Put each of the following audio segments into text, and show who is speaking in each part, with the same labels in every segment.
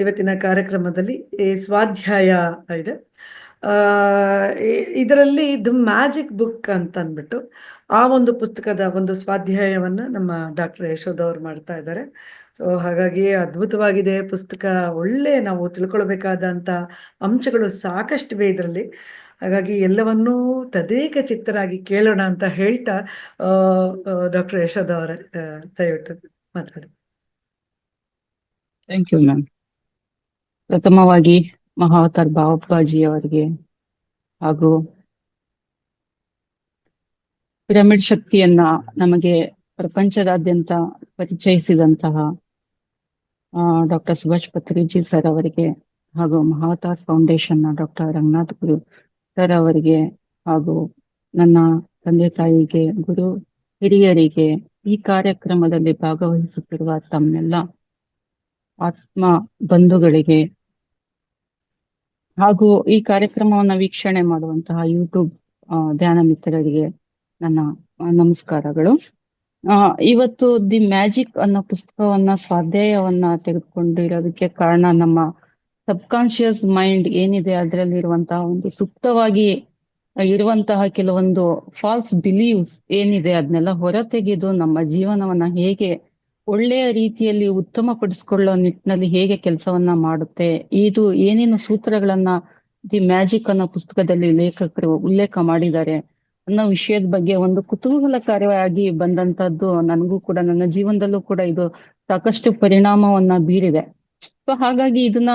Speaker 1: ಇವತ್ತಿನ ಕಾರ್ಯಕ್ರಮದಲ್ಲಿ ಈ ಸ್ವಾಧ್ಯಾಯ ಇದೆ. ಇದರಲ್ಲಿ ದ ಮ್ಯಾಜಿಕ್ ಬುಕ್ ಅಂತ ಅಂದ್ಬಿಟ್ಟು ಆ ಒಂದು ಪುಸ್ತಕದ ಒಂದು ಸ್ವಾಧ್ಯಾಯವನ್ನ ನಮ್ಮ ಡಾಕ್ಟರ್ ಯಶೋಧ ಅವ್ರು ಮಾಡ್ತಾ ಇದ್ದಾರೆ. ಸೊ ಹಾಗಾಗಿ ಅದ್ಭುತವಾಗಿದೆ ಪುಸ್ತಕ. ಒಳ್ಳೆ ನಾವು ತಿಳ್ಕೊಳ್ಬೇಕಾದಂತ ಅಂಶಗಳು ಸಾಕಷ್ಟಿವೆ ಇದರಲ್ಲಿ. ಹಾಗಾಗಿ ಎಲ್ಲವನ್ನೂ ತದೇಕ ಚಿತ್ತರಾಗಿ ಕೇಳೋಣ ಅಂತ ಹೇಳ್ತಾ ಡಾಕ್ಟರ್ ಯಶೋಧ ಅವರೇ ದಯವಿಟ್ಟು ಮಾತಾಡಿ.
Speaker 2: Thank you ma'am. ಪ್ರಥಮವಾಗಿ ಮಹಾವತಾರ್ ಬಾಬಾಜಿ ಅವರಿಗೆ ಹಾಗೂ ಪಿರಮಿಡ್ ಶಕ್ತಿಯನ್ನ ನಮಗೆ ಪ್ರಪಂಚದಾದ್ಯಂತ ಪರಿಚಯಿಸಿದಂತಹ ಡಾಕ್ಟರ್ ಸುಭಾಷ್ ಪತ್ರಿಜಿ ಸರ್ ಅವರಿಗೆ ಹಾಗೂ Mahavatar foundation doctor Ranganath Guru sir ಅವರಿಗೆ ಹಾಗೂ ನನ್ನ ತಂದೆ ತಾಯಿಗೆ, ಗುರು ಹಿರಿಯರಿಗೆ, ಈ ಕಾರ್ಯಕ್ರಮದಲ್ಲಿ ಭಾಗವಹಿಸುತ್ತಿರುವ ತಮ್ಮೆಲ್ಲ ಆತ್ಮ ಬಂಧುಗಳಿಗೆ ಹಾಗೂ ಈ ಕಾರ್ಯಕ್ರಮವನ್ನ ವೀಕ್ಷಣೆ ಮಾಡುವಂತಹ ಯೂಟ್ಯೂಬ್ ಧ್ಯಾನ ಮಿತ್ರರಿಗೆ ನನ್ನ ನಮಸ್ಕಾರಗಳು. ಇವತ್ತು ದಿ ಮ್ಯಾಜಿಕ್ ಅನ್ನೋ ಪುಸ್ತಕವನ್ನ ಸ್ವಾಧ್ಯಾಯವನ್ನ ತೆಗೆದುಕೊಂಡಿರೋದಕ್ಕೆ ಕಾರಣ ನಮ್ಮ ಸಬ್ ಕಾನ್ಶಿಯಸ್ ಮೈಂಡ್ ಏನಿದೆ ಅದರಲ್ಲಿರುವಂತಹ ಒಂದು ಸುಪ್ತವಾಗಿ ಇರುವಂತಹ ಕೆಲವೊಂದು ಫಾಲ್ಸ್ ಬಿಲೀವ್ಸ್ ಏನಿದೆ ಅದನ್ನೆಲ್ಲ ಹೊರತೆಗೆದು ನಮ್ಮ ಜೀವನವನ್ನ ಹೇಗೆ ಒಳ್ಳೆಯ ರೀತಿಯಲ್ಲಿ ಉತ್ತಮಪಡಿಸ್ಕೊಳ್ಳೋ ನಿಟ್ಟಿನಲ್ಲಿ ಹೇಗೆ ಕೆಲಸವನ್ನ ಮಾಡುತ್ತೆ, ಇದು ಏನೇನು ಸೂತ್ರಗಳನ್ನ ದಿ ಮ್ಯಾಜಿಕ್ ಅನ್ನೋ ಪುಸ್ತಕದಲ್ಲಿ ಲೇಖಕರು ಉಲ್ಲೇಖ ಮಾಡಿದ್ದಾರೆ ಅನ್ನೋ ವಿಷಯದ ಬಗ್ಗೆ ಒಂದು ಕುತೂಹಲಕಾರಿಯಾಗಿ ಬಂದಂತದ್ದು ನನಗೂ ಕೂಡ, ನನ್ನ ಜೀವನದಲ್ಲೂ ಕೂಡ ಇದು ಸಾಕಷ್ಟು ಪರಿಣಾಮವನ್ನ ಬೀರಿದೆ. ಸೊ ಹಾಗಾಗಿ ಇದನ್ನ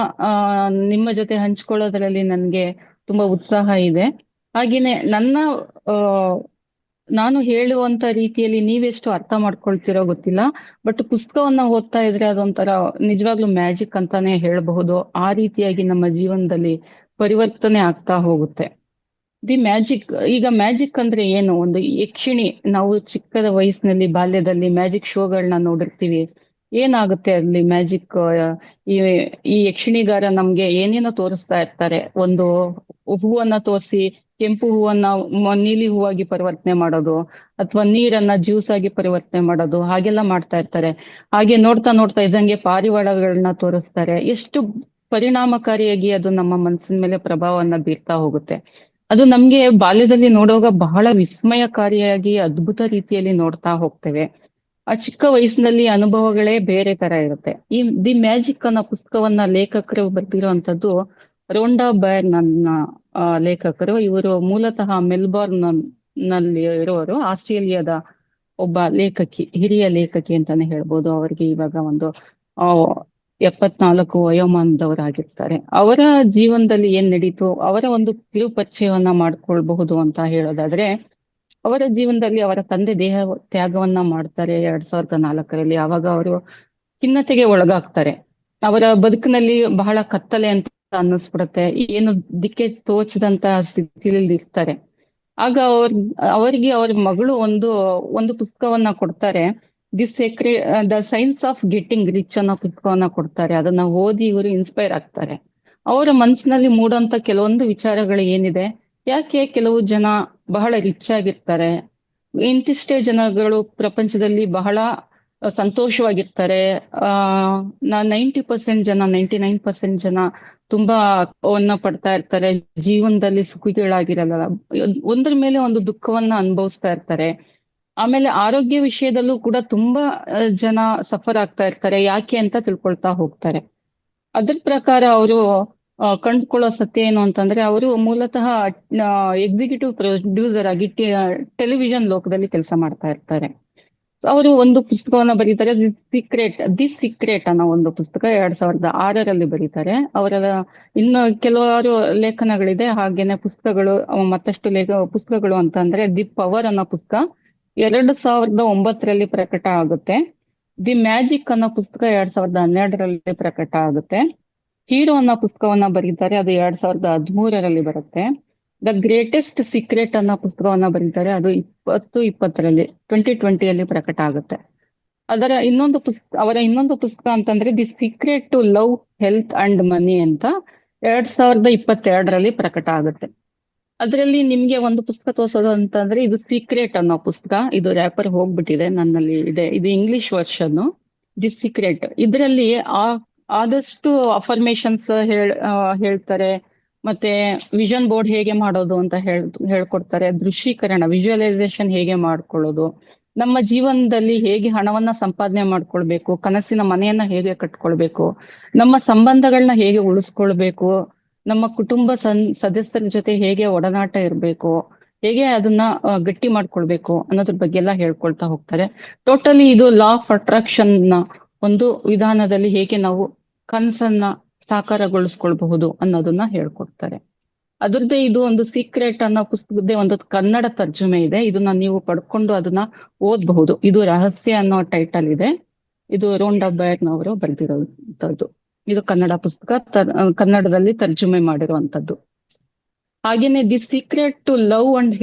Speaker 2: ನಿಮ್ಮ ಜೊತೆ ಹಂಚ್ಕೊಳ್ಳೋದ್ರಲ್ಲಿ ನನ್ಗೆ ತುಂಬಾ ಉತ್ಸಾಹ ಇದೆ. ಹಾಗೇನೆ ನಾನು ಹೇಳುವಂತ ರೀತಿಯಲ್ಲಿ ನೀವೆಷ್ಟು ಅರ್ಥ ಮಾಡ್ಕೊಳ್ತಿರೋ ಗೊತ್ತಿಲ್ಲ, ಬಟ್ ಪುಸ್ತಕವನ್ನ ಓದ್ತಾ ಇದ್ರೆ ಅದೊಂಥರ ನಿಜವಾಗ್ಲೂ ಮ್ಯಾಜಿಕ್ ಅಂತಾನೆ ಹೇಳಬಹುದು. ಆ ರೀತಿಯಾಗಿ ನಮ್ಮ ಜೀವನದಲ್ಲಿ ಪರಿವರ್ತನೆ ಆಗ್ತಾ ಹೋಗುತ್ತೆ. ದಿ ಮ್ಯಾಜಿಕ್, ಈಗ ಮ್ಯಾಜಿಕ್ ಅಂದ್ರೆ ಏನು? ಒಂದು ಯಕ್ಷಿಣಿ, ನಾವು ಚಿಕ್ಕದ ವಯಸ್ಸಿನಲ್ಲಿ ಬಾಲ್ಯದಲ್ಲಿ ಮ್ಯಾಜಿಕ್ ಶೋಗಳನ್ನ ನೋಡಿರ್ತೀವಿ. ಏನಾಗುತ್ತೆ ಅಲ್ಲಿ ಮ್ಯಾಜಿಕ್? ಈ ಯಕ್ಷಿಣಿಗಾರ ನಮ್ಗೆ ಏನೇನೋ ತೋರಿಸ್ತಾ ಇರ್ತಾರೆ. ಒಂದು ಹೂವನ್ನ ತೋರಿಸಿ ಕೆಂಪು ಹೂವನ್ನ ನೀಲಿ ಹೂವಾಗಿ ಪರಿವರ್ತನೆ ಮಾಡೋದು, ಅಥವಾ ನೀರನ್ನ ಜ್ಯೂಸ್ ಆಗಿ ಪರಿವರ್ತನೆ ಮಾಡೋದು, ಹಾಗೆಲ್ಲ ಮಾಡ್ತಾ ಇರ್ತಾರೆ. ಹಾಗೆ ನೋಡ್ತಾ ನೋಡ್ತಾ ಇದ್ದಂಗೆ ಪಾರಿವಾಳಗಳನ್ನ ತೋರಿಸ್ತಾರೆ. ಎಷ್ಟು ಪರಿಣಾಮಕಾರಿಯಾಗಿ ಅದು ನಮ್ಮ ಮನಸ್ಸಿನ ಮೇಲೆ ಪ್ರಭಾವವನ್ನ ಬೀರ್ತಾ ಹೋಗುತ್ತೆ. ಅದು ನಮ್ಗೆ ಬಾಲ್ಯದಲ್ಲಿ ನೋಡುವಾಗ ಬಹಳ ವಿಸ್ಮಯಕಾರಿಯಾಗಿ ಅದ್ಭುತ ರೀತಿಯಲ್ಲಿ ನೋಡ್ತಾ ಹೋಗ್ತೇವೆ. ಆ ಚಿಕ್ಕ ವಯಸ್ಸಿನಲ್ಲಿ ಅನುಭವಗಳೇ ಬೇರೆ ತರ ಇರುತ್ತೆ. ಈ ದಿ ಮ್ಯಾಜಿಕ್ ಅನ್ನೋ ಪುಸ್ತಕವನ್ನ ಲೇಖಕರು ಬರ್ದಿರುವಂತದ್ದು ರೋಂಡಾ ಬೈರ್ ನನ್ನ ಲೇಖಕರು. ಇವರು ಮೂಲತಃ ಮೆಲ್ಬೋರ್ನ್ ನಲ್ಲಿ ಇರೋರು. ಆಸ್ಟ್ರೇಲಿಯಾದ ಒಬ್ಬ ಲೇಖಕಿ, ಹಿರಿಯ ಲೇಖಕಿ ಅಂತಾನೆ ಹೇಳ್ಬೋದು. ಅವರಿಗೆ ಇವಾಗ ಒಂದು 74 ವಯೋಮಾನದವರಾಗಿರ್ತಾರೆ. ಅವರ ಜೀವನದಲ್ಲಿ ಏನ್ ನಡೀತು, ಅವರ ಒಂದು ಕಿರು ಪರಿಚಯವನ್ನ ಮಾಡ್ಕೊಳ್ಬಹುದು ಅಂತ ಹೇಳೋದಾದ್ರೆ, ಅವರ ಜೀವನದಲ್ಲಿ ಅವರ ತಂದೆ ದೇಹ ತ್ಯಾಗವನ್ನ ಮಾಡ್ತಾರೆ 2004ರಲ್ಲಿ. ಆವಾಗ ಅವರು ಖಿನ್ನತೆಗೆ ಒಳಗಾಗ್ತಾರೆ. ಅವರ ಬದುಕಿನಲ್ಲಿ ಬಹಳ ಕತ್ತಲೆ ಅಂತ ಅನ್ನಿಸ್ಬಿಡುತ್ತೆ. ಏನು ದಿಕ್ಕೆ ತೋಚದಂತ ಸ್ಥಿತಿಯಲ್ಲಿ ಇರ್ತಾರೆ. ಆಗ ಅವರಿಗೆ ಅವ್ರ ಮಗಳು ಒಂದು ಪುಸ್ತಕವನ್ನ ಕೊಡ್ತಾರೆ. The science of getting rich ಅನ್ನೋ ಪುಸ್ತಕವನ್ನ ಕೊಡ್ತಾರೆ. ಅದನ್ನ ಓದಿ ಇವರು ಇನ್ಸ್ಪೈರ್ ಆಗ್ತಾರೆ. ಅವರ ಮನಸ್ಸಿನಲ್ಲಿ ಮೂಡೋಂತ ಕೆಲವೊಂದು ವಿಚಾರಗಳು ಏನಿದೆ, ಯಾಕೆ ಕೆಲವು ಜನ ಬಹಳ ರಿಚ್ ಆಗಿರ್ತಾರೆ, ಇಂತಿಷ್ಟೇ ಜನಗಳು ಪ್ರಪಂಚದಲ್ಲಿ ಬಹಳ ಸಂತೋಷವಾಗಿರ್ತಾರೆ, 99% ಜನ ತುಂಬಾ ಪಡ್ತಾ ಇರ್ತಾರೆ, ಜೀವನದಲ್ಲಿ ಸುಖಿಗಳಾಗಿರಲ್ಲ, ಒಂದ್ರ ಮೇಲೆ ಒಂದು ದುಃಖವನ್ನ ಅನುಭವಿಸ್ತಾ ಇರ್ತಾರೆ. ಆಮೇಲೆ ಆರೋಗ್ಯ ವಿಷಯದಲ್ಲೂ ಕೂಡ ತುಂಬಾ ಜನ ಸಫರ್ ಆಗ್ತಾ ಇರ್ತಾರೆ. ಯಾಕೆ ಅಂತ ತಿಳ್ಕೊಳ್ತಾ ಹೋಗ್ತಾರೆ. ಅದ್ರ ಪ್ರಕಾರ ಅವರು ಕಂಡುಕೊಳ್ಳೋ ಸತ್ಯ ಏನು ಅಂತಂದ್ರೆ, ಅವರು ಮೂಲತಃ ಎಕ್ಸಿಕ್ಯೂಟಿವ್ ಪ್ರೊಡ್ಯೂಸರ್ ಆಗಿ ಟೆಲಿವಿಷನ್ ಲೋಕದಲ್ಲಿ ಕೆಲಸ ಮಾಡ್ತಾ ಇರ್ತಾರೆ. ಅವರು ಒಂದು ಪುಸ್ತಕವನ್ನ ಬರೀತಾರೆ, ದಿ ಸೀಕ್ರೆಟ್ ಅನ್ನೋ ಒಂದು ಪುಸ್ತಕ 2006ರಲ್ಲಿ ಬರೀತಾರೆ. ಅವರ ಇನ್ನು ಕೆಲವಾರು ಲೇಖನಗಳಿದೆ, ಹಾಗೇನೆ ಪುಸ್ತಕಗಳು, ಮತ್ತಷ್ಟು ಪುಸ್ತಕಗಳು ಅಂತಂದ್ರೆ ದಿ ಪವರ್ ಅನ್ನೋ ಪುಸ್ತಕ 2009ರಲ್ಲಿ ಪ್ರಕಟ ಆಗುತ್ತೆ. ದಿ ಮ್ಯಾಜಿಕ್ ಅನ್ನೋ ಪುಸ್ತಕ 2012ರಲ್ಲಿ ಪ್ರಕಟ ಆಗುತ್ತೆ. ಹೀರೋ ಅನ್ನೋ ಪುಸ್ತಕವನ್ನ ಬರೀತಾರೆ, ಅದು 2013ರಲ್ಲಿ ಬರುತ್ತೆ. ದ ಗ್ರೇಟೆಸ್ಟ್ ಸೀಕ್ರೆಟ್ ಅನ್ನೋ ಪುಸ್ತಕವನ್ನ ಬರೀತಾರೆ, ಅದು 2020ರಲ್ಲಿ ಪ್ರಕಟ ಆಗುತ್ತೆ. ಅವರ ಇನ್ನೊಂದು ಪುಸ್ತಕ ಅಂತಂದ್ರೆ the secret to love, health and money ಅಂತ 2022ರಲ್ಲಿ ಪ್ರಕಟ ಆಗುತ್ತೆ. ಅದರಲ್ಲಿ ನಿಮ್ಗೆ ಒಂದು ಪುಸ್ತಕ ತೋರಿಸೋದು ಅಂತಂದ್ರೆ ಇದು ಸೀಕ್ರೆಟ್ ಅನ್ನೋ ಪುಸ್ತಕ. ಇದು ರ್ಯಾಪರ್ ಹೋಗ್ಬಿಟ್ಟಿದೆ, ನನ್ನಲ್ಲಿ ಇದೆ. ಇದು ಇಂಗ್ಲಿಷ್ ವರ್ಷನ್, ದಿ ಸೀಕ್ರೆಟ್. ಇದರಲ್ಲಿ ಆದಷ್ಟು ಅಫರ್ಮೇಶನ್ಸ್ ಹೇಳ್ತಾರೆ. ಮತ್ತೆ ವಿಷನ್ ಬೋರ್ಡ್ ಹೇಗೆ ಮಾಡೋದು ಅಂತ ಹೇಳ್ಕೊಡ್ತಾರೆ. ದೃಶ್ಯೀಕರಣ, ವಿಜುವಲೈಸೇಷನ್ ಹೇಗೆ ಮಾಡ್ಕೊಳ್ಳೋದು, ನಮ್ಮ ಜೀವನದಲ್ಲಿ ಹೇಗೆ ಹಣವನ್ನ ಸಂಪಾದನೆ ಮಾಡ್ಕೊಳ್ಬೇಕು, ಕನಸಿನ ಮನೆಯನ್ನ ಹೇಗೆ ಕಟ್ಕೊಳ್ಬೇಕು, ನಮ್ಮ ಸಂಬಂಧಗಳನ್ನ ಹೇಗೆ ಉಳಿಸ್ಕೊಳ್ಬೇಕು, ನಮ್ಮ ಕುಟುಂಬ ಸದಸ್ಯರ ಜೊತೆ ಹೇಗೆ ಒಡನಾಟ ಇರಬೇಕು, ಹೇಗೆ ಅದನ್ನ ಗಟ್ಟಿ ಮಾಡ್ಕೊಳ್ಬೇಕು ಅನ್ನೋದ್ರ ಬಗ್ಗೆ ಎಲ್ಲ ಹೇಳ್ಕೊಳ್ತಾ ಹೋಗ್ತಾರೆ. ಟೋಟಲಿ ಇದು ಲಾ ಆಫ್ ಅಟ್ರಾಕ್ಷನ್ ನ ಒಂದು ವಿಧಾನದಲ್ಲಿ ಹೇಗೆ ನಾವು ಕನಸನ್ನ ಸಾಕಾರಗೊಳಿಸ್ಕೊಳ್ಬಹುದು ಅನ್ನೋದನ್ನ ಹೇಳ್ಕೊಡ್ತಾರೆ. ಅದ್ರದ್ದೇ ಇದು ಒಂದು ಸೀಕ್ರೆಟ್ ಅನ್ನೋ ಪುಸ್ತಕದ್ದೇ ಒಂದು ಕನ್ನಡ ತರ್ಜುಮೆ ಇದೆ. ಇದನ್ನ ನೀವು ಪಡ್ಕೊಂಡು ಅದನ್ನ ಓದ್ಬಹುದು. ಇದು ರಹಸ್ಯ ಅನ್ನೋ ಟೈಟಲ್ ಇದೆ. ಇದು ರೋನ್ ಡಬ್ಬೈರ್ನವರು ಬರೆದಿರುವಂತದ್ದು. ಇದು ಕನ್ನಡ ಪುಸ್ತಕ, ಕನ್ನಡದಲ್ಲಿ ತರ್ಜುಮೆ ಮಾಡಿರುವಂತದ್ದು. ಹಾಗೇನೆ the secret to love and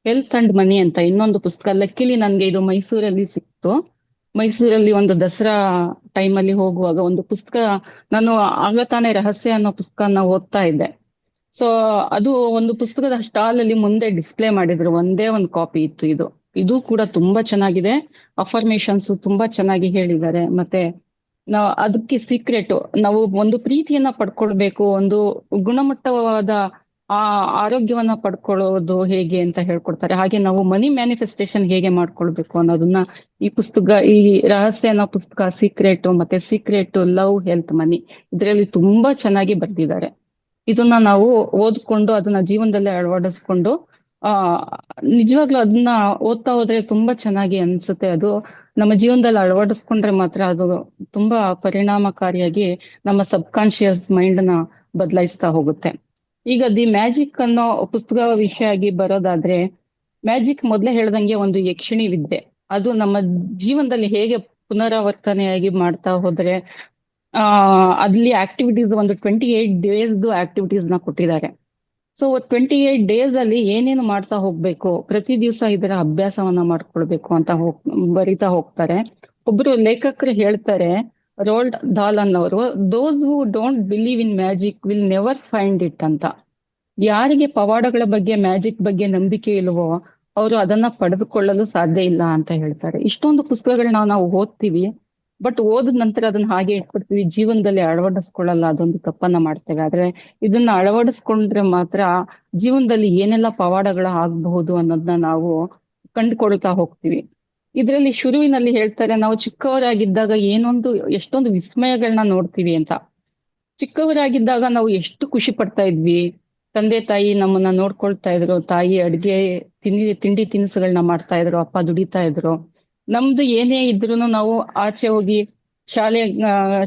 Speaker 2: health and money ಅಂತ ಇನ್ನೊಂದು ಪುಸ್ತಕ. ಲಕ್ಕಿಲಿ ನನ್ಗೆ ಇದು ಮೈಸೂರಲ್ಲಿ ಸಿಕ್ತು. ಮೈಸೂರಲ್ಲಿ ಒಂದು ದಸರಾ ಟೈಮಲ್ಲಿ ಹೋಗುವಾಗ ಒಂದು ಪುಸ್ತಕ, ನಾನು ಆಗ ತಾನೇ ರಹಸ್ಯ ಅನ್ನೋ ಪುಸ್ತಕನ ಓದ್ತಾ ಇದ್ದೆ. ಸೊ ಅದು ಒಂದು ಪುಸ್ತಕದ ಸ್ಟಾಲ್ ಅಲ್ಲಿ ಮುಂದೆ ಡಿಸ್ಪ್ಲೇ ಮಾಡಿದ್ರು, ಒಂದೇ ಒಂದು ಕಾಪಿ ಇತ್ತು. ಇದು ಕೂಡ ತುಂಬಾ ಚೆನ್ನಾಗಿದೆ. ಅಫರ್ಮೇಶನ್ಸ್ ತುಂಬಾ ಚೆನ್ನಾಗಿ ಹೇಳಿದ್ದಾರೆ. ಮತ್ತೆ ನಾವು ಅದಕ್ಕೆ ಸೀಕ್ರೆಟ್, ನಾವು ಒಂದು ಪ್ರೀತಿಯನ್ನ ಪಡ್ಕೊಳ್ಬೇಕು, ಒಂದು ಗುಣಮಟ್ಟವಾದ ಆರೋಗ್ಯವನ್ನ ಪಡ್ಕೊಳ್ಳೋದು ಹೇಗೆ ಅಂತ ಹೇಳ್ಕೊಡ್ತಾರೆ. ಹಾಗೆ ನಾವು ಮನಿ ಮ್ಯಾನಿಫೆಸ್ಟೇಷನ್ ಹೇಗೆ ಮಾಡ್ಕೊಳ್ಬೇಕು ಅನ್ನೋದನ್ನ ಈ ಪುಸ್ತಕ, ಈ ರಹಸ್ಯ ಅನ್ನೋ ಪುಸ್ತಕ, ಸೀಕ್ರೆಟ್ ಮತ್ತೆ ಸೀಕ್ರೆಟ್ ಲವ್ ಹೆಲ್ತ್ ಮನಿ, ಇದರಲ್ಲಿ ತುಂಬಾ ಚೆನ್ನಾಗಿ ಬರ್ದಿದ್ದಾರೆ. ಇದನ್ನ ನಾವು ಓದ್ಕೊಂಡು ಅದನ್ನ ಜೀವನದಲ್ಲಿ ಅಳವಡಿಸ್ಕೊಂಡು ನಿಜವಾಗ್ಲೂ ಅದನ್ನ ಓದ್ತಾ ಹೋದ್ರೆ ತುಂಬಾ ಚೆನ್ನಾಗಿ ಅನ್ಸುತ್ತೆ. ಅದು ನಮ್ಮ ಜೀವನದಲ್ಲಿ ಅಳವಡಿಸ್ಕೊಂಡ್ರೆ ಮಾತ್ರ ಅದು ತುಂಬಾ ಪರಿಣಾಮಕಾರಿಯಾಗಿ ನಮ್ಮ ಸಬ್ ಕಾನ್ಶಿಯಸ್ ಮೈಂಡ್ ನ ಬದಲಾಯಿಸ್ತಾ ಹೋಗುತ್ತೆ. ಈಗ ದಿ ಮ್ಯಾಜಿಕ್ ಅನ್ನೋ ಪುಸ್ತಕ ವಿಷಯ ಆಗಿ ಬರೋದಾದ್ರೆ, ಮ್ಯಾಜಿಕ್ ಮೊದ್ಲೇ ಹೇಳ್ದಂಗೆ ಒಂದು ಯಕ್ಷಿಣಿ ವಿದ್ಯೆ. ಅದು ನಮ್ಮ ಜೀವನದಲ್ಲಿ ಹೇಗೆ ಪುನರಾವರ್ತನೆಯಾಗಿ ಮಾಡ್ತಾ ಹೋದ್ರೆ ಅಲ್ಲಿ ಆಕ್ಟಿವಿಟೀಸ್ ಒಂದು 28 ಡೇಸ್ದು ಆಕ್ಟಿವಿಟೀಸ್ ನ ಕೊಟ್ಟಿದ್ದಾರೆ. ಸೊ 28 ಡೇಸ್ ಅಲ್ಲಿ ಏನೇನು ಮಾಡ್ತಾ ಹೋಗ್ಬೇಕು, ಪ್ರತಿ ದಿವಸ ಇದರ ಅಭ್ಯಾಸವನ್ನ ಮಾಡ್ಕೊಳ್ಬೇಕು ಅಂತ ಬರಿತಾ ಹೋಗ್ತಾರೆ. ಒಬ್ರು ಲೇಖಕರು ಹೇಳ್ತಾರೆ, ರೋಲ್ಡ್ ಡಾಲ್ ಅನ್ನೋರು, those who don't believe in magic will never find it ಅಂತ. ಯಾರಿಗೆ ಪವಾಡಗಳ ಬಗ್ಗೆ, ಮ್ಯಾಜಿಕ್ ಬಗ್ಗೆ ನಂಬಿಕೆ ಇಲ್ವೋ ಅವರು ಅದನ್ನ ಪಡೆದುಕೊಳ್ಳಲು ಸಾಧ್ಯ ಇಲ್ಲ ಅಂತ ಹೇಳ್ತಾರೆ. ಇಷ್ಟೊಂದು ಪುಸ್ತಕಗಳನ್ನ ನಾವು ಓದ್ತೀವಿ, ಬಟ್ ಓದಿದ ನಂತರ ಅದನ್ನ ಹಾಗೆ ಇಟ್ಬಿಡ್ತೀವಿ, ಜೀವನದಲ್ಲಿ ಅಳವಡಿಸ್ಕೊಳ್ಳಲ್ಲ. ಅದೊಂದು ತಪ್ಪನ್ನ ಮಾಡ್ತೇವೆ. ಆದ್ರೆ ಇದನ್ನ ಅಳವಡಿಸ್ಕೊಂಡ್ರೆ ಮಾತ್ರ ಜೀವನದಲ್ಲಿ ಏನೆಲ್ಲ ಪವಾಡಗಳು ಆಗಬಹುದು ಅನ್ನೋದನ್ನ ನಾವು ಕಂಡುಕೊಳ್ತಾ ಹೋಗ್ತೀವಿ. ಇದರಲ್ಲಿ ಶುರುವಿನಲ್ಲಿ ಹೇಳ್ತಾರೆ, ನಾವು ಚಿಕ್ಕವರಾಗಿದ್ದಾಗ ಎಷ್ಟೊಂದು ವಿಸ್ಮಯಗಳನ್ನ ನೋಡ್ತೀವಿ ಅಂತ. ಚಿಕ್ಕವರಾಗಿದ್ದಾಗ ನಾವು ಎಷ್ಟು ಖುಷಿ ಪಡ್ತಾ ಇದ್ವಿ. ತಂದೆ ತಾಯಿ ನಮ್ಮನ್ನ ನೋಡ್ಕೊಳ್ತಾ ಇದ್ರು, ತಾಯಿ ಅಡ್ಗೆ ತಿಂಡಿ ತಿನಿಸುಗಳನ್ನ ಮಾಡ್ತಾ ಇದ್ರು, ಅಪ್ಪ ದುಡಿತಾ ಇದ್ರು. ನಮ್ದು ಏನೇ ಇದ್ರೂನು ನಾವು ಆಚೆ ಹೋಗಿ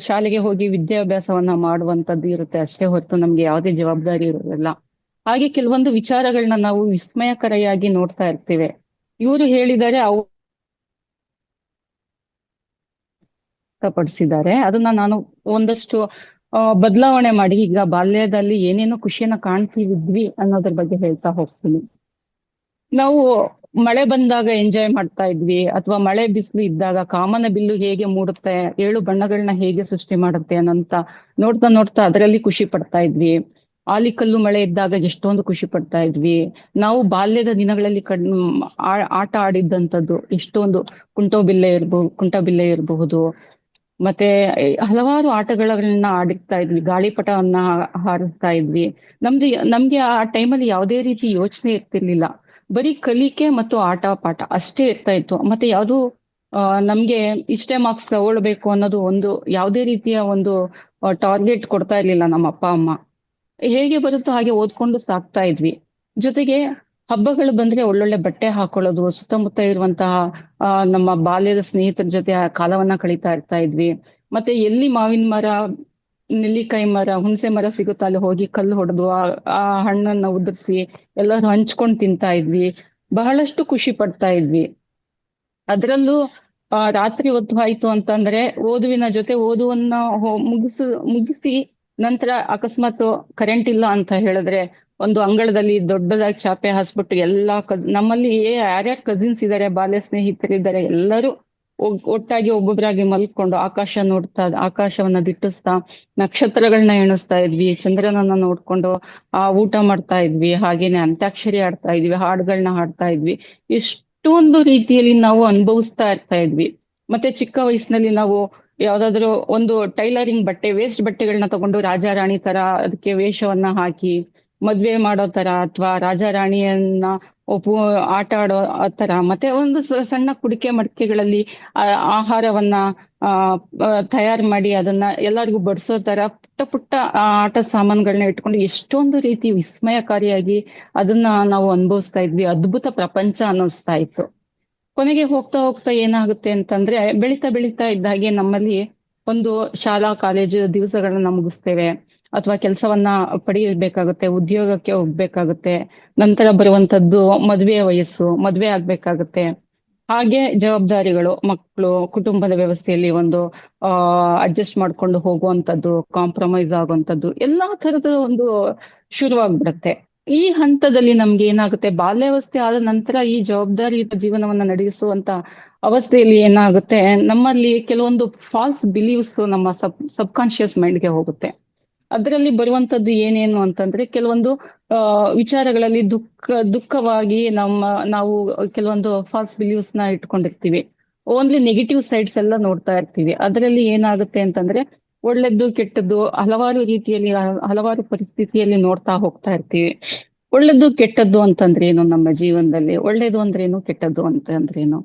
Speaker 2: ಶಾಲೆಗೆ ಹೋಗಿ ವಿದ್ಯಾಭ್ಯಾಸವನ್ನ ಮಾಡುವಂತದ್ದು ಇರುತ್ತೆ ಅಷ್ಟೇ ಹೊರತು ನಮ್ಗೆ ಯಾವುದೇ ಜವಾಬ್ದಾರಿ ಇರೋದಿಲ್ಲ. ಹಾಗೆ ಕೆಲವೊಂದು ವಿಚಾರಗಳನ್ನ ನಾವು ವಿಸ್ಮಯಕರವಾಗಿ ನೋಡ್ತಾ ಇರ್ತೇವೆ. ಇವರು ಹೇಳಿದ್ದಾರೆ, ಪಡಿಸಿದ್ದಾರೆ. ಅದನ್ನ ನಾನು ಒಂದಷ್ಟು ಬದಲಾವಣೆ ಮಾಡಿ ಈಗ ಬಾಲ್ಯದಲ್ಲಿ ಏನೇನೋ ಖುಷಿಯನ್ನ ಕಾಣ್ತಿದ್ವಿ ಅನ್ನೋದ್ರ ಬಗ್ಗೆ ಹೇಳ್ತಾ ಹೋಗ್ತೀನಿ. ನಾವು ಮಳೆ ಬಂದಾಗ ಎಂಜಾಯ್ ಮಾಡ್ತಾ ಇದ್ವಿ, ಅಥವಾ ಮಳೆ ಬಿಸಿಲು ಇದ್ದಾಗ ಕಾಮನ ಬಿಲ್ಲು ಹೇಗೆ ಮೂಡುತ್ತೆ, 7 ಬಣ್ಣಗಳನ್ನ ಹೇಗೆ ಸೃಷ್ಟಿ ಮಾಡುತ್ತೆ ಅನ್ನೋಂತ ನೋಡ್ತಾ ನೋಡ್ತಾ ಅದರಲ್ಲಿ ಖುಷಿ ಪಡ್ತಾ ಇದ್ವಿ. ಆಲಿಕಲ್ಲು ಮಳೆ ಇದ್ದಾಗ ಎಷ್ಟೊಂದು ಖುಷಿ ಪಡ್ತಾ ಇದ್ವಿ. ನಾವು ಬಾಲ್ಯದ ದಿನಗಳಲ್ಲಿ ಆಟ ಆಡಿದ್ದಂಥದ್ದು ಎಷ್ಟೊಂದು ಕುಂಟಬಿಲ್ಲೆ ಇರಬಹುದು, ಮತ್ತೆ ಹಲವಾರು ಆಟಗಳನ್ನ ಆಡಿರ್ತಾ ಇದ್ವಿ. ಗಾಳಿಪಟವನ್ನ ಹಾರಿಸ್ತಾ ಇದ್ವಿ. ನಮ್ಗೆ ಆ ಟೈಮಲ್ಲಿ ಯಾವುದೇ ರೀತಿ ಯೋಚನೆ ಇರ್ತಿರ್ಲಿಲ್ಲ. ಬರೀ ಕಲಿಕೆ ಮತ್ತು ಆಟ ಪಾಠ ಅಷ್ಟೇ ಇರ್ತಾ ಇತ್ತು. ಮತ್ತೆ ಯಾವುದು ನಮ್ಗೆ ಇಷ್ಟೇ ಮಾರ್ಕ್ಸ್ ತಗೊಳ್ಬೇಕು ಅನ್ನೋದು ಒಂದು ಯಾವುದೇ ರೀತಿಯ ಒಂದು ಟಾರ್ಗೆಟ್ ಕೊಡ್ತಾ ಇರ್ಲಿಲ್ಲ ನಮ್ಮ ಅಪ್ಪ ಅಮ್ಮ. ಹೇಗೆ ಬರುತ್ತೋ ಹಾಗೆ ಓದ್ಕೊಂಡು ಸಾಕ್ತಾ ಇದ್ವಿ. ಜೊತೆಗೆ ಹಬ್ಬಗಳು ಬಂದ್ರೆ ಒಳ್ಳೊಳ್ಳೆ ಬಟ್ಟೆ ಹಾಕೊಳ್ಳೋದು, ಸುತ್ತಮುತ್ತ ಇರುವಂತಹ ನಮ್ಮ ಬಾಲ್ಯದ ಸ್ನೇಹಿತರ ಜೊತೆ ಆ ಕಾಲವನ್ನ ಕಳೀತಾ ಇರ್ತಾ ಇದ್ವಿ. ಮತ್ತೆ ಎಲ್ಲಿ ಮಾವಿನ ಮರ, ನೆಲ್ಲಿಕಾಯಿ ಮರ, ಹುಣಸೆ ಮರ ಸಿಗುತ್ತಾ ಅಲ್ಲಿ ಹೋಗಿ ಕಲ್ಲು ಹೊಡೆದು ಆ ಹಣ್ಣನ್ನ ಉದುರಿಸಿ ಎಲ್ಲರೂ ಹಂಚ್ಕೊಂಡು ತಿಂತಾ ಇದ್ವಿ. ಬಹಳಷ್ಟು ಖುಷಿ ಪಡ್ತಾ ಇದ್ವಿ. ಅದರಲ್ಲೂ ರಾತ್ರಿ ಹೊತ್ತು ಆಯ್ತು ಅಂತಂದ್ರೆ ಓದುವಿನ ಜೊತೆ ಓದುವನ್ನ ಮುಗಿಸಿ ನಂತರ ಅಕಸ್ಮಾತ್ ಕರೆಂಟ್ ಇಲ್ಲ ಅಂತ ಹೇಳಿದ್ರೆ ಒಂದು ಅಂಗಳದಲ್ಲಿ ದೊಡ್ಡದಾಗಿ ಚಾಪೆ ಹಾಸ್ಬಿಟ್ಟು ನಮ್ಮಲ್ಲಿ ಯಾರ್ಯಾರು ಕಸಿನ್ಸ್ ಇದ್ದಾರೆ, ಬಾಲ್ಯ ಸ್ನೇಹಿತರಿದ್ದಾರೆ, ಎಲ್ಲರೂ ಒಟ್ಟಾಗಿ ಒಬ್ಬೊಬ್ಬರಾಗಿ ಮಲ್ಕೊಂಡು ಆಕಾಶವನ್ನ ದಿಟ್ಟಿಸ್ತಾ ನಕ್ಷತ್ರಗಳನ್ನ ಎಣಿಸ್ತಾ ಇದ್ವಿ. ಚಂದ್ರನನ್ನ ನೋಡ್ಕೊಂಡು ಊಟ ಮಾಡ್ತಾ ಇದ್ವಿ. ಹಾಗೇನೆ ಅಂತ್ಯಾಕ್ಷರಿ ಆಡ್ತಾ ಇದ್ವಿ, ಹಾಡುಗಳನ್ನ ಹಾಡ್ತಾ ಇದ್ವಿ. ಇಷ್ಟೊಂದು ರೀತಿಯಲ್ಲಿ ನಾವು ಅನುಭವಿಸ್ತಾ ಇರ್ತಾ ಇದ್ವಿ. ಮತ್ತೆ ಚಿಕ್ಕ ವಯಸ್ಸಿನಲ್ಲಿ ನಾವು ಯಾವ್ದಾದ್ರು ಒಂದು ಟೈಲರಿಂಗ್ ಬಟ್ಟೆ, ವೇಸ್ಟ್ ಬಟ್ಟೆಗಳನ್ನ ತಗೊಂಡು ರಾಜ ರಾಣಿ ತರ ಅದಕ್ಕೆ ವೇಷವನ್ನ ಹಾಕಿ ಮದ್ವೆ ಮಾಡೋ ತರ, ಅಥವಾ ರಾಜ ರಾಣಿಯನ್ನ ಒಪ್ಪು ಆಟ ಆಡೋ ಆ ತರ, ಮತ್ತೆ ಒಂದು ಸಣ್ಣ ಕುಡಿಕೆ ಮಡಿಕೆಗಳಲ್ಲಿ ಆಹಾರವನ್ನ ಆ ತಯಾರು ಮಾಡಿ ಅದನ್ನ ಎಲ್ಲರಿಗೂ ಬಡಿಸೋ ತರ ಪುಟ್ಟ ಪುಟ್ಟ ಆಟ ಸಾಮಾನುಗಳನ್ನ ಇಟ್ಕೊಂಡು ಎಷ್ಟೊಂದು ರೀತಿ ವಿಸ್ಮಯಕಾರಿಯಾಗಿ ಅದನ್ನ ನಾವು ಅನುಭವಿಸ್ತಾ ಇದ್ವಿ. ಅದ್ಭುತ ಪ್ರಪಂಚ ಅನ್ನಿಸ್ತಾ ಇತ್ತು. ಕೊನೆಗೆ ಹೋಗ್ತಾ ಹೋಗ್ತಾ ಏನಾಗುತ್ತೆ ಅಂತಂದ್ರೆ, ಬೆಳೀತಾ ಬೆಳೀತಾ ಇದ್ದ ಹಾಗೆ ನಮ್ಮಲ್ಲಿ ಒಂದು ಶಾಲಾ ಕಾಲೇಜು ದಿವಸಗಳನ್ನ ಮುಗಿಸ್ತೇವೆ, ಅಥವಾ ಕೆಲಸವನ್ನ ಪಡೆಯಬೇಕಾಗುತ್ತೆ, ಉದ್ಯೋಗಕ್ಕೆ ಹೋಗ್ಬೇಕಾಗುತ್ತೆ. ನಂತರ ಬರುವಂತದ್ದು ಮದ್ವೆಯ ವಯಸ್ಸು, ಮದ್ವೆ ಆಗ್ಬೇಕಾಗುತ್ತೆ. ಹಾಗೆ ಜವಾಬ್ದಾರಿಗಳು, ಮಕ್ಕಳು, ಕುಟುಂಬದ ವ್ಯವಸ್ಥೆಯಲ್ಲಿ ಒಂದು ಅಡ್ಜಸ್ಟ್ ಮಾಡ್ಕೊಂಡು ಹೋಗುವಂಥದ್ದು, ಕಾಂಪ್ರಮೈಸ್ ಆಗುವಂಥದ್ದು, ಎಲ್ಲಾ ತರದ ಒಂದು ಶುರುವಾಗ್ಬಿಡತ್ತೆ. ಈ ಹಂತದಲ್ಲಿ ನಮ್ಗೆ ಏನಾಗುತ್ತೆ, ಬಾಲ್ಯಾವಸ್ಥೆ ಆದ ನಂತರ ಈ ಜವಾಬ್ದಾರಿಯುತ ಜೀವನವನ್ನ ನಡೆಸುವಂತ ಅವಸ್ಥೆಯಲ್ಲಿ ಏನಾಗುತ್ತೆ, ನಮ್ಮಲ್ಲಿ ಕೆಲವೊಂದು ಫಾಲ್ಸ್ ಬಿಲೀವ್ಸ್ ನಮ್ಮ ಸಬ್ಕಾನ್ಶಿಯಸ್ ಮೈಂಡ್ಗೆ ಹೋಗುತ್ತೆ. ಅದರಲ್ಲಿ ಬರುವಂತದ್ದು ಏನೇನು ಅಂತಂದ್ರೆ, ಕೆಲವೊಂದು ವಿಚಾರಗಳಲ್ಲಿ ದುಃಖವಾಗಿ ನಾವು ಕೆಲವೊಂದು ಫಾಲ್ಸ್ ಬಿಲೀವ್ಸ್ ನ ಇಟ್ಕೊಂಡಿರ್ತೀವಿ. ಓನ್ಲಿ ನೆಗೆಟಿವ್ ಸೈಡ್ಸ್ ಎಲ್ಲ ನೋಡ್ತಾ ಇರ್ತೀವಿ. ಅದರಲ್ಲಿ ಏನಾಗುತ್ತೆ ಅಂತಂದ್ರೆ, ಒಳ್ಳೆದ್ದು ಕೆಟ್ಟದ್ದು ಹಲವಾರು ರೀತಿಯಲ್ಲಿ ಹಲವಾರು ಪರಿಸ್ಥಿತಿಯಲ್ಲಿ ನೋಡ್ತಾ ಹೋಗ್ತಾ ಇರ್ತೀವಿ. ಒಳ್ಳೆದ್ದು ಕೆಟ್ಟದ್ದು ಅಂತಂದ್ರೆ ಏನು, ನಮ್ಮ ಜೀವನದಲ್ಲಿ ಒಳ್ಳೇದು ಅಂದ್ರೇನು, ಕೆಟ್ಟದ್ದು ಅಂತಂದ್ರೇನು?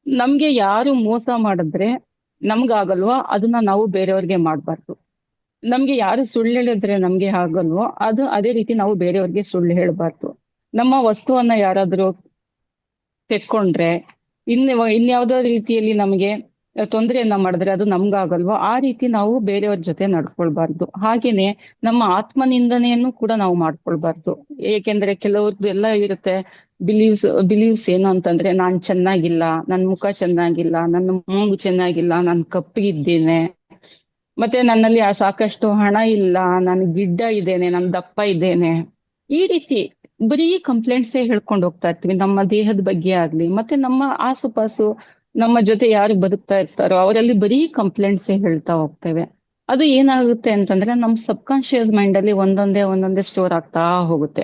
Speaker 2: ನಮ್ಗೆ ಯಾರು ಮೋಸ ಮಾಡಿದ್ರೆ ನಮ್ಗಾಗಲ್ವೋ ಅದನ್ನ ನಾವು ಬೇರೆಯವ್ರಿಗೆ ಮಾಡ್ಬಾರ್ದು. ನಮ್ಗೆ ಯಾರು ಸುಳ್ಳು ಹೇಳಿದ್ರೆ ನಮ್ಗೆ ಆಗಲ್ವೋ ಅದೇ ರೀತಿ ನಾವು ಬೇರೆಯವ್ರಿಗೆ ಸುಳ್ಳು ಹೇಳ್ಬಾರ್ದು. ನಮ್ಮ ವಸ್ತುವನ್ನ ಯಾರಾದ್ರೂ ತೆಕ್ಕೊಂಡ್ರೆ, ಇನ್ಯಾವುದೋ ರೀತಿಯಲ್ಲಿ ನಮಗೆ ತೊಂದರೆಯನ್ನ ಮಾಡಿದ್ರೆ ಅದು ನಮ್ಗಾಗಲ್ವೋ ಆ ರೀತಿ ನಾವು ಬೇರೆಯವ್ರ ಜೊತೆ ನಡ್ಕೊಳ್ಬಾರ್ದು. ಹಾಗೇನೆ ನಮ್ಮ ಆತ್ಮನಿಂದನೆಯನ್ನು ಕೂಡ ನಾವು ಮಾಡ್ಕೊಳ್ಬಾರ್ದು. ಏಕೆಂದ್ರೆ ಕೆಲವ್ರದ್ದು ಎಲ್ಲ ಇರುತ್ತೆ, ಬಿಲೀವ್ಸ್ ಏನು ಅಂತಂದ್ರೆ, ನಾನ್ ಚೆನ್ನಾಗಿಲ್ಲ, ನನ್ ಮುಖ ಚೆನ್ನಾಗಿಲ್ಲ, ನನ್ನ ಮೂಗು ಚೆನ್ನಾಗಿಲ್ಲ, ನಾನ್ ಕಪ್ಪಗಿದ್ದೇನೆ, ಮತ್ತೆ ನನ್ನಲ್ಲಿ ಸಾಕಷ್ಟು ಹಣ ಇಲ್ಲ, ನಾನು ಗಿಡ್ಡ ಇದ್ದೇನೆ, ನಾನು ದಪ್ಪ ಇದ್ದೇನೆ, ಈ ರೀತಿ ಬರೀ ಕಂಪ್ಲೇಂಟ್ಸೇ ಹೇಳ್ಕೊಂಡು ಹೋಗ್ತಾ ಇರ್ತೀವಿ ನಮ್ಮ ದೇಹದ ಬಗ್ಗೆ ಆಗ್ಲಿ. ಮತ್ತೆ ನಮ್ಮ ಆಸುಪಾಸು ನಮ್ಮ ಜೊತೆ ಯಾರು ಬದುಕ್ತಾ ಇರ್ತಾರೋ ಅವರಲ್ಲಿ ಬರೀ ಕಂಪ್ಲೇಂಟ್ಸೇ ಹೇಳ್ತಾ ಹೋಗ್ತೇವೆ. ಅದು ಏನಾಗುತ್ತೆ ಅಂತಂದ್ರೆ, ನಮ್ ಸಬ್ಕಾನ್ಶಿಯಸ್ ಮೈಂಡ್ ಅಲ್ಲಿ ಒಂದೊಂದೇ ಸ್ಟೋರ್ ಆಗ್ತಾ ಹೋಗುತ್ತೆ.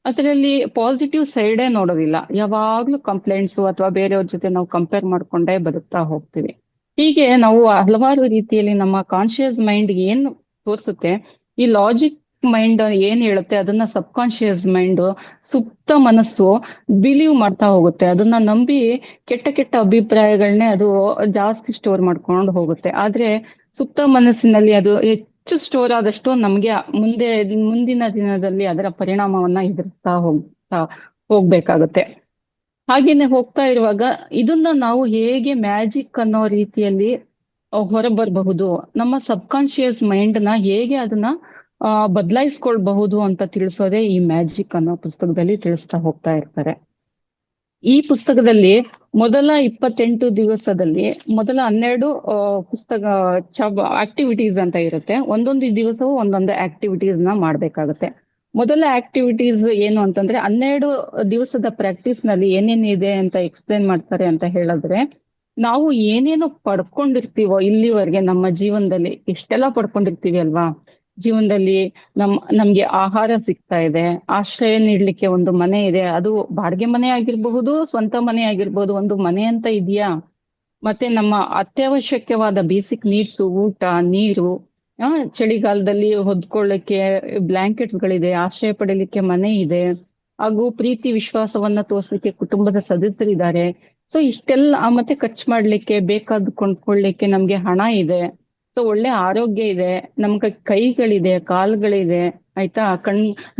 Speaker 2: ಅದರಲ್ಲಿ ಪಾಸಿಟಿವ್ ಸೈಡೇ ನೋಡೋದಿಲ್ಲ. ಯಾವಾಗ್ಲೂ ಕಂಪ್ಲೇಂಟ್ಸು ಅಥವಾ ಬೇರೆಯವ್ರ ಜೊತೆ ನಾವು ಕಂಪೇರ್ ಮಾಡ್ಕೊಂಡೇ ಬದುಕ್ತಾ ಹೋಗ್ತೀವಿ. ಹೀಗೆ ನಾವು ಹಲವಾರು ರೀತಿಯಲ್ಲಿ ನಮ್ಮ ಕಾನ್ಶಿಯಸ್ ಮೈಂಡ್ ಏನ್ ತೋರಿಸುತ್ತೆ, ಈ ಲಾಜಿಕ್ ಮೈಂಡ್ ಏನ್ ಹೇಳುತ್ತೆ ಅದನ್ನ ಸಬ್ಕಾನ್ಶಿಯಸ್ ಮೈಂಡ್, ಸುಪ್ತ ಮನಸ್ಸು ಬಿಲೀವ್ ಮಾಡ್ತಾ ಹೋಗುತ್ತೆ. ಅದನ್ನ ನಂಬಿ ಕೆಟ್ಟ ಕೆಟ್ಟ ಅಭಿಪ್ರಾಯಗಳನ್ನೇ ಅದು ಜಾಸ್ತಿ ಸ್ಟೋರ್ ಮಾಡ್ಕೊಂಡು ಹೋಗುತ್ತೆ. ಆದ್ರೆ ಸುಪ್ತ ಮನಸ್ಸಿನಲ್ಲಿ ಅದು ಹೆಚ್ಚು ಸ್ಟೋರ್ ಆದಷ್ಟು ನಮ್ಗೆ ಮುಂದಿನ ದಿನದಲ್ಲಿ ಅದರ ಪರಿಣಾಮವನ್ನ ಹೋಗ್ಬೇಕಾಗುತ್ತೆ. ಹಾಗೇನೆ ಹೋಗ್ತಾ ಇರುವಾಗ ಇದನ್ನ ನಾವು ಹೇಗೆ ಮ್ಯಾಜಿಕ್ ಅನ್ನೋ ರೀತಿಯಲ್ಲಿ ಹೊರಬರಬಹುದು, ನಮ್ಮ ಸಬ್ಕಾನ್ಶಿಯಸ್ ಮೈಂಡ್ ನ ಹೇಗೆ ಅದನ್ನ ಬದಲಾಯಿಸ್ಕೊಳ್ಬಹುದು ಅಂತ ತಿಳಿಸೋದೇ ಈ ಮ್ಯಾಜಿಕ್ ಅನ್ನೋ ಪುಸ್ತಕದಲ್ಲಿ ತಿಳಿಸ್ತಾ ಹೋಗ್ತಾ ಇರ್ತಾರೆ. ಈ ಪುಸ್ತಕದಲ್ಲಿ ಮೊದಲ 28 ದಿವಸದಲ್ಲಿ ಮೊದಲ 12 ಪುಸ್ತಕ ಆಕ್ಟಿವಿಟೀಸ್ ಅಂತ ಇರುತ್ತೆ. ಒಂದೊಂದು ದಿವಸವೂ ಒಂದೊಂದು ಆಕ್ಟಿವಿಟೀಸ್ ನ ಮಾಡ್ಬೇಕಾಗತ್ತೆ. ಮೊದಲ ಆಕ್ಟಿವಿಟೀಸ್ ಏನು ಅಂತಂದ್ರೆ, 12 ದಿವಸದ ಪ್ರಾಕ್ಟೀಸ್ ನಲ್ಲಿ ಏನೇನಿದೆ ಅಂತ ಎಕ್ಸ್ಪ್ಲೇನ್ ಮಾಡ್ತಾರೆ ಅಂತ ಹೇಳಿದ್ರೆ, ನಾವು ಏನೇನು ಪಡ್ಕೊಂಡಿರ್ತೀವೋ ಇಲ್ಲಿವರೆಗೆ ನಮ್ಮ ಜೀವನದಲ್ಲಿ, ಎಷ್ಟೆಲ್ಲ ಪಡ್ಕೊಂಡಿರ್ತೀವಿ ಅಲ್ವಾ ಜೀವನದಲ್ಲಿ. ನಮ್ಗೆ ಆಹಾರ ಸಿಗ್ತಾ ಇದೆ, ಆಶ್ರಯ ನೀಡ್ಲಿಕ್ಕೆ ಒಂದು ಮನೆ ಇದೆ, ಅದು ಬಾಡಿಗೆ ಮನೆ ಆಗಿರ್ಬಹುದು, ಸ್ವಂತ ಮನೆ ಆಗಿರ್ಬಹುದು, ಒಂದು ಮನೆ ಅಂತ ಇದೆಯಾ. ಮತ್ತೆ ನಮ್ಮ ಅತ್ಯವಶ್ಯಕವಾದ ಬೇಸಿಕ್ ನೀಡ್ಸ್, ಊಟ, ನೀರು, ಚಳಿಗಾಲದಲ್ಲಿ ಹೊದ್ಕೊಳ್ಳಿಕ್ಕೆ ಬ್ಲಾಂಕೆಟ್ಸ್ ಗಳಿದೆ, ಆಶ್ರಯ ಪಡೀಲಿಕ್ಕೆ ಮನೆ ಇದೆ, ಹಾಗೂ ಪ್ರೀತಿ ವಿಶ್ವಾಸವನ್ನ ತೋರ್ಸ್ಲಿಕ್ಕೆ ಕುಟುಂಬದ ಸದಸ್ಯರಿದ್ದಾರೆ. ಸೊ ಇಷ್ಟೆಲ್ಲ, ಮತ್ತೆ ಖರ್ಚು ಮಾಡ್ಲಿಕ್ಕೆ ಬೇಕಾದ ಕೊಂಡ್ಕೊಳ್ಳಿಕ್ಕೆ ನಮ್ಗೆ ಹಣ ಇದೆ. ಸೊ ಒಳ್ಳೆ ಆರೋಗ್ಯ ಇದೆ, ನಮ್ಗೆ ಕೈಗಳಿದೆ, ಕಾಲ್ಗಳಿದೆ, ಆಯ್ತಾ,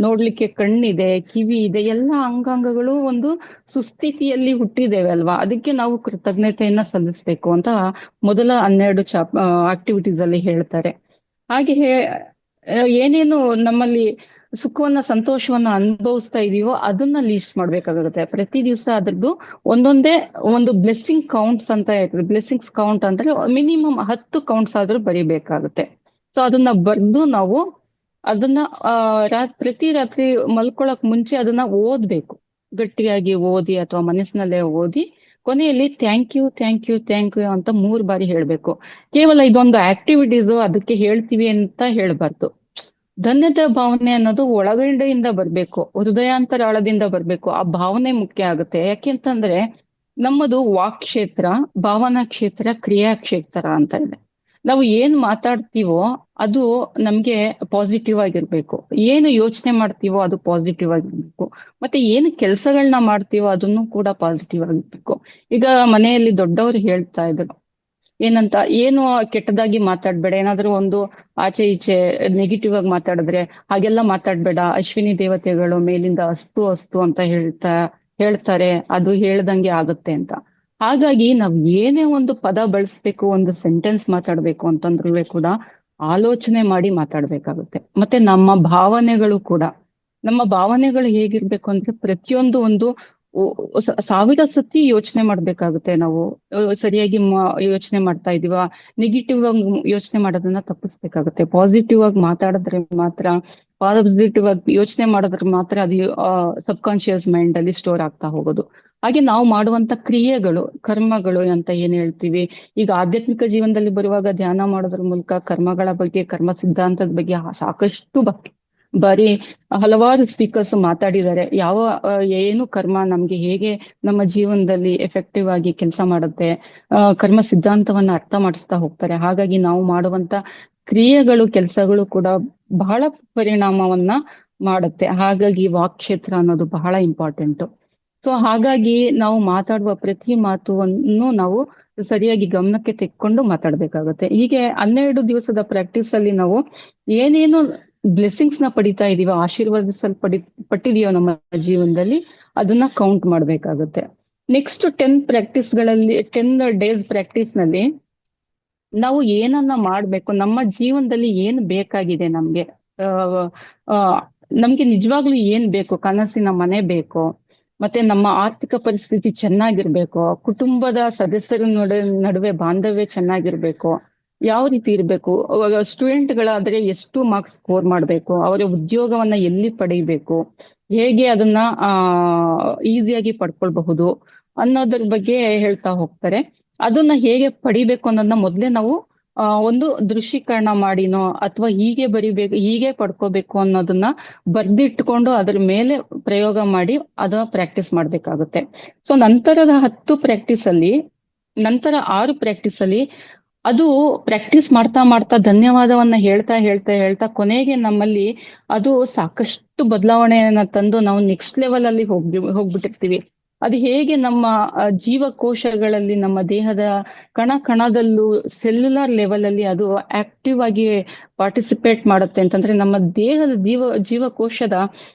Speaker 2: ನೋಡ್ಲಿಕ್ಕೆ ಕಣ್ಣಿದೆ, ಕಿವಿ ಇದೆ, ಎಲ್ಲ ಅಂಗಾಂಗಗಳು ಒಂದು ಸುಸ್ಥಿತಿಯಲ್ಲಿ ಹುಟ್ಟಿದ್ದೇವೆ ಅಲ್ವಾ. ಅದಕ್ಕೆ ನಾವು ಕೃತಜ್ಞತೆಯನ್ನ ಸಲ್ಲಿಸ್ಬೇಕು ಅಂತ ಮೊದಲ 12 ಆಕ್ಟಿವಿಟೀಸ್ ಅಲ್ಲಿ ಹೇಳ್ತಾರೆ. ಹಾಗೆ ಏನೇನು ನಮ್ಮಲ್ಲಿ ಸುಖವನ್ನ ಸಂತೋಷವನ್ನ ಅನುಭವಿಸ್ತಾ ಇದೀವೋ ಅದನ್ನ ಲೀಸ್ಟ್ ಮಾಡ್ಬೇಕಾಗುತ್ತೆ. ಪ್ರತಿ ದಿವಸ ಅದ್ರದ್ದು ಒಂದು ಬ್ಲೆಸ್ಸಿಂಗ್ ಕೌಂಟ್ಸ್ ಅಂತ ಇರ್ತದೆ. ಬ್ಲೆಸ್ಸಿಂಗ್ಸ್ ಕೌಂಟ್ ಅಂದ್ರೆ ಮಿನಿಮಮ್ 10 ಕೌಂಟ್ಸ್ ಆದ್ರೂ ಬರಿಬೇಕಾಗುತ್ತೆ. ಸೊ ಅದನ್ನ ಬರ್ದು ನಾವು ಅದನ್ನ ಪ್ರತಿ ರಾತ್ರಿ ಮಲ್ಕೊಳಕ್ ಮುಂಚೆ ಅದನ್ನ ಓದ್ಬೇಕು. ಗಟ್ಟಿಯಾಗಿ ಓದಿ ಅಥವಾ ಮನಸ್ಸಿನಲ್ಲೇ ಓದಿ ಕೊನೆಯಲ್ಲಿ thank you thank you thank you ಅಂತ 3 ಬಾರಿ ಹೇಳ್ಬೇಕು. ಕೇವಲ ಇದೊಂದು ಆಕ್ಟಿವಿಟೀಸ್ ಅದಕ್ಕೆ ಹೇಳ್ತೀವಿ ಅಂತ ಹೇಳ್ಬಾರ್ದು. ಧನ್ಯತೆ ಭಾವನೆ ಅನ್ನೋದು ಒಳಗಡೆಯಿಂದ ಬರ್ಬೇಕು, ಹೃದಯಾಂತರಾಳದಿಂದ ಬರ್ಬೇಕು. ಆ ಭಾವನೆ ಮುಖ್ಯ ಆಗುತ್ತೆ. ಯಾಕೆಂತಂದ್ರೆ ನಮ್ಮದು ವಾಕ್ ಕ್ಷೇತ್ರ, ಭಾವನಾ ಕ್ಷೇತ್ರ, ಕ್ರಿಯಾ ಕ್ಷೇತ್ರ ಅಂತ ಇದೆ. ನಾವು ಏನ್ ಮಾತಾಡ್ತೀವೋ ಅದು ನಮ್ಗೆ ಪಾಸಿಟಿವ್ ಆಗಿರ್ಬೇಕು. ಏನು ಯೋಚನೆ ಮಾಡ್ತೀವೋ ಅದು ಪಾಸಿಟಿವ್ ಆಗಿರ್ಬೇಕು. ಮತ್ತೆ ಏನು ಕೆಲಸಗಳನ್ನ ಮಾಡ್ತೀವೋ ಅದನ್ನು ಕೂಡ ಪಾಸಿಟಿವ್ ಆಗಿರ್ಬೇಕು. ಈಗ ಮನೆಯಲ್ಲಿ ದೊಡ್ಡವರು ಹೇಳ್ತಾ ಇದ್ರು ಏನಂತ, ಏನು ಕೆಟ್ಟದಾಗಿ ಮಾತಾಡ್ಬೇಡ, ಏನಾದ್ರೂ ಒಂದು ಆಚೆ ಈಚೆ ನೆಗೆಟಿವ್ ಆಗಿ ಮಾತಾಡಿದ್ರೆ ಹಾಗೆಲ್ಲ ಮಾತಾಡ್ಬೇಡ, ಅಶ್ವಿನಿ ದೇವತೆಗಳು ಮೇಲಿಂದ ಅಸ್ತು ಅಸ್ತು ಅಂತ ಹೇಳ್ತಾರೆ, ಅದು ಹೇಳ್ದಂಗೆ ಆಗುತ್ತೆ ಅಂತ. ಹಾಗಾಗಿ ನಾವ್ ಏನೇ ಒಂದು ಪದ ಬಳಸ್ಬೇಕು, ಒಂದು ಸೆಂಟೆನ್ಸ್ ಮಾತಾಡ್ಬೇಕು ಅಂತಂದ್ರೂ ಕೂಡ ಆಲೋಚನೆ ಮಾಡಿ ಮಾತಾಡ್ಬೇಕಾಗುತ್ತೆ. ಮತ್ತೆ ನಮ್ಮ ಭಾವನೆಗಳು ಹೇಗಿರ್ಬೇಕು ಅಂದ್ರೆ ಪ್ರತಿಯೊಂದು ಒಂದು ಸಾವಿರ ಸತಿ ಯೋಚನೆ ಮಾಡ್ಬೇಕಾಗುತ್ತೆ ನಾವು. ಸರಿಯಾಗಿ ಯೋಚನೆ ಮಾಡ್ತಾ ಇದೀವ, ನೆಗೆಟಿವ್ ಆಗಿ ಯೋಚನೆ ಮಾಡೋದನ್ನ ತಪ್ಪಿಸ್ಬೇಕಾಗುತ್ತೆ. ಪಾಸಿಟಿವ್ ಆಗಿ ಮಾತಾಡಿದ್ರೆ ಮಾತ್ರ, ಪಾಸಿಟಿವ್ ಆಗಿ ಯೋಚನೆ ಮಾಡಿದ್ರೆ ಮಾತ್ರ ಅದು ಸಬ್ ಕಾನ್ಶಿಯಸ್ ಮೈಂಡ್ ಅಲ್ಲಿ ಸ್ಟೋರ್ ಆಗ್ತಾ ಹೋಗೋದು. ಹಾಗೆ ನಾವು ಮಾಡುವಂತ ಕ್ರಿಯೆಗಳು, ಕರ್ಮಗಳು ಅಂತ ಏನ್ ಹೇಳ್ತೀವಿ, ಈಗ ಆಧ್ಯಾತ್ಮಿಕ ಜೀವನದಲ್ಲಿ ಬರುವಾಗ ಧ್ಯಾನ ಮಾಡೋದ್ರ ಮೂಲಕ ಕರ್ಮಗಳ ಬಗ್ಗೆ, ಕರ್ಮ ಸಿದ್ಧಾಂತದ ಬಗ್ಗೆ ಸಾಕಷ್ಟು ಬಾರಿ ಹಲವಾರು ಸ್ಪೀಕರ್ಸ್ ಮಾತಾಡಿದ್ದಾರೆ. ಏನು ಕರ್ಮ ನಮ್ಗೆ ಹೇಗೆ ನಮ್ಮ ಜೀವನದಲ್ಲಿ ಎಫೆಕ್ಟಿವ್ ಆಗಿ ಕೆಲಸ ಮಾಡುತ್ತೆ, ಕರ್ಮ ಸಿದ್ಧಾಂತವನ್ನ ಅರ್ಥ ಮಾಡಿಸ್ತಾ ಹೋಗ್ತಾರೆ. ಹಾಗಾಗಿ ನಾವು ಮಾಡುವಂತ ಕ್ರಿಯೆಗಳು, ಕೆಲಸಗಳು ಕೂಡ ಬಹಳ ಪರಿಣಾಮವನ್ನ ಮಾಡುತ್ತೆ. ಹಾಗಾಗಿ ವಾಕ್ಕ್ಷೇತ್ರ ಅನ್ನೋದು ಬಹಳ ಇಂಪಾರ್ಟೆಂಟ್. ಸೊ ಹಾಗಾಗಿ ನಾವು ಮಾತಾಡುವ ಪ್ರತಿ ಮಾತುವನ್ನು ನಾವು ಸರಿಯಾಗಿ ಗಮನಕ್ಕೆ ತೆಕ್ಕೊಂಡು ಮಾತಾಡ್ಬೇಕಾಗುತ್ತೆ. ಹೀಗೆ 12 ದಿವಸದ ಪ್ರಾಕ್ಟೀಸ್ ಅಲ್ಲಿ ನಾವು ಏನೇನು ಬ್ಲೆಸ್ಸಿಂಗ್ಸ್ ನ ಪಡಿತಾ ಇದೀವೋ, ಪಟ್ಟಿದೀವೋ ನಮ್ಮ ಜೀವನದಲ್ಲಿ, ಅದನ್ನ ಕೌಂಟ್ ಮಾಡ್ಬೇಕಾಗುತ್ತೆ. ನೆಕ್ಸ್ಟ್ 10 ಡೇಸ್ ಪ್ರಾಕ್ಟೀಸ್ ನಲ್ಲಿ ನಾವು ಏನನ್ನ ಮಾಡ್ಬೇಕು, ನಮ್ಮ ಜೀವನದಲ್ಲಿ ಏನ್ ಬೇಕಾಗಿದೆ ನಮ್ಗೆ, ಆ ನಮ್ಗೆ ನಿಜವಾಗ್ಲೂ ಏನ್ ಬೇಕು, ಕನಸಿನ ಮನೆ ಬೇಕು, ಮತ್ತೆ ನಮ್ಮ ಆರ್ಥಿಕ ಪರಿಸ್ಥಿತಿ ಚೆನ್ನಾಗಿರ್ಬೇಕು, ಕುಟುಂಬದ ಸದಸ್ಯರ ನಡುವೆ ಬಾಂಧವ್ಯ ಚೆನ್ನಾಗಿರ್ಬೇಕು, ಯಾವ ರೀತಿ ಇರ್ಬೇಕು, ಸ್ಟೂಡೆಂಟ್ಗಳಾದ್ರೆ ಎಷ್ಟು ಮಾರ್ಕ್ಸ್ ಸ್ಕೋರ್ ಮಾಡ್ಬೇಕು, ಅವರ ಉದ್ಯೋಗವನ್ನ ಎಲ್ಲಿ ಪಡಿಬೇಕು, ಹೇಗೆ ಅದನ್ನ ಈಸಿಯಾಗಿ ಪಡ್ಕೊಳ್ಬಹುದು ಅನ್ನೋದ್ರ ಬಗ್ಗೆ ಹೇಳ್ತಾ ಹೋಗ್ತಾರೆ. ಅದನ್ನ ಹೇಗೆ ಪಡಿಬೇಕು ಅನ್ನೋದನ್ನ ಮೊದ್ಲೇ ನಾವು ಒಂದು ದೃಶ್ಯೀಕರಣ ಮಾಡಿನೋ ಅಥವಾ ಹೀಗೆ ಬರಿಬೇಕು, ಹೀಗೆ ಪಡ್ಕೋಬೇಕು ಅನ್ನೋದನ್ನ ಬರ್ದಿಟ್ಕೊಂಡು ಅದ್ರ ಮೇಲೆ ಪ್ರಯೋಗ ಮಾಡಿ ಅದ ಪ್ರಾಕ್ಟೀಸ್ ಮಾಡ್ಬೇಕಾಗುತ್ತೆ. ಸೊ ನಂತರದ 6 ಪ್ರಾಕ್ಟೀಸ್ ಅಲ್ಲಿ ಅದು ಪ್ರಾಕ್ಟೀಸ್ ಮಾಡ್ತಾ ಮಾಡ್ತಾ ಧನ್ಯವಾದವನ್ನ ಹೇಳ್ತಾ ಹೇಳ್ತಾ ಹೇಳ್ತಾ ಕೊನೆಗೆ ನಮ್ಮಲ್ಲಿ ಅದು ಸಾಕಷ್ಟು ಬದಲಾವಣೆಯನ್ನ ತಂದು ನಾವು ನೆಕ್ಸ್ಟ್ ಲೆವೆಲ್ ಅಲ್ಲಿ ಹೋಗ್ಬಿಟ್ಟಿರ್ತೀವಿ. ಅದು ಹೇಗೆ ನಮ್ಮ ಜೀವಕೋಶಗಳಲ್ಲಿ, ನಮ್ಮ ದೇಹದ ಕಣದಲ್ಲೂ ಸೆಲ್ಯುಲರ್ ಲೆವೆಲ್ ಅಲ್ಲಿ ಅದು ಆಕ್ಟಿವ್ ಆಗಿ ಪಾರ್ಟಿಸಿಪೇಟ್ ಮಾಡುತ್ತೆ ಅಂತಂದ್ರೆ, ನಮ್ಮ ದೇಹದ ಜೀವಕೋಶದ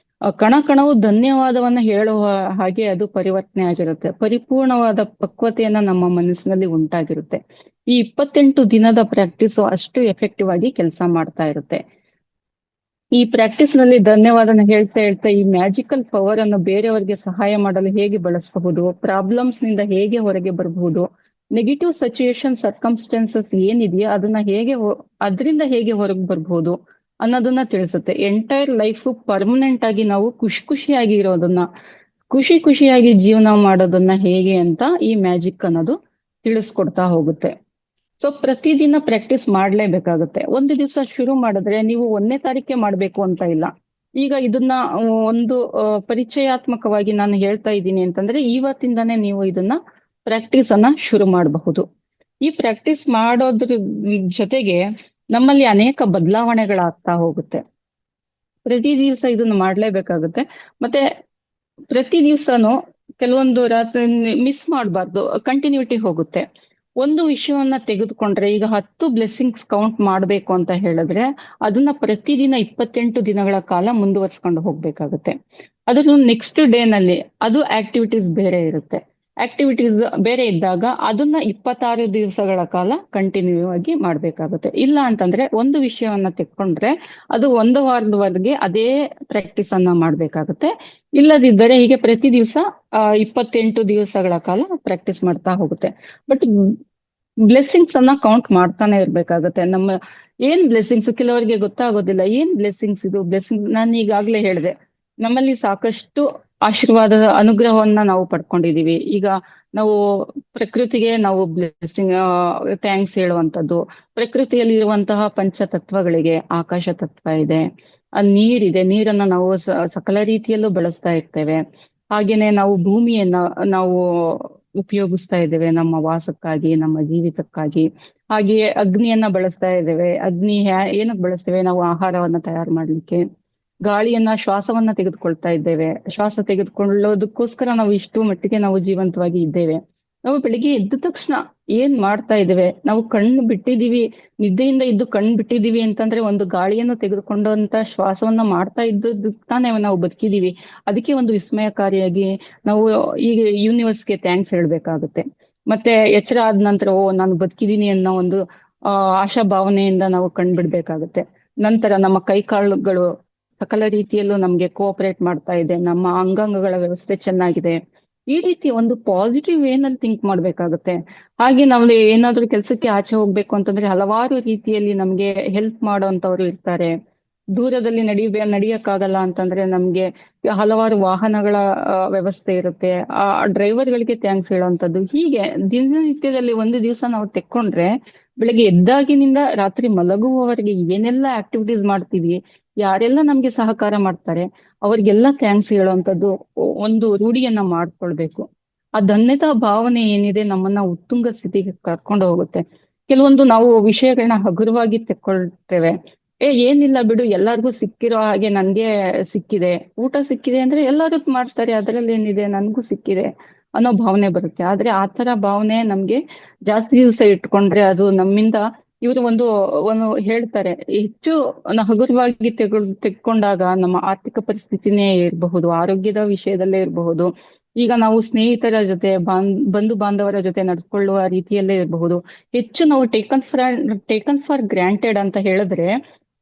Speaker 2: ಕಣವು ಧನ್ಯವಾದವನ್ನ ಹೇಳುವ ಹಾಗೆ ಅದು ಪರಿವರ್ತನೆ ಆಗಿರುತ್ತೆ. ಪರಿಪೂರ್ಣವಾದ ಪಕ್ವತೆಯನ್ನ ನಮ್ಮ ಮನಸ್ಸಿನಲ್ಲಿ ಉಂಟಾಗಿರುತ್ತೆ. ಈ 28 ದಿನದ ಪ್ರಾಕ್ಟೀಸು ಅಷ್ಟು ಎಫೆಕ್ಟಿವ್ ಆಗಿ ಕೆಲಸ ಮಾಡ್ತಾ ಇರುತ್ತೆ. ಈ ಪ್ರಾಕ್ಟೀಸ್ ನಲ್ಲಿ ಧನ್ಯವಾದನ ಹೇಳ್ತಾ ಹೇಳ್ತಾ ಈ ಮ್ಯಾಜಿಕಲ್ ಪವರ್ ಅನ್ನು ಬೇರೆಯವರಿಗೆ ಸಹಾಯ ಮಾಡಲು ಹೇಗೆ ಬಳಸಬಹುದು, ಪ್ರಾಬ್ಲಮ್ಸ್ ನಿಂದ ಹೇಗೆ ಹೊರಗೆ ಬರಬಹುದು, ನೆಗೆಟಿವ್ ಸಿಚುಯೇಷನ್ ಸರ್ಕಮ್ಸ್ಟೆನ್ಸಸ್ ಏನಿದೆಯೋ ಅದರಿಂದ ಹೇಗೆ ಹೊರಗೆ ಬರ್ಬಹುದು ಅನ್ನೋದನ್ನ ತಿಳಿಸುತ್ತೆ. ಎಂಟೈರ್ ಲೈಫ್ ಪರ್ಮನೆಂಟ್ ಆಗಿ ನಾವು ಖುಷಿಯಾಗಿ ಇರೋದನ್ನ, ಖುಷಿಯಾಗಿ ಜೀವನ ಮಾಡೋದನ್ನ ಹೇಗೆ ಅಂತ ಈ ಮ್ಯಾಜಿಕ್ ಅನ್ನೋದು ತಿಳಿಸ್ಕೊಡ್ತಾ ಹೋಗುತ್ತೆ. ಸೊ ಪ್ರತಿದಿನ ಪ್ರಾಕ್ಟೀಸ್ ಮಾಡ್ಲೇಬೇಕಾಗುತ್ತೆ. ಒಂದು ದಿವಸ ಶುರು ಮಾಡಿದ್ರೆ ನೀವು 1ನೇ ತಾರೀಕೆ ಮಾಡ್ಬೇಕು ಅಂತ ಇಲ್ಲ. ಈಗ ಇದನ್ನ ಒಂದು ಪರಿಚಯಾತ್ಮಕವಾಗಿ ನಾನು ಹೇಳ್ತಾ ಇದ್ದೀನಿ ಅಂತಂದ್ರೆ, ಇವತ್ತಿಂದಾನೇ ನೀವು ಇದನ್ನ ಪ್ರಾಕ್ಟೀಸ್ ಅನ್ನ ಶುರು ಮಾಡಬಹುದು. ಈ ಪ್ರಾಕ್ಟೀಸ್ ಮಾಡೋದ್ರ ಜೊತೆಗೆ ನಮ್ಮಲ್ಲಿ ಅನೇಕ ಬದಲಾವಣೆಗಳಾಗ್ತಾ ಹೋಗುತ್ತೆ. ಪ್ರತಿ ದಿವಸ ಇದನ್ನ ಮಾಡ್ಲೇಬೇಕಾಗುತ್ತೆ. ಮತ್ತೆ ಪ್ರತಿ ದಿವ್ಸನೂ ಕೆಲವೊಂದು ರಾತ್ರಿ ಮಿಸ್ ಮಾಡಬಾರ್ದು, ಕಂಟಿನ್ಯೂಟಿ ಹೋಗುತ್ತೆ. ಒಂದು ವಿಷಯವನ್ನ ತೆಗೆದುಕೊಂಡ್ರೆ, ಈಗ 10 ಬ್ಲೆಸ್ಸಿಂಗ್ಸ್ ಕೌಂಟ್ ಮಾಡ್ಬೇಕು ಅಂತ ಹೇಳಿದ್ರೆ ಅದನ್ನ ಪ್ರತಿದಿನ 28 ದಿನಗಳ ಕಾಲ ಮುಂದುವರ್ಸ್ಕೊಂಡು ಹೋಗ್ಬೇಕಾಗುತ್ತೆ. ಅದ್ರ ನೆಕ್ಸ್ಟ್ ಡೇ ನಲ್ಲಿ ಅದು ಆಕ್ಟಿವಿಟೀಸ್ ಬೇರೆ ಇರುತ್ತೆ. ಆಕ್ಟಿವಿಟೀಸ್ ಬೇರೆ ಇದ್ದಾಗ ಅದನ್ನ 26 ದಿವಸಗಳ ಕಾಲ ಕಂಟಿನ್ಯೂ ಆಗಿ ಮಾಡ್ಬೇಕಾಗುತ್ತೆ. ಇಲ್ಲ ಅಂತಂದ್ರೆ ಒಂದು ವಿಷಯವನ್ನ ತೆಕ್ಕೊಂಡ್ರೆ ಅದು 1 ವಾರದವರೆಗೆ ಅದೇ ಪ್ರಾಕ್ಟೀಸ್ ಅನ್ನ ಮಾಡ್ಬೇಕಾಗುತ್ತೆ. ಇಲ್ಲದಿದ್ದರೆ ಹೀಗೆ ಪ್ರತಿ ದಿವಸ 28 ದಿವಸಗಳ ಕಾಲ ಪ್ರಾಕ್ಟೀಸ್ ಮಾಡ್ತಾ ಹೋಗುತ್ತೆ. ಬಟ್ ಬ್ಲೆಸ್ಸಿಂಗ್ಸ್ ಅನ್ನ ಕೌಂಟ್ ಮಾಡ್ತಾನೆ ಇರ್ಬೇಕಾಗತ್ತೆ. ನಮ್ಮ ಏನ್ ಬ್ಲೆಸ್ಸಿಂಗ್ಸ್ ಕೆಲವರಿಗೆ ಗೊತ್ತಾಗೋದಿಲ್ಲ. ಏನ್ ಬ್ಲೆಸ್ಸಿಂಗ್ಸ್ ಇದು? ನಾನು ಈಗಾಗ್ಲೇ ಹೇಳಿದೆ, ನಮ್ಮಲ್ಲಿ ಸಾಕಷ್ಟು ಆಶೀರ್ವಾದದ ಅನುಗ್ರಹವನ್ನ ನಾವು ಪಡ್ಕೊಂಡಿದೀವಿ. ಈಗ ನಾವು ಪ್ರಕೃತಿಗೆ ನಾವು ಬ್ಲೆಸ್ಸಿಂಗ್ ಥ್ಯಾಂಕ್ಸ್ ಹೇಳುವಂಥದ್ದು, ಪ್ರಕೃತಿಯಲ್ಲಿ ಇರುವಂತಹ ಪಂಚತತ್ವಗಳಿಗೆ, ಆಕಾಶ ತತ್ವ ಇದೆ, ನೀರಿದೆ, ನೀರನ್ನ ನಾವು ಸಕಲ ರೀತಿಯಲ್ಲೂ ಬಳಸ್ತಾ ಇರ್ತೇವೆ. ಹಾಗೇನೆ ನಾವು ಭೂಮಿಯನ್ನ ನಾವು ಉಪಯೋಗಿಸ್ತಾ ಇದ್ದೇವೆ ನಮ್ಮ ವಾಸಕ್ಕಾಗಿ, ನಮ್ಮ ಜೀವಿತಕ್ಕಾಗಿ. ಹಾಗೆಯೇ ಅಗ್ನಿಯನ್ನ ಬಳಸ್ತಾ ಇದ್ದೇವೆ. ಅಗ್ನಿ ಏನಕ್ಕೆ ಬಳಸ್ತೇವೆ? ನಾವು ಆಹಾರವನ್ನ ತಯಾರು ಮಾಡ್ಲಿಕ್ಕೆ. ಗಾಳಿಯನ್ನ, ಶ್ವಾಸವನ್ನ ತೆಗೆದುಕೊಳ್ತಾ ಇದ್ದೇವೆ. ಶ್ವಾಸ ತೆಗೆದುಕೊಳ್ಳೋದಕ್ಕೋಸ್ಕರ ನಾವು ಇಷ್ಟು ಮಟ್ಟಿಗೆ ನಾವು ಜೀವಂತವಾಗಿ ಇದ್ದೇವೆ. ನಾವು ಬೆಳಿಗ್ಗೆ ಎದ್ದ ತಕ್ಷಣ ಏನ್ ಮಾಡ್ತಾ ಇದ್ದೇವೆ? ನಾವು ಕಣ್ಣು ಬಿಟ್ಟಿದೀವಿ, ನಿದ್ದೆಯಿಂದ ಇದ್ದು ಕಣ್ಣು ಬಿಟ್ಟಿದೀವಿ ಅಂತಂದ್ರೆ ಒಂದು ಗಾಳಿಯನ್ನು ತೆಗೆದುಕೊಂಡಂತ ಶ್ವಾಸವನ್ನ ಮಾಡ್ತಾ ಇದ್ದದ್ದು ತಾನೇ ನಾವು ಬದುಕಿದೀವಿ. ಅದಕ್ಕೆ ಒಂದು ವಿಸ್ಮಯಕಾರಿಯಾಗಿ ನಾವು ಈಗ ಯೂನಿವರ್ಸ್ಗೆ ಥ್ಯಾಂಕ್ಸ್ ಹೇಳ್ಬೇಕಾಗುತ್ತೆ. ಮತ್ತೆ ಎಚ್ಚರ ಆದ ನಂತರ ಓ ನಾನು ಬದುಕಿದೀನಿ ಅನ್ನೋ ಒಂದು ಆಶಾ ಭಾವನೆಯಿಂದ ನಾವು ಕಣ್ಬಿಡ್ಬೇಕಾಗುತ್ತೆ. ನಂತರ ನಮ್ಮ ಕೈಕಾಲುಗಳು ಸಕಲ ರೀತಿಯಲ್ಲೂ ನಮ್ಗೆ ಕೋಆಪರೇಟ್ ಮಾಡ್ತಾ ಇದೆ, ನಮ್ಮ ಅಂಗಾಂಗಗಳ ವ್ಯವಸ್ಥೆ ಚೆನ್ನಾಗಿದೆ. ಈ ರೀತಿ ಒಂದು ಪಾಸಿಟಿವ್ ವೇನಲ್ಲಿ ಥಿಂಕ್ ಮಾಡ್ಬೇಕಾಗುತ್ತೆ. ಹಾಗೆ ನಾವು ಏನಾದ್ರೂ ಕೆಲ್ಸಕ್ಕೆ ಆಚೆ ಹೋಗ್ಬೇಕು ಅಂತಂದ್ರೆ ಹಲವಾರು ರೀತಿಯಲ್ಲಿ ನಮ್ಗೆ ಹೆಲ್ಪ್ ಮಾಡೋಂಥವ್ರು ಇರ್ತಾರೆ. ದೂರದಲ್ಲಿ ನಡಿಯಕ್ಕಾಗಲ್ಲ ಅಂತಂದ್ರೆ ನಮ್ಗೆ ಹಲವಾರು ವಾಹನಗಳ ವ್ಯವಸ್ಥೆ ಇರುತ್ತೆ. ಆ ಡ್ರೈವರ್ಗಳಿಗೆ ಥ್ಯಾಂಕ್ಸ್ ಹೇಳೋಂಥದ್ದು. ಹೀಗೆ ದಿನನಿತ್ಯದಲ್ಲಿ ಒಂದು ದಿವಸ ನಾವು ತೆಕ್ಕೊಂಡ್ರೆ ಬೆಳಗ್ಗೆ ಎದ್ದಾಗಿನಿಂದ ರಾತ್ರಿ ಮಲಗುವವರೆಗೆ ಏನೆಲ್ಲ ಆಕ್ಟಿವಿಟೀಸ್ ಮಾಡ್ತೀವಿ, ಯಾರೆಲ್ಲ ನಮ್ಗೆ ಸಹಕಾರ ಮಾಡ್ತಾರೆ, ಅವ್ರಿಗೆಲ್ಲ ಥ್ಯಾಂಕ್ಸ್ ಹೇಳುವಂಥದ್ದು ಒಂದು ರೂಢಿಯನ್ನ ಮಾಡ್ಕೊಳ್ಬೇಕು. ಆ ಧನ್ಯತಾ ಭಾವನೆ ಏನಿದೆ ನಮ್ಮನ್ನ ಉತ್ತುಂಗ ಸ್ಥಿತಿಗೆ ಕರ್ಕೊಂಡು ಹೋಗುತ್ತೆ. ಕೆಲವೊಂದು ನಾವು ವಿಷಯಗಳನ್ನ ಹಗುರವಾಗಿ ತೆಕ್ಕೊಳ್ತೇವೆ. ಏನಿಲ್ಲ ಬಿಡು, ಎಲ್ಲಾರ್ಗೂ ಸಿಕ್ಕಿರೋ ಹಾಗೆ ನನ್ಗೆ ಸಿಕ್ಕಿದೆ, ಊಟ ಸಿಕ್ಕಿದೆ ಅಂದ್ರೆ ಎಲ್ಲರೂ ಮಾಡ್ತಾರೆ, ಅದರಲ್ಲಿ ಏನಿದೆ, ನನ್ಗೂ ಸಿಕ್ಕಿದೆ ಅನ್ನೋ ಭಾವನೆ ಬರುತ್ತೆ. ಆದ್ರೆ ಆ ತರ ಭಾವನೆ ನಮ್ಗೆ ಜಾಸ್ತಿ ದಿವಸ ಇಟ್ಕೊಂಡ್ರೆ ಅದು ನಮ್ಮಿಂದ ಇವರು ಒಂದು ಹೇಳ್ತಾರೆ, ಹೆಚ್ಚು ಹಗುರವಾಗಿ ತೆಕ್ಕೊಂಡಾಗ ನಮ್ಮ ಆರ್ಥಿಕ ಪರಿಸ್ಥಿತಿನೇ ಇರಬಹುದು, ಆರೋಗ್ಯದ ವಿಷಯದಲ್ಲೇ ಇರಬಹುದು, ಈಗ ನಾವು ಸ್ನೇಹಿತರ ಜೊತೆ ಬಂಧು ಬಾಂಧವರ ಜೊತೆ ನಡ್ಕೊಳ್ಳುವ ರೀತಿಯಲ್ಲೇ ಇರಬಹುದು. ಹೆಚ್ಚು ನಾವು ಟೇಕನ್ ಫಾರ್ ಗ್ರಾಂಟೆಡ್ ಅಂತ ಹೇಳಿದ್ರೆ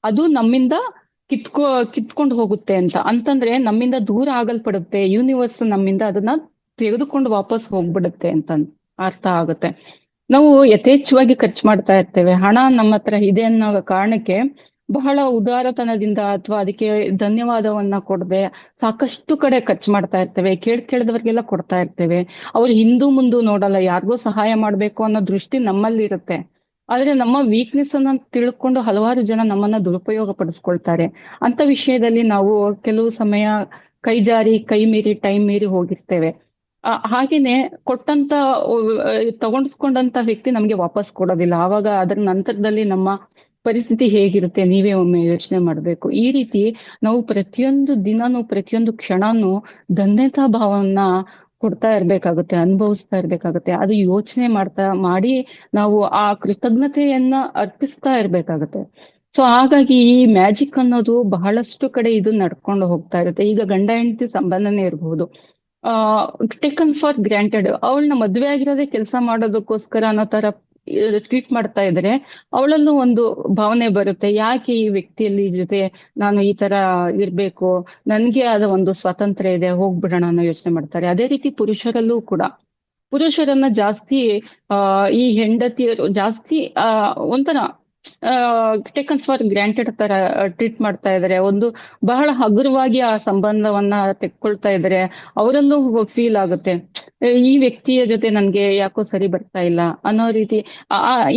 Speaker 2: ಅದು ನಮ್ಮಿಂದ ಕಿತ್ಕೊಂಡು ಹೋಗುತ್ತೆ ಅಂತಂದ್ರೆ ನಮ್ಮಿಂದ ದೂರ ಆಗಲ್ಪಡುತ್ತೆ. ಯೂನಿವರ್ಸ್ ನಮ್ಮಿಂದ ಅದನ್ನ ತೆಗೆದುಕೊಂಡು ವಾಪಸ್ ಹೋಗ್ಬಿಡುತ್ತೆ ಅಂತ ಅರ್ಥ ಆಗುತ್ತೆ. ನಾವು ಯಥೇಚ್ಛವಾಗಿ ಖರ್ಚು ಮಾಡ್ತಾ ಇರ್ತೇವೆ. ಹಣ ನಮ್ಮ ಹತ್ರ ಇದೆ ಅನ್ನೋ ಕಾರಣಕ್ಕೆ ಬಹಳ ಉದಾರತನದಿಂದ ಅಥವಾ ಅದಕ್ಕೆ ಧನ್ಯವಾದವನ್ನ ಕೊಡದೆ ಸಾಕಷ್ಟು ಕಡೆ ಖರ್ಚು ಮಾಡ್ತಾ ಇರ್ತೇವೆ. ಕೇಳಿದವ್ರಿಗೆಲ್ಲ ಕೊಡ್ತಾ ಇರ್ತೇವೆ. ಅವ್ರು ಹಿಂದೂ ಮುಂದೂ ನೋಡಲ್ಲ, ಯಾರಿಗೋ ಸಹಾಯ ಮಾಡ್ಬೇಕು ಅನ್ನೋ ದೃಷ್ಟಿ ನಮ್ಮಲ್ಲಿ ಇರುತ್ತೆ. ಆದ್ರೆ ನಮ್ಮ ವೀಕ್ನೆಸ್ ಅನ್ನ ತಿಳ್ಕೊಂಡು ಹಲವಾರು ಜನ ನಮ್ಮನ್ನ ದುರುಪಯೋಗ ಪಡಿಸ್ಕೊಳ್ತಾರೆ. ಅಂತ ವಿಷಯದಲ್ಲಿ ನಾವು ಕೆಲವು ಸಮಯ ಕೈ ಮೀರಿ ಟೈಮ್ ಮೀರಿ ಹೋಗಿರ್ತೇವೆ. ಹಾಗೇನೆ ಕೊಟ್ಟಂತ ತಗೊಂಡ್ಕೊಂಡಂತ ವ್ಯಕ್ತಿ ನಮ್ಗೆ ವಾಪಸ್ ಕೊಡೋದಿಲ್ಲ. ಆವಾಗ ಅದರ ನಂತರದಲ್ಲಿ ನಮ್ಮ ಪರಿಸ್ಥಿತಿ ಹೇಗಿರುತ್ತೆ ನೀವೇ ಒಮ್ಮೆ ಯೋಚನೆ ಮಾಡ್ಬೇಕು. ಈ ರೀತಿ ನಾವು ಪ್ರತಿಯೊಂದು ದಿನನೂ ಪ್ರತಿಯೊಂದು ಕ್ಷಣನೂ ಧನ್ಯತಾ ಭಾವವನ್ನ ಕೊಡ್ತಾ ಇರ್ಬೇಕಾಗುತ್ತೆ, ಅನುಭವಿಸ್ತಾ ಇರ್ಬೇಕಾಗುತ್ತೆ. ಅದು ಯೋಚನೆ ಮಾಡಿ ನಾವು ಆ ಕೃತಜ್ಞತೆಯನ್ನ ಅರ್ಪಿಸ್ತಾ ಇರ್ಬೇಕಾಗುತ್ತೆ. ಸೊ ಹಾಗಾಗಿ ಈ ಮ್ಯಾಜಿಕ್ ಅನ್ನೋದು ಬಹಳಷ್ಟು ಕಡೆ ಇದು ನಡ್ಕೊಂಡು ಹೋಗ್ತಾ ಇರುತ್ತೆ. ಈಗ ಗಂಡ ಹೆಂಡತಿ ಸಂಬಂಧನೇ ಇರಬಹುದು, ಟೇಕನ್ ಫಾರ್ ಗ್ರಾಂಟೆಡ್. ಅವಳನ್ನ ಮದ್ವೆ ಆಗಿರೋದೇ ಕೆಲಸ ಮಾಡೋದಕ್ಕೋಸ್ಕರ ಅನ್ನೋ ತರ ಟ್ರೀಟ್ ಮಾಡ್ತಾ ಇದ್ರೆ ಅವಳಲ್ಲೂ ಒಂದು ಭಾವನೆ ಬರುತ್ತೆ, ಯಾಕೆ ಈ ವ್ಯಕ್ತಿಯಲ್ಲಿ ಜೊತೆ ನಾನು ಈ ತರ ಇರ್ಬೇಕು, ನನ್ಗೆ ಆದ ಒಂದು ಸ್ವಾತಂತ್ರ್ಯ ಇದೆ, ಹೋಗ್ಬಿಡೋಣ ಅನ್ನೋ ಯೋಚನೆ ಮಾಡ್ತಾರೆ. ಅದೇ ರೀತಿ ಪುರುಷರಲ್ಲೂ ಕೂಡ ಪುರುಷರನ್ನ ಜಾಸ್ತಿ ಈ ಹೆಂಡತಿಯರು ಜಾಸ್ತಿ ಒಂಥರ ಟೇಕನ್ ಫಾರ್ ಗ್ರಾಂಟೆಡ್ ತರ ಟ್ರೀಟ್ ಮಾಡ್ತಾ ಇದಾರೆ. ಒಂದು ಬಹಳ ಹಗುರವಾಗಿ ಆ ಸಂಬಂಧವನ್ನ ತೆಕ್ಕೊಳ್ತಾ ಇದಾರೆ. ಅವರಲ್ಲೂ ಫೀಲ್ ಆಗುತ್ತೆ, ಈ ವ್ಯಕ್ತಿಯ ಜೊತೆ ನನ್ಗೆ ಯಾಕೋ ಸರಿ ಬರ್ತಾ ಇಲ್ಲ ಅನ್ನೋ ರೀತಿ.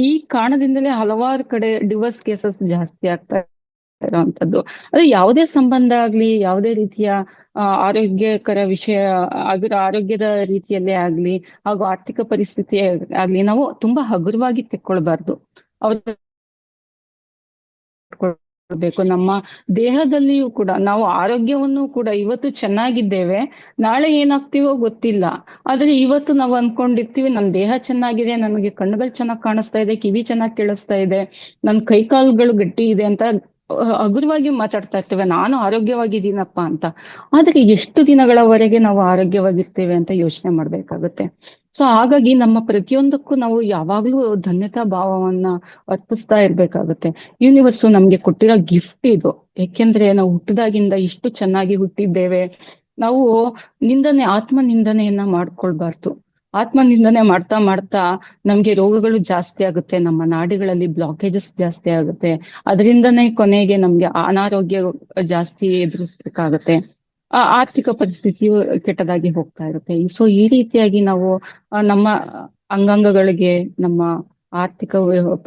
Speaker 2: ಈ ಕಾರಣದಿಂದಲೇ ಹಲವಾರು ಕಡೆ ಡಿವೋರ್ಸ್ ಕೇಸಸ್ ಜಾಸ್ತಿ ಆಗ್ತಾ ಇರುವಂತದ್ದು. ಅದು ಯಾವುದೇ ಸಂಬಂಧ ಆಗ್ಲಿ, ಯಾವುದೇ ರೀತಿಯ ಆರೋಗ್ಯಕರ ವಿಷಯ ಆರೋಗ್ಯದ ರೀತಿಯಲ್ಲೇ ಆಗ್ಲಿ, ಹಾಗೂ ಆರ್ಥಿಕ ಪರಿಸ್ಥಿತಿ ಆಗ್ಲಿ, ನಾವು ತುಂಬಾ ಹಗುರವಾಗಿ ತೆಕ್ಕೊಳ್ಬಾರ್ದು. ಅವ್ರ ಬೇಕು. ನಮ್ಮ ದೇಹದಲ್ಲಿಯೂ ಕೂಡ ನಾವು ಆರೋಗ್ಯವನ್ನು ಕೂಡ ಇವತ್ತು ಚೆನ್ನಾಗಿದ್ದೇವೆ, ನಾಳೆ ಏನಾಗ್ತೀವೋ ಗೊತ್ತಿಲ್ಲ. ಆದ್ರೆ ಇವತ್ತು ನಾವು ಅನ್ಕೊಂಡಿರ್ತೀವಿ ನನ್ ದೇಹ ಚೆನ್ನಾಗಿದೆ, ನನಗೆ ಕಣ್ಣುಗಳು ಚೆನ್ನಾಗಿ ಕಾಣಿಸ್ತಾ ಇದೆ, ಕಿವಿ ಚೆನ್ನಾಗಿ ಕೇಳಿಸ್ತಾ ಇದೆ, ನನ್ ಕೈಕಾಲುಗಳು ಗಟ್ಟಿ ಇದೆ ಅಂತ ಹಗುರವಾಗಿ ಮಾತಾಡ್ತಾ ಇರ್ತೇವೆ, ನಾನು ಆರೋಗ್ಯವಾಗಿದ್ದೀನಪ್ಪ ಅಂತ. ಆದ್ರೆ ಎಷ್ಟು ದಿನಗಳವರೆಗೆ ನಾವು ಆರೋಗ್ಯವಾಗಿರ್ತೇವೆ ಅಂತ ಯೋಚನೆ ಮಾಡ್ಬೇಕಾಗುತ್ತೆ. ಸೊ ಹಾಗಾಗಿ ನಮ್ಮ ಪ್ರತಿಯೊಂದಕ್ಕೂ ನಾವು ಯಾವಾಗ್ಲೂ ಧನ್ಯತಾ ಭಾವವನ್ನ ಅರ್ಪಿಸ್ತಾ ಇರ್ಬೇಕಾಗುತ್ತೆ. ಯೂನಿವರ್ಸ್ ನಮ್ಗೆ ಕೊಟ್ಟಿರೋ ಗಿಫ್ಟ್ ಇದು. ಯಾಕೆಂದ್ರೆ ನಾವು ಹುಟ್ಟಿದಾಗಿಂದ ಇಷ್ಟು ಚೆನ್ನಾಗಿ ಹುಟ್ಟಿದ್ದೇವೆ. ನಾವು ಆತ್ಮ ನಿಂದನೆಯನ್ನ ಮಾಡ್ಕೊಳ್ಬಾರ್ದು. ಆತ್ಮ ನಿಂದನೆ ಮಾಡ್ತಾ ಮಾಡ್ತಾ ನಮ್ಗೆ ರೋಗಗಳು ಜಾಸ್ತಿ ಆಗುತ್ತೆ, ನಮ್ಮ ನಾಡಿಗಳಲ್ಲಿ ಬ್ಲಾಕೇಜಸ್ ಜಾಸ್ತಿ ಆಗುತ್ತೆ, ಅದರಿಂದನೇ ಕೊನೆಗೆ ನಮ್ಗೆ ಅನಾರೋಗ್ಯ ಜಾಸ್ತಿ ಎದುರಿಸ್ಬೇಕಾಗತ್ತೆ, ಆರ್ಥಿಕ ಪರಿಸ್ಥಿತಿಯು ಕೆಟ್ಟದಾಗಿ ಹೋಗ್ತಾ ಇರುತ್ತೆ. ಸೊ ಈ ರೀತಿಯಾಗಿ ನಾವು ನಮ್ಮ ಅಂಗಾಂಗಗಳಿಗೆ, ನಮ್ಮ ಆರ್ಥಿಕ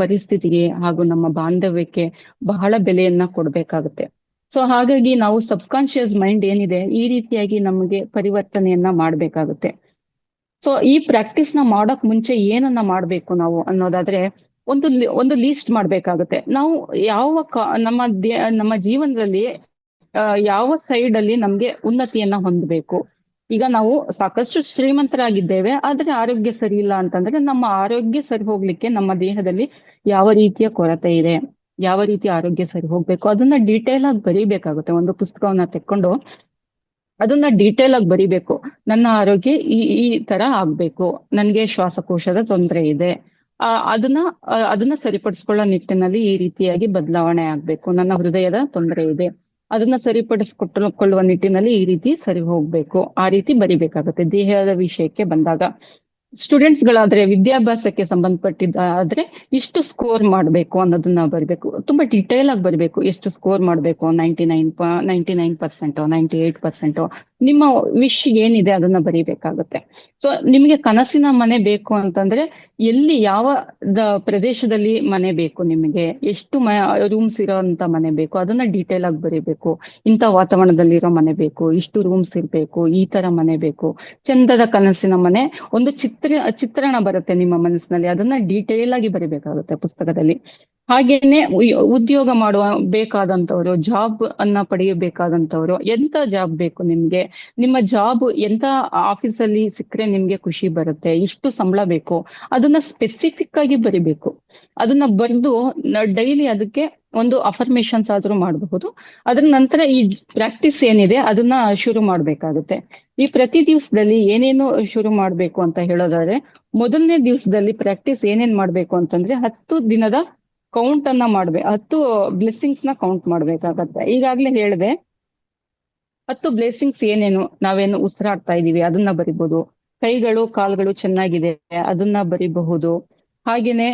Speaker 2: ಪರಿಸ್ಥಿತಿಗೆ ಹಾಗೂ ನಮ್ಮ ಬಾಂಧವ್ಯಕ್ಕೆ ಬಹಳ ಬೆಲೆಯನ್ನ ಕೊಡ್ಬೇಕಾಗುತ್ತೆ. ಸೊ ಹಾಗಾಗಿ ನಾವು ಸಬ್ಕಾನ್ಶಿಯಸ್ ಮೈಂಡ್ ಏನಿದೆ ಈ ರೀತಿಯಾಗಿ ನಮಗೆ ಪರಿವರ್ತನೆಯನ್ನ ಮಾಡ್ಬೇಕಾಗುತ್ತೆ. ಸೊ ಈ ಪ್ರಾಕ್ಟೀಸ್ ನ ಮಾಡಕ್ ಮುಂಚೆ ಏನನ್ನ ಮಾಡ್ಬೇಕು ನಾವು ಅನ್ನೋದಾದ್ರೆ ಒಂದು ಲೀಸ್ಟ್ ಮಾಡ್ಬೇಕಾಗುತ್ತೆ. ನಾವು ನಮ್ಮ ಜೀವನದಲ್ಲಿ ಯಾವ ಸೈಡ್ ಅಲ್ಲಿ ನಮ್ಗೆ ಉನ್ನತಿಯನ್ನ ಹೊಂದಬೇಕು. ಈಗ ನಾವು ಸಾಕಷ್ಟು ಶ್ರೀಮಂತರಾಗಿದ್ದೇವೆ, ಆದ್ರೆ ಆರೋಗ್ಯ ಸರಿ ಇಲ್ಲ ಅಂತಂದ್ರೆ ನಮ್ಮ ಆರೋಗ್ಯ ಸರಿ ಹೋಗ್ಲಿಕ್ಕೆ ನಮ್ಮ ದೇಹದಲ್ಲಿ ಯಾವ ರೀತಿಯ ಕೊರತೆ ಇದೆ, ಯಾವ ರೀತಿ ಆರೋಗ್ಯ ಸರಿ ಹೋಗ್ಬೇಕು, ಅದನ್ನ ಡೀಟೇಲ್ ಆಗಿ ಬರೀಬೇಕಾಗುತ್ತೆ. ಒಂದು ಪುಸ್ತಕವನ್ನ ತೆಕ್ಕೊಂಡು ಅದನ್ನ ಡೀಟೇಲ್ ಆಗಿ ಬರಿಬೇಕು. ನನ್ನ ಆರೋಗ್ಯ ಈ ತರ ಆಗ್ಬೇಕು, ನನ್ಗೆ ಶ್ವಾಸಕೋಶದ ತೊಂದರೆ ಇದೆ, ಅದನ್ನ ಸರಿಪಡಿಸ್ಕೊಳ್ಳೋ ನಿಟ್ಟಿನಲ್ಲಿ ಈ ರೀತಿಯಾಗಿ ಬದಲಾವಣೆ ಆಗ್ಬೇಕು. ನನ್ನ ಹೃದಯದ ತೊಂದರೆ ಇದೆ, ಅದನ್ನ ಸರಿಪಡಿಸ್ಕೊಳ್ಳುವ ನಿಟ್ಟಿನಲ್ಲಿ ಈ ರೀತಿ ಸರಿ ಹೋಗ್ಬೇಕು. ಆ ರೀತಿ ಬರಿಬೇಕಾಗುತ್ತೆ. ದೇಹದ ವಿಷಯಕ್ಕೆ ಬಂದಾಗ ಸ್ಟೂಡೆಂಟ್ಸ್ ಗಳಾದ್ರೆ ವಿದ್ಯಾಭ್ಯಾಸಕ್ಕೆ ಸಂಬಂಧಪಟ್ಟಿದ್ದಾದ್ರೆ ಇಷ್ಟು ಸ್ಕೋರ್ ಮಾಡ್ಬೇಕು ಅನ್ನೋದನ್ನ ಬರಿಬೇಕು. ತುಂಬಾ ಡೀಟೇಲ್ ಆಗಿ ಬರಿಬೇಕು. ಎಷ್ಟು ಸ್ಕೋರ್ ಮಾಡ್ಬೇಕು, 99% 98%, ನಿಮ್ಮ ವಿಶ್ ಏನಿದೆ ಅದನ್ನ ಬರಿಬೇಕಾಗುತ್ತೆ. ಸೊ ನಿಮಗೆ ಕನಸಿನ ಮನೆ ಬೇಕು ಅಂತಂದ್ರೆ ಯಾವ ಪ್ರದೇಶದಲ್ಲಿ ಮನೆ ಬೇಕು, ನಿಮಗೆ ಎಷ್ಟು ರೂಮ್ಸ್ ಇರೋಂತ ಮನೆ ಬೇಕು, ಅದನ್ನ ಡೀಟೇಲ್ ಆಗಿ ಬರಿಬೇಕು. ಇಂಥ ವಾತಾವರಣದಲ್ಲಿ ಇರೋ ಮನೆ ಬೇಕು, ಇಷ್ಟು ರೂಮ್ಸ್ ಇರ್ಬೇಕು, ಈ ತರ ಮನೆ ಬೇಕು. ಚಂದದ ಕನಸಿನ ಮನೆ ಒಂದು ಚಿತ್ರಣ ಬರುತ್ತೆ ನಿಮ್ಮ ಮನಸ್ಸಿನಲ್ಲಿ, ಅದನ್ನ ಡೀಟೇಲ್ ಆಗಿ ಬರಿಬೇಕಾಗುತ್ತೆ ಪುಸ್ತಕದಲ್ಲಿ. ಹಾಗೇನೆ ಉದ್ಯೋಗ ಮಾಡುವ ಬೇಕಾದಂತವ್ರು, ಜಾಬ್ ಅನ್ನ ಪಡೆಯಬೇಕಾದಂತವ್ರು, ಎಂತ ಜಾಬ್ ಬೇಕು ನಿಮ್ಗೆ, ನಿಮ್ಮ ಜಾಬ್ ಎಂತ ಆಫೀಸಲ್ಲಿ ಸಿಕ್ಕರೆ ನಿಮ್ಗೆ ಖುಷಿ ಬರುತ್ತೆ, ಇಷ್ಟು ಸಂಬಳ ಬೇಕು, ಅದನ್ನ ಸ್ಪೆಸಿಫಿಕ್ ಆಗಿ ಬರಿಬೇಕು. ಅದನ್ನ ಬರೆದು ಡೈಲಿ ಅದಕ್ಕೆ ಒಂದು ಅಫರ್ಮೇಶನ್ಸ್ ಆದ್ರೂ ಮಾಡಬಹುದು. ಅದ್ರ ನಂತರ ಈ ಪ್ರಾಕ್ಟೀಸ್ ಏನಿದೆ ಅದನ್ನ ಶುರು ಮಾಡ್ಬೇಕಾಗುತ್ತೆ. ಈ ಪ್ರತಿ ದಿವಸದಲ್ಲಿ ಏನೇನು ಶುರು ಮಾಡ್ಬೇಕು ಅಂತ ಹೇಳೋದಾದ್ರೆ, ಮೊದಲನೇ ದಿವಸದಲ್ಲಿ ಪ್ರಾಕ್ಟೀಸ್ ಏನೇನ್ ಮಾಡ್ಬೇಕು ಅಂತಂದ್ರೆ 10 ದಿನದ ಕೌಂಟ್ ಅನ್ನ 10 ಬ್ಲೆಸ್ಸಿಂಗ್ಸ್ ನ ಕೌಂಟ್ ಮಾಡ್ಬೇಕಾಗತ್ತೆ. ಈಗಾಗ್ಲೇ ಹೇಳಿದೆ 10 ಬ್ಲೆಸ್ಸಿಂಗ್ಸ್ ಏನೇನು, ನಾವೇನು ಉಸಿರಾಡ್ತಾ ಇದೀವಿ ಅದನ್ನ ಬರಿಬಹುದು, ಕೈಗಳು ಕಾಲ್ಗಳು ಚೆನ್ನಾಗಿದೆ ಅದನ್ನ ಬರಿಬಹುದು. ಹಾಗೇನೆ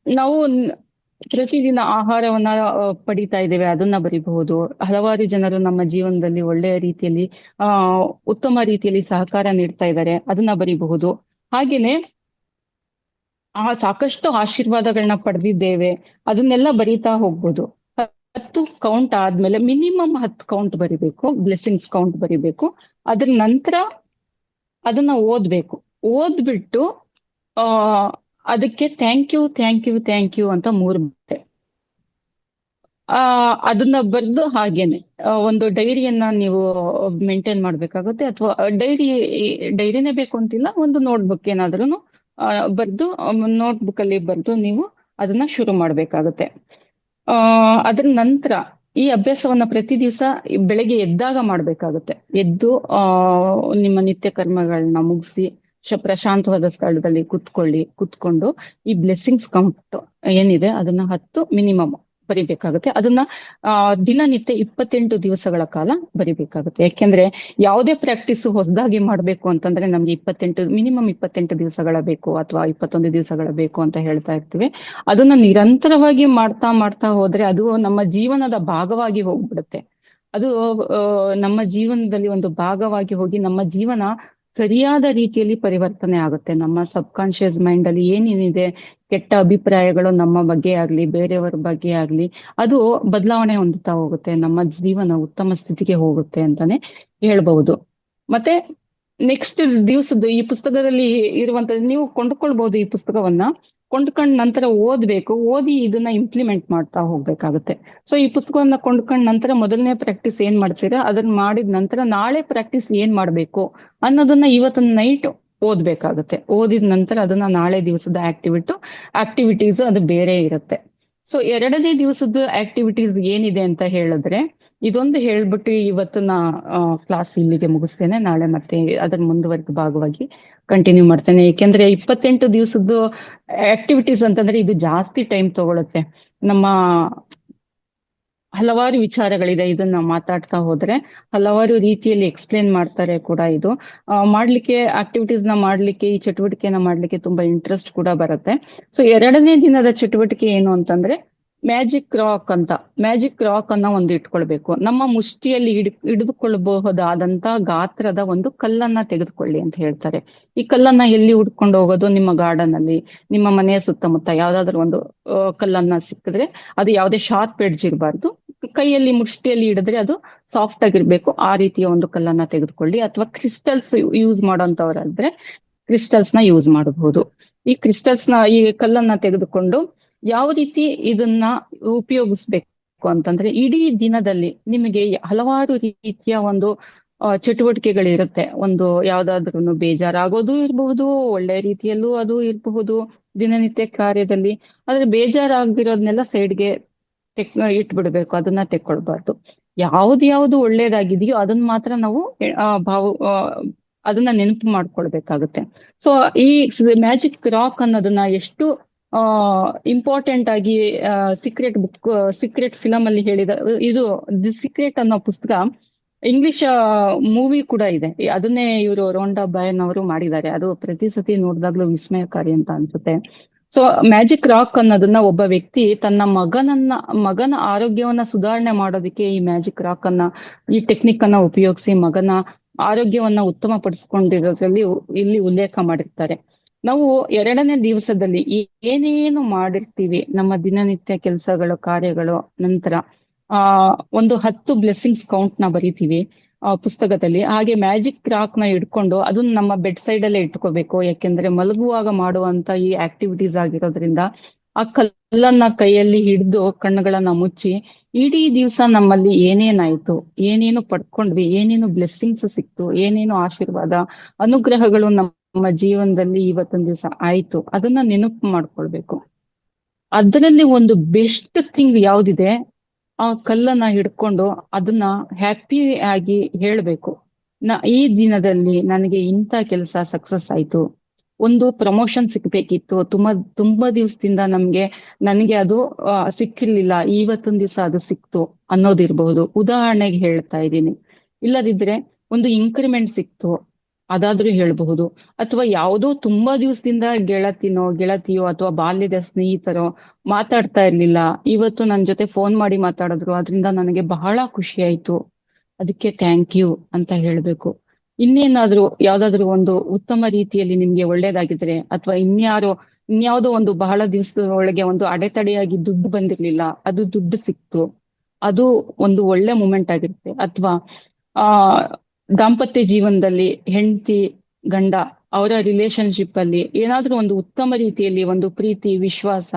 Speaker 2: ನಾವು ಪ್ರತಿದಿನ ಆಹಾರವನ್ನ ಪಡಿತಾ ಇದ್ದೇವೆ ಅದನ್ನ ಬರಿಬಹುದು. ಹಲವಾರು ಜನರು ನಮ್ಮ ಜೀವನದಲ್ಲಿ ಒಳ್ಳೆಯ ರೀತಿಯಲ್ಲಿ ಉತ್ತಮ ರೀತಿಯಲ್ಲಿ ಸಹಕಾರ ನೀಡ್ತಾ ಇದ್ದಾರೆ, ಅದನ್ನ ಬರಿಬಹುದು. ಹಾಗೇನೆ ಸಾಕಷ್ಟು ಆಶೀರ್ವಾದಗಳನ್ನ ಪಡೆದಿದ್ದೇವೆ, ಅದನ್ನೆಲ್ಲ ಬರೀತಾ ಹೋಗ್ಬೋದು. 10 ಕೌಂಟ್ ಆದ್ಮೇಲೆ ಮಿನಿಮಮ್ 10 ಕೌಂಟ್ ಬರಿಬೇಕು, ಬ್ಲೆಸ್ಸಿಂಗ್ಸ್ ಕೌಂಟ್ ಬರಿಬೇಕು. ಅದ್ರ ನಂತರ ಅದನ್ನ ಓದ್ಬಿಟ್ಟು ಅದಕ್ಕೆ ಥ್ಯಾಂಕ್ ಯು ಅಂತ 3 ಬರುತ್ತೆ. ಅದನ್ನ ಬರೆದು ಹಾಗೇನೆ ಒಂದು ಡೈರಿಯನ್ನ ನೀವು ಮೇಂಟೈನ್ ಮಾಡ್ಬೇಕಾಗುತ್ತೆ. ಅಥವಾ ಡೈರಿನೇ ಬೇಕು ಅಂತಿಲ್ಲ, ಒಂದು ನೋಟ್ಬುಕ್ ಏನಾದ್ರೂ ಬರೆದು ನೋಟ್ಬುಕ್ ಅಲ್ಲಿ ಬರೆದು ನೀವು ಅದನ್ನ ಶುರು ಮಾಡ್ಬೇಕಾಗುತ್ತೆ. ಅದ್ರ ನಂತರ ಈ ಅಭ್ಯಾಸವನ್ನ ಪ್ರತಿ ದಿವಸ ಬೆಳಗ್ಗೆ ಎದ್ದಾಗ ಮಾಡ್ಬೇಕಾಗುತ್ತೆ. ಎದ್ದು ನಿಮ್ಮ ನಿತ್ಯ ಕರ್ಮಗಳನ್ನ ಮುಗಿಸಿ ಪ್ರಶಾಂತವಾದ ಸ್ಥಳದಲ್ಲಿ ಕುತ್ಕೊಂಡು ಈ ಬ್ಲೆಸ್ಸಿಂಗ್ಸ್ ಕೌಂಟ್ ಏನಿದೆ ಅದನ್ನ 10 ಮಿನಿಮಮ್ ಬರಿಬೇಕಾಗುತ್ತೆ. ಅದನ್ನ ದಿನನಿತ್ಯ 28 ದಿವಸಗಳ ಕಾಲ ಬರಿಬೇಕಾಗುತ್ತೆ. ಯಾಕೆಂದ್ರೆ ಯಾವುದೇ ಪ್ರಾಕ್ಟೀಸ್ ಹೊಸದಾಗಿ ಮಾಡ್ಬೇಕು ಅಂತಂದ್ರೆ ನಮ್ಗೆ ಮಿನಿಮಮ್ 28 ದಿವಸಗಳ ಬೇಕು ಅಥವಾ 21 ದಿವಸಗಳ ಬೇಕು ಅಂತ ಹೇಳ್ತಾ ಇರ್ತೀವಿ. ಅದನ್ನ ನಿರಂತರವಾಗಿ ಮಾಡ್ತಾ ಹೋದ್ರೆ ಅದು ನಮ್ಮ ಜೀವನದ ಭಾಗವಾಗಿ ಹೋಗ್ಬಿಡುತ್ತೆ. ಅದು ನಮ್ಮ ಜೀವನದಲ್ಲಿ ಒಂದು ಭಾಗವಾಗಿ ಹೋಗಿ ನಮ್ಮ ಜೀವನ ಸರಿಯಾದ ರೀತಿಯಲ್ಲಿ ಪರಿವರ್ತನೆ ಆಗುತ್ತೆ. ನಮ್ಮ ಸಬ್ ಕಾನ್ಶಿಯಸ್ ಮೈಂಡ್ ಅಲ್ಲಿ ಏನೇನಿದೆ ಕೆಟ್ಟ ಅಭಿಪ್ರಾಯಗಳು ನಮ್ಮ ಬಗ್ಗೆ ಆಗ್ಲಿ ಬೇರೆಯವರ ಬಗ್ಗೆ ಆಗ್ಲಿ ಅದು ಬದಲಾವಣೆ ಹೊಂದುತ್ತಾ ಹೋಗುತ್ತೆ, ನಮ್ಮ ಜೀವನ ಉತ್ತಮ ಸ್ಥಿತಿಗೆ ಹೋಗುತ್ತೆ ಅಂತಾನೆ ಹೇಳ್ಬಹುದು. ಮತ್ತೆ ನೆಕ್ಸ್ಟ್ ದಿವಸದ್ದು ಈ ಪುಸ್ತಕದಲ್ಲಿ ಇರುವಂತದ್ದು ನೀವು ಕೊಂಡ್ಕೊಳ್ಬಹುದು. ಈ ಪುಸ್ತಕವನ್ನ ಕೊಂಡ್ಕೊಂಡ್ ನಂತರ ಓದಿ ಇದನ್ನ ಇಂಪ್ಲಿಮೆಂಟ್ ಮಾಡ್ತಾ ಹೋಗ್ಬೇಕಾಗುತ್ತೆ. ಸೊ ಈ ಪುಸ್ತಕವನ್ನ ಕೊಂಡ್ಕೊಂಡ್ ನಂತರ ಮೊದಲನೇ ಪ್ರಾಕ್ಟೀಸ್ ಏನ್ ಮಾಡ್ತೀರಾ ಅದನ್ನ ಮಾಡಿದ ನಂತರ ನಾಳೆ ಪ್ರಾಕ್ಟೀಸ್ ಏನ್ ಮಾಡ್ಬೇಕು ಅನ್ನೋದನ್ನ ಇವತ್ತಿನ ನೈಟ್ ಓದ್ಬೇಕಾಗುತ್ತೆ. ಓದಿದ ನಂತರ ಅದನ್ನ ನಾಳೆ ದಿವಸದ ಆಕ್ಟಿವಿಟೀಸ್ ಅದು ಬೇರೆ ಇರುತ್ತೆ. ಸೊ 2ನೇ ದಿವಸದ ಆಕ್ಟಿವಿಟೀಸ್ ಏನಿದೆ ಅಂತ ಹೇಳಿದ್ರೆ ಇದೊಂದು ಹೇಳ್ಬಿಟ್ಟು ಇವತ್ತಿನ ಕ್ಲಾಸ್ ಇಲ್ಲಿಗೆ ಮುಗಿಸ್ತೇನೆ. ನಾಳೆ ಮತ್ತೆ ಅದರ ಮುಂದುವರೆದ ಭಾಗವಾಗಿ ಕಂಟಿನ್ಯೂ ಮಾಡ್ತೇನೆ. ಏಕೆಂದ್ರೆ 28 ದಿವಸದ್ದು ಆಕ್ಟಿವಿಟೀಸ್ ಅಂತಂದ್ರೆ ಇದು ಜಾಸ್ತಿ ಟೈಮ್ ತಗೊಳುತ್ತೆ. ನಮ್ಮ ಹಲವಾರು ವಿಚಾರಗಳಿದೆ, ಇದನ್ನ ಮಾತಾಡ್ತಾ ಹೋದ್ರೆ ಹಲವಾರು ರೀತಿಯಲ್ಲಿ ಎಕ್ಸ್ಪ್ಲೇನ್ ಮಾಡ್ತಾರೆ ಕೂಡ. ಇದು ಮಾಡ್ಲಿಕ್ಕೆ ಆಕ್ಟಿವಿಟೀಸ್ ನ ಮಾಡ್ಲಿಕ್ಕೆ ಈ ಚಟುವಟಿಕೆನ ಮಾಡ್ಲಿಕ್ಕೆ ತುಂಬಾ ಇಂಟ್ರೆಸ್ಟ್ ಕೂಡ ಬರುತ್ತೆ. ಸೊ 2ನೇ ದಿನದ ಚಟುವಟಿಕೆ ಏನು ಅಂತಂದ್ರೆ ಮ್ಯಾಜಿಕ್ ರಾಕ್ ಅನ್ನ ಒಂದು ಇಟ್ಕೊಳ್ಬೇಕು. ನಮ್ಮ ಮುಷ್ಟಿಯಲ್ಲಿ ಹಿಡಿದುಕೊಳ್ಳಬಹುದಾದಂತ ಗಾತ್ರದ ಒಂದು ಕಲ್ಲನ್ನ ತೆಗೆದುಕೊಳ್ಳಿ ಅಂತ ಹೇಳ್ತಾರೆ. ಈ ಕಲ್ಲನ್ನ ಎಲ್ಲಿ ಹುಡ್ಕೊಂಡು ಹೋಗೋದು, ನಿಮ್ಮ ಗಾರ್ಡನ್ ಅಲ್ಲಿ ನಿಮ್ಮ ಮನೆಯ ಸುತ್ತಮುತ್ತ ಯಾವ್ದಾದ್ರು ಒಂದು ಕಲ್ಲನ್ನ ಸಿಕ್ಕಿದ್ರೆ ಅದು ಯಾವುದೇ ಶಾರ್ಪ್ ಎಡ್ಜ್ ಇರಬಾರ್ದು, ಕೈಯಲ್ಲಿ ಮುಷ್ಟಿಯಲ್ಲಿ ಹಿಡಿದ್ರೆ ಅದು ಸಾಫ್ಟ್ ಆಗಿರ್ಬೇಕು, ಆ ರೀತಿಯ ಒಂದು ಕಲ್ಲನ್ನ ತೆಗೆದುಕೊಳ್ಳಿ. ಅಥವಾ ಕ್ರಿಸ್ಟಲ್ಸ್ ಯೂಸ್ ಮಾಡೋಂಥವ್ರಾದ್ರೆ ಕ್ರಿಸ್ಟಲ್ಸ್ ನ ಯೂಸ್ ಮಾಡಬಹುದು. ಈ ಕ್ರಿಸ್ಟಲ್ಸ್ ನ, ಈ ಕಲ್ಲನ್ನ ತೆಗೆದುಕೊಂಡು ಯಾವ ರೀತಿ ಇದನ್ನ ಉಪಯೋಗಿಸ್ಬೇಕು ಅಂತಂದ್ರೆ, ಇಡೀ ದಿನದಲ್ಲಿ ನಿಮಗೆ ಹಲವಾರು ರೀತಿಯ ಒಂದು ಚಟುವಟಿಕೆಗಳಿರುತ್ತೆ. ಒಂದು ಯಾವ್ದಾದ್ರು ಬೇಜಾರಾಗೋದು ಇರಬಹುದು, ಒಳ್ಳೆ ರೀತಿಯಲ್ಲೂ ಅದು ಇರಬಹುದು ದಿನನಿತ್ಯ ಕಾರ್ಯದಲ್ಲಿ. ಆದ್ರೆ ಬೇಜಾರಾಗಿರೋದ್ನೆಲ್ಲ ಸೈಡ್ಗೆ ಇಟ್ಬಿಡ್ಬೇಕು, ಅದನ್ನ ತೆಕ್ಕೊಳ್ಬಾರ್ದು. ಯಾವ್ದು ಒಳ್ಳೇದಾಗಿದೆಯೋ ಅದನ್ನ ಮಾತ್ರ ನಾವು ಅದನ್ನ ನೆನಪು ಮಾಡ್ಕೊಳ್ಬೇಕಾಗುತ್ತೆ. ಸೊ ಈ ಮ್ಯಾಜಿಕ್ ರಾಕ್ ಅನ್ನೋದನ್ನ ಎಷ್ಟು ಇಂಪಾರ್ಟೆಂಟ್ ಆಗಿ ಸೀಕ್ರೆಟ್ ಫಿಲಮ್ ಅಲ್ಲಿ ಹೇಳಿದ, ಇದು ದಿ ಸೀಕ್ರೆಟ್ ಅನ್ನೋ ಪುಸ್ತಕ, ಇಂಗ್ಲಿಷ್ ಮೂವಿ ಕೂಡ ಇದೆ. ಅದನ್ನೇ ಇವರು ರೋಂಡಾ ಬಯನ್ ಅವರು ಮಾಡಿದ್ದಾರೆ. ಅದು ಪ್ರತಿ ಸತಿ ನೋಡಿದಾಗ್ಲೂ ವಿಸ್ಮಯಕಾರಿ ಅಂತ ಅನ್ಸುತ್ತೆ. ಸೊ ಮ್ಯಾಜಿಕ್ ರಾಕ್ ಅನ್ನೋದನ್ನ ಒಬ್ಬ ವ್ಯಕ್ತಿ ತನ್ನ ಮಗನ ಆರೋಗ್ಯವನ್ನ ಸುಧಾರಣೆ ಮಾಡೋದಕ್ಕೆ ಈ ಮ್ಯಾಜಿಕ್ ರಾಕ್ ಅನ್ನ, ಈ ಟೆಕ್ನಿಕ್ ಅನ್ನ ಉಪಯೋಗಿಸಿ ಮಗನ ಆರೋಗ್ಯವನ್ನ ಉತ್ತಮ ಪಡಿಸ್ಕೊಂಡಿರೋದ್ರಲ್ಲಿ ಇಲ್ಲಿ ಉಲ್ಲೇಖ ಮಾಡಿರ್ತಾರೆ. ನಾವು 2ನೇ ದಿವಸದಲ್ಲಿ ಏನೇನು ಮಾಡಿರ್ತೀವಿ ನಮ್ಮ ದಿನನಿತ್ಯ ಕೆಲಸಗಳು ಕಾರ್ಯಗಳು ನಂತರ ಒಂದು 10 ಬ್ಲೆಸ್ಸಿಂಗ್ಸ್ ಕೌಂಟ್ ನ ಬರಿತೀವಿ ಪುಸ್ತಕದಲ್ಲಿ. ಹಾಗೆ ಮ್ಯಾಜಿಕ್ ರಾಕ್ ನ ಇಟ್ಕೊಂಡು ಅದನ್ನ ನಮ್ಮ ಬೆಡ್ ಸೈಡ್ ಅಲ್ಲೇ ಇಟ್ಕೋಬೇಕು. ಯಾಕೆಂದ್ರೆ ಮಲಗುವಾಗ ಮಾಡುವಂತ ಈ ಆಕ್ಟಿವಿಟೀಸ್ ಆಗಿರೋದ್ರಿಂದ ಆ ಕಲ್ಲನ್ನ ಕೈಯಲ್ಲಿ ಹಿಡಿದು ಕಣ್ಣುಗಳನ್ನ ಮುಚ್ಚಿ ಇಡೀ ದಿವಸ ನಮ್ಮಲ್ಲಿ ಏನೇನಾಯ್ತು, ಏನೇನು ಪಡ್ಕೊಂಡ್ವಿ, ಏನೇನು ಬ್ಲೆಸ್ಸಿಂಗ್ಸ್ ಸಿಕ್ತು, ಏನೇನು ಆಶೀರ್ವಾದ ಅನುಗ್ರಹಗಳು ನಮ್ಮ ಜೀವನದಲ್ಲಿ ಇವತ್ತೊಂದ್ ದಿವಸ ಆಯ್ತು, ಅದನ್ನ ನೆನಪು ಮಾಡ್ಕೊಳ್ಬೇಕು. ಅದರಲ್ಲಿ ಒಂದು ಬೆಸ್ಟ್ ಥಿಂಗ್ ಯಾವ್ದಿದೆ, ಆ ಕಲ್ಲನ್ನ ಹಿಡ್ಕೊಂಡು ಅದನ್ನ ಹ್ಯಾಪಿ ಆಗಿ ಹೇಳ್ಬೇಕು. ಈ ದಿನದಲ್ಲಿ ನನಗೆ ಇಂಥ ಕೆಲಸ ಸಕ್ಸಸ್ ಆಯ್ತು, ಒಂದು ಪ್ರಮೋಷನ್ ಸಿಕ್ಬೇಕಿತ್ತು, ತುಂಬಾ ದಿವಸದಿಂದ ನನಗೆ ಅದು ಸಿಕ್ಕಿರ್ಲಿಲ್ಲ, ಇವತ್ತೊಂದ್ ದಿವಸ ಅದು ಸಿಕ್ತು ಅನ್ನೋದಿರ್ಬಹುದು. ಉದಾಹರಣೆಗೆ ಹೇಳ್ತಾ ಇದ್ದೀನಿ. ಇಲ್ಲದಿದ್ರೆ ಒಂದು ಇನ್ಕ್ರಿಮೆಂಟ್ ಸಿಕ್ತು, ಅದಾದ್ರೂ ಹೇಳ್ಬಹುದು. ಅಥವಾ ಯಾವುದೋ ತುಂಬಾ ದಿವಸದಿಂದ ಗೆಳತಿಯೋ ಅಥವಾ ಬಾಲ್ಯದ ಸ್ನೇಹಿತರೋ ಮಾತಾಡ್ತಾ ಇರ್ಲಿಲ್ಲ, ಇವತ್ತು ನನ್ ಜೊತೆ ಫೋನ್ ಮಾಡಿ ಮಾತಾಡಿದ್ರು, ಅದರಿಂದ ನನಗೆ ಬಹಳ ಖುಷಿ ಆಯ್ತು, ಅದಕ್ಕೆ ಥ್ಯಾಂಕ್ ಯು ಅಂತ ಹೇಳ್ಬೇಕು. ಇನ್ನೇನಾದ್ರೂ ಯಾವ್ದಾದ್ರು ಒಂದು ಉತ್ತಮ ರೀತಿಯಲ್ಲಿ ನಿಮ್ಗೆ ಒಳ್ಳೇದಾಗಿದ್ರೆ, ಅಥವಾ ಇನ್ಯಾವುದೋ ಒಂದು ಬಹಳ ದಿವಸದ ಒಳಗೆ ಒಂದು ಅಡೆತಡೆಯಾಗಿ ದುಡ್ಡು ಬಂದಿರ್ಲಿಲ್ಲ, ಅದು ದುಡ್ಡು ಸಿಕ್ತು, ಅದು ಒಂದು ಒಳ್ಳೆ ಮೂಮೆಂಟ್ ಆಗಿರುತ್ತೆ. ಅಥವಾ ದಾಂಪತ್ಯ ಜೀವನದಲ್ಲಿ ಹೆಂಡತಿ ಗಂಡ ಅವರ ರಿಲೇಶನ್ಶಿಪ್ ಅಲ್ಲಿ ಏನಾದ್ರೂ ಒಂದು ಉತ್ತಮ ರೀತಿಯಲ್ಲಿ ಒಂದು ಪ್ರೀತಿ, ವಿಶ್ವಾಸ,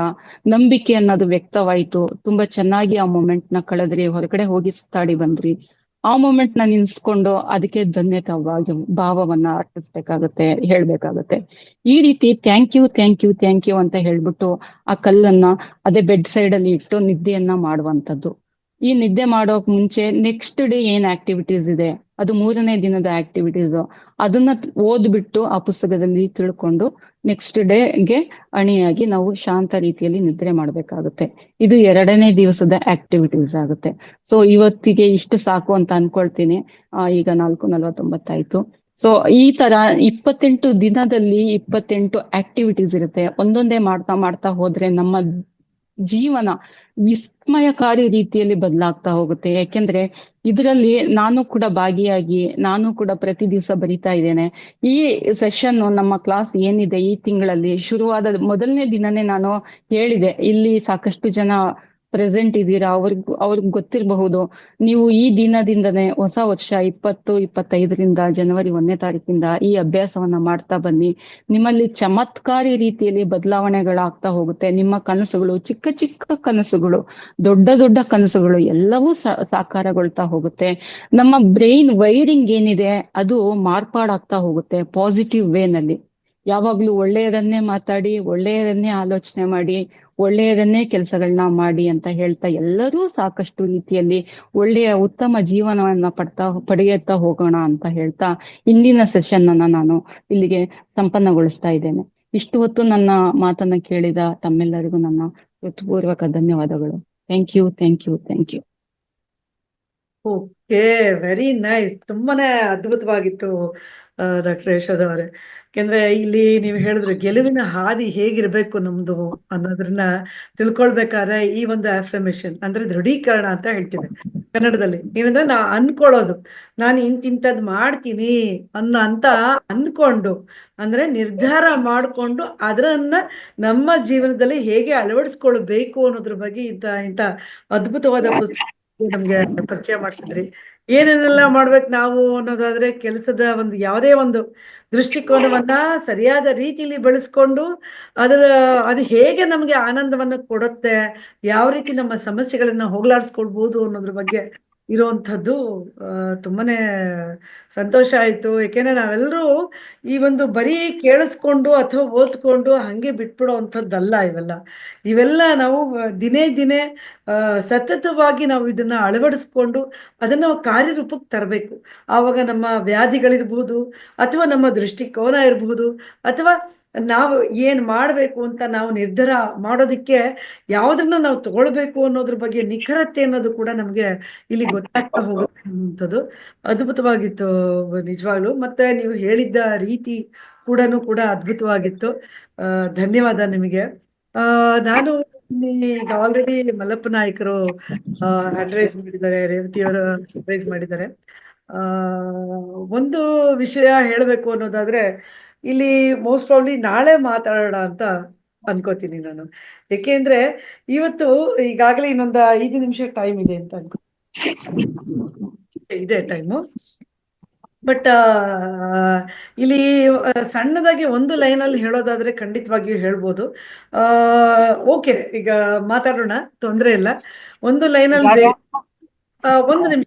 Speaker 2: ನಂಬಿಕೆ ಅನ್ನೋದು ವ್ಯಕ್ತವಾಯ್ತು, ತುಂಬಾ ಚೆನ್ನಾಗಿ ಆ ಮೂಮೆಂಟ್ ನ ಕಳೆದ್ರಿ, ಹೊರಗಡೆ ಹೋಗಿ ಸುತ್ತಾಡಿ ಬಂದ್ರಿ, ಆ ಮೂಮೆಂಟ್ ನ ನಿಲ್ಸ್ಕೊಂಡು ಅದಕ್ಕೆ ಧನ್ಯತಾವಾಗಿ ಭಾವವನ್ನ ಅರ್ಪಿಸ್ಬೇಕಾಗತ್ತೆ, ಹೇಳ್ಬೇಕಾಗತ್ತೆ. ಈ ರೀತಿ ಥ್ಯಾಂಕ್ ಯು ಅಂತ ಹೇಳ್ಬಿಟ್ಟು ಆ ಕಲ್ಲನ್ನ ಅದೇ ಬೆಡ್ ಸೈಡ್ ಅಲ್ಲಿ ಇಟ್ಟು ನಿದ್ದೆಯನ್ನ ಮಾಡುವಂತದ್ದು. ಈ ನಿದ್ದೆ ಮಾಡೋಕ್ ಮುಂಚೆ ನೆಕ್ಸ್ಟ್ ಡೇ ಏನ್ ಆಕ್ಟಿವಿಟೀಸ್ ಇದೆ, ಅದು 3ನೇ ದಿನದ ಆಕ್ಟಿವಿಟೀಸ್, ಅದನ್ನ ಓದ್ಬಿಟ್ಟು ಆ ಪುಸ್ತಕದಲ್ಲಿ ತಿಳ್ಕೊಂಡು ನೆಕ್ಸ್ಟ್ ಡೇಗೆ ಅಣಿಯಾಗಿ ನಾವು ಶಾಂತ ರೀತಿಯಲ್ಲಿ ನಿದ್ರೆ ಮಾಡ್ಬೇಕಾಗುತ್ತೆ. ಇದು 2ನೇ ದಿವಸದ ಆಕ್ಟಿವಿಟೀಸ್ ಆಗುತ್ತೆ. ಸೊ ಇವತ್ತಿಗೆ ಇಷ್ಟು ಸಾಕು ಅಂತ ಅನ್ಕೊಳ್ತೀನಿ. ಈಗ 4:49 ಆಯ್ತು. ಸೊ ಈ ತರ 28 ದಿನದಲ್ಲಿ 28 ಆಕ್ಟಿವಿಟೀಸ್ ಇರುತ್ತೆ. ಒಂದೊಂದೇ ಮಾಡ್ತಾ ಮಾಡ್ತಾ ಹೋದ್ರೆ ನಮ್ಮ ಜೀವನ ವಿಸ್ಮಯಕಾರಿ ರೀತಿಯಲ್ಲಿ ಬದಲಾಗ್ತಾ ಹೋಗುತ್ತೆ. ಯಾಕೆಂದ್ರೆ ಇದರಲ್ಲಿ ನಾನು ಕೂಡ ಭಾಗಿಯಾಗಿ, ನಾನು ಕೂಡ ಪ್ರತಿ ದಿವಸ ಬರಿತಾ ಇದ್ದೇನೆ. ಈ ಸೆಷನ್ ನಮ್ಮ ಕ್ಲಾಸ್ ಏನಿದೆ ಈ ತಿಂಗಳಲ್ಲಿ ಶುರುವಾದ ಮೊದಲನೇ ದಿನನೇ ನಾನು ಹೇಳಿದೆ, ಇಲ್ಲಿ ಸಾಕಷ್ಟು ಜನ ಪ್ರೆಸೆಂಟ್ ಇದ್ದೀರಾ, ಅವ್ರಿಗೆ ಗೊತ್ತಿರಬಹುದು. ನೀವು ಈ ದಿನದಿಂದನೇ ಹೊಸ ವರ್ಷ 2025ರಿಂದ ಜನವರಿ 1ನೇ ತಾರೀಕಿಂದ ಈ ಅಭ್ಯಾಸವನ್ನ ಮಾಡ್ತಾ ಬನ್ನಿ. ನಿಮ್ಮಲ್ಲಿ ಚಮತ್ಕಾರಿ ರೀತಿಯಲ್ಲಿ ಬದಲಾವಣೆಗಳಾಗ್ತಾ ಹೋಗುತ್ತೆ. ನಿಮ್ಮ ಕನಸುಗಳು, ಚಿಕ್ಕ ಚಿಕ್ಕ ಕನಸುಗಳು, ದೊಡ್ಡ ದೊಡ್ಡ ಕನಸುಗಳು ಎಲ್ಲವೂ ಸಾಕಾರಗೊಳ್ತಾ ಹೋಗುತ್ತೆ. ನಮ್ಮ ಬ್ರೈನ್ ವೈರಿಂಗ್ ಏನಿದೆ ಅದು ಮಾರ್ಪಾಡಾಗ್ತಾ ಹೋಗುತ್ತೆ ಪಾಸಿಟಿವ್ ವೇನಲ್ಲಿ. ಯಾವಾಗ್ಲೂ ಒಳ್ಳೆಯದನ್ನೇ ಮಾತಾಡಿ, ಒಳ್ಳೆಯದನ್ನೇ ಆಲೋಚನೆ ಮಾಡಿ, ಒಳ್ಳೆಯದನ್ನೇ ಕೆಲಸಗಳನ್ನ ಮಾಡಿ ಅಂತ ಹೇಳ್ತಾ ಎಲ್ಲರೂ ಸಾಕಷ್ಟು ರೀತಿಯಲ್ಲಿ ಒಳ್ಳೆಯ ಉತ್ತಮ ಜೀವನವನ್ನ ಪಡೆಯುತ್ತಾ ಹೋಗೋಣ ಅಂತ ಹೇಳ್ತಾ ಇಂದಿನ ಸೆಷನ್ ಅನ್ನ ನಾನು ಇಲ್ಲಿಗೆ ಸಂಪನ್ನಗೊಳಿಸ್ತಾ ಇದ್ದೇನೆ. ಇಷ್ಟು ಹೊತ್ತು ನನ್ನ ಮಾತನ್ನ ಕೇಳಿದ ತಮ್ಮೆಲ್ಲರಿಗೂ ನನ್ನ ಹೃತ್ಪೂರ್ವಕ ಧನ್ಯವಾದಗಳು. Thank you.
Speaker 1: Okay, very nice. ತುಂಬಾನೇ ಅದ್ಭುತವಾಗಿತ್ತು ಡಾಕ್ಟರ್ ಯಶೋಧ ಅವರೇ. ಯಾಕೆಂದ್ರೆ ಇಲ್ಲಿ ನೀವು ಹೇಳಿದ್ರು ಗೆಲುವಿನ ಹಾದಿ ಹೇಗಿರ್ಬೇಕು ನಮ್ದು ಅನ್ನೋದನ್ನ ತಿಳ್ಕೊಳ್ಬೇಕಾದ್ರೆ ಈ ಒಂದು ಅಫರ್ಮೇಶನ್ ಅಂದ್ರೆ ದೃಢೀಕರಣ ಅಂತ ಹೇಳ್ತಿದ್ದೆ ಕನ್ನಡದಲ್ಲಿ. ಏನಂದ್ರೆ ನಾ ಅನ್ಕೊಳ್ಳೋದು, ನಾನು ಇಂಥದ್ ಮಾಡ್ತೀನಿ ಅಂತ ಅನ್ಕೊಂಡು, ಅಂದ್ರೆ ನಿರ್ಧಾರ ಮಾಡ್ಕೊಂಡು ಅದನ್ನ ನಮ್ಮ ಜೀವನದಲ್ಲಿ ಹೇಗೆ ಅಳವಡಿಸ್ಕೊಳ್ಬೇಕು ಅನ್ನೋದ್ರ ಬಗ್ಗೆ ಇಂಥ ಅದ್ಭುತವಾದ ಪುಸ್ತಕ ನಮ್ಗೆ ಪರಿಚಯ ಮಾಡಿಸಿದ್ರಿ. ಏನೇನೆಲ್ಲ ಮಾಡ್ಬೇಕು ನಾವು ಅನ್ನೋದಾದ್ರೆ ಕೆಲಸದ ಒಂದು ಯಾವುದೇ ಒಂದು ದೃಷ್ಟಿಕೋನವನ್ನ ಸರಿಯಾದ ರೀತಿಯಲ್ಲಿ ಬೆಳೆಸ್ಕೊಂಡು ಅದರ ಅದು ಹೇಗೆ ನಮ್ಗೆ ಆನಂದವನ್ನ ಕೊಡುತ್ತೆ, ಯಾವ ರೀತಿ ನಮ್ಮ ಸಮಸ್ಯೆಗಳನ್ನ ಹೋಗ್ಲಾಡಿಸ್ಕೊಳ್ಬಹುದು ಅನ್ನೋದ್ರ ಬಗ್ಗೆ ಇರುವಂತದ್ದು ತುಂಬಾನೇ ಸಂತೋಷ ಆಯ್ತು. ಯಾಕೆಂದ್ರೆ ನಾವೆಲ್ಲರೂ ಈ ಒಂದು ಬರೀ ಕೇಳಿಸ್ಕೊಂಡು ಅಥವಾ ಓದ್ಕೊಂಡು ಹಂಗೆ ಬಿಟ್ಬಿಡೋವಂಥದ್ದಲ್ಲ ಇವೆಲ್ಲ. ಇವೆಲ್ಲ ನಾವು ದಿನೇ ದಿನೇ ಸತತವಾಗಿ ನಾವು ಇದನ್ನ ಅಳವಡಿಸ್ಕೊಂಡು ಅದನ್ನ ನಾವು ಕಾರ್ಯರೂಪಕ್ಕೆ ತರಬೇಕು. ಆವಾಗ ನಮ್ಮ ವ್ಯಾಧಿಗಳಿರ್ಬಹುದು ಅಥವಾ ನಮ್ಮ ದೃಷ್ಟಿಕೋನ ಇರಬಹುದು ಅಥವಾ ನಾವು ಏನ್ ಮಾಡ್ಬೇಕು ಅಂತ ನಾವು ನಿರ್ಧಾರ ಮಾಡೋದಕ್ಕೆ ಯಾವ್ದನ್ನ ನಾವು ತಗೊಳ್ಬೇಕು ಅನ್ನೋದ್ರ ಬಗ್ಗೆ ನಿಖರತೆ ಅನ್ನೋದು ಕೂಡ ನಮ್ಗೆ ಇಲ್ಲಿ ಗೊತ್ತಾಗ್ತಾ ಹೋಗುತ್ತೆ ಅನ್ನುವಂಥದ್ದು ಅದ್ಭುತವಾಗಿತ್ತು ನಿಜವಾಗ್ಲು. ಮತ್ತೆ ನೀವು ಹೇಳಿದ್ದ ರೀತಿ ಕೂಡ ಅದ್ಭುತವಾಗಿತ್ತು. ಧನ್ಯವಾದ ನಿಮಗೆ. ನಾನು ಈಗ ಆಲ್ರೆಡಿ ಮಲ್ಲಪ್ಪ ನಾಯಕರು ಹ್ಯಾಂಡ್ ರೈಸ್ ಮಾಡಿದ್ದಾರೆ, ರೇವತಿಯವರು ಹ್ಯಾಂಡ್ ರೈಸ್ ಮಾಡಿದ್ದಾರೆ. ಆ ಒಂದು ವಿಷಯ ಹೇಳಬೇಕು ಅನ್ನೋದಾದ್ರೆ ಇಲ್ಲಿ ಮೋಸ್ಟ್ ಪ್ರಾಬ್ಲಿ ನಾಳೆ ಮಾತಾಡೋಣ ಅಂತ ಅನ್ಕೋತೀನಿ ನಾನು. ಯಾಕೆಂದ್ರೆ ಇವತ್ತು ಈಗಾಗಲೇ ಇನ್ನೊಂದು 5 ನಿಮಿಷ ಟೈಮ್ ಇದೆ ಅಂತ ಇದೆ ಟೈಮು. ಬಟ್ ಇಲ್ಲಿ ಸಣ್ಣದಾಗಿ ಒಂದು ಲೈನಲ್ಲಿ ಹೇಳೋದಾದ್ರೆ ಖಂಡಿತವಾಗಿಯೂ ಹೇಳ್ಬೋದು. ಓಕೆ, ಈಗ ಮಾತಾಡೋಣ, ತೊಂದ್ರೆ ಇಲ್ಲ. ಒಂದು ಲೈನಲ್ಲಿ ಒಂದು ನಿಮಿಷ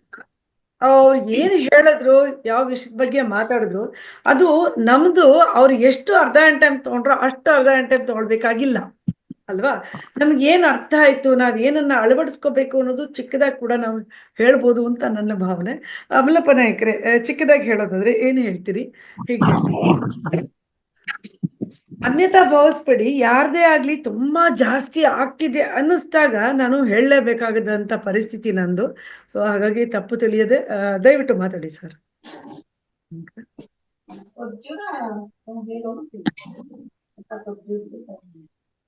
Speaker 1: ಅವ್ರು ಏನ್ ಹೇಳಿದ್ರು, ಯಾವ ವಿಷಯದ ಬಗ್ಗೆ ಮಾತಾಡಿದ್ರು, ಅದು ನಮ್ದು ಅವ್ರು ಎಷ್ಟು ಅರ್ಧ ಗಂಟೆ ತಗೊಂಡ್ರೋ ಅಷ್ಟು ಅರ್ಧ ಗಂಟೆ ತಗೊಳ್ಬೇಕಾಗಿಲ್ಲ ಅಲ್ವಾ. ನಮ್ಗೆ ಏನ್ ಅರ್ಥ ಆಯ್ತು, ನಾವ್ ಏನನ್ನ ಅಳವಡಿಸ್ಕೋಬೇಕು ಅನ್ನೋದು ಚಿಕ್ಕದಾಗಿ ಕೂಡ ನಾವು ಹೇಳ್ಬೋದು ಅಂತ ನನ್ನ ಭಾವನೆ. ಮಲ್ಲಪ್ಪ ನಾಯಕರೇ, ಚಿಕ್ಕದಾಗಿ ಹೇಳೋದಾದ್ರೆ ಏನ್ ಹೇಳ್ತೀರಿ? ಹೇಗೆ ಅನ್ಯತಾ ಭಾವಿಸ್ಬೇಡಿ. ಯಾರದೇ ಆಗ್ಲಿ ತುಂಬಾ ಜಾಸ್ತಿ ಆಗ್ತಿದೆ ಅನ್ನಿಸ್ದಾಗ ನಾನು ಹೇಳಲೇಬೇಕಾಗದಂತ ಪರಿಸ್ಥಿತಿ ನಂದು. ಸೊ ಹಾಗಾಗಿ ತಪ್ಪು ತಿಳಿಯದೆ ದಯವಿಟ್ಟು ಮಾತಾಡಿ ಸರ್.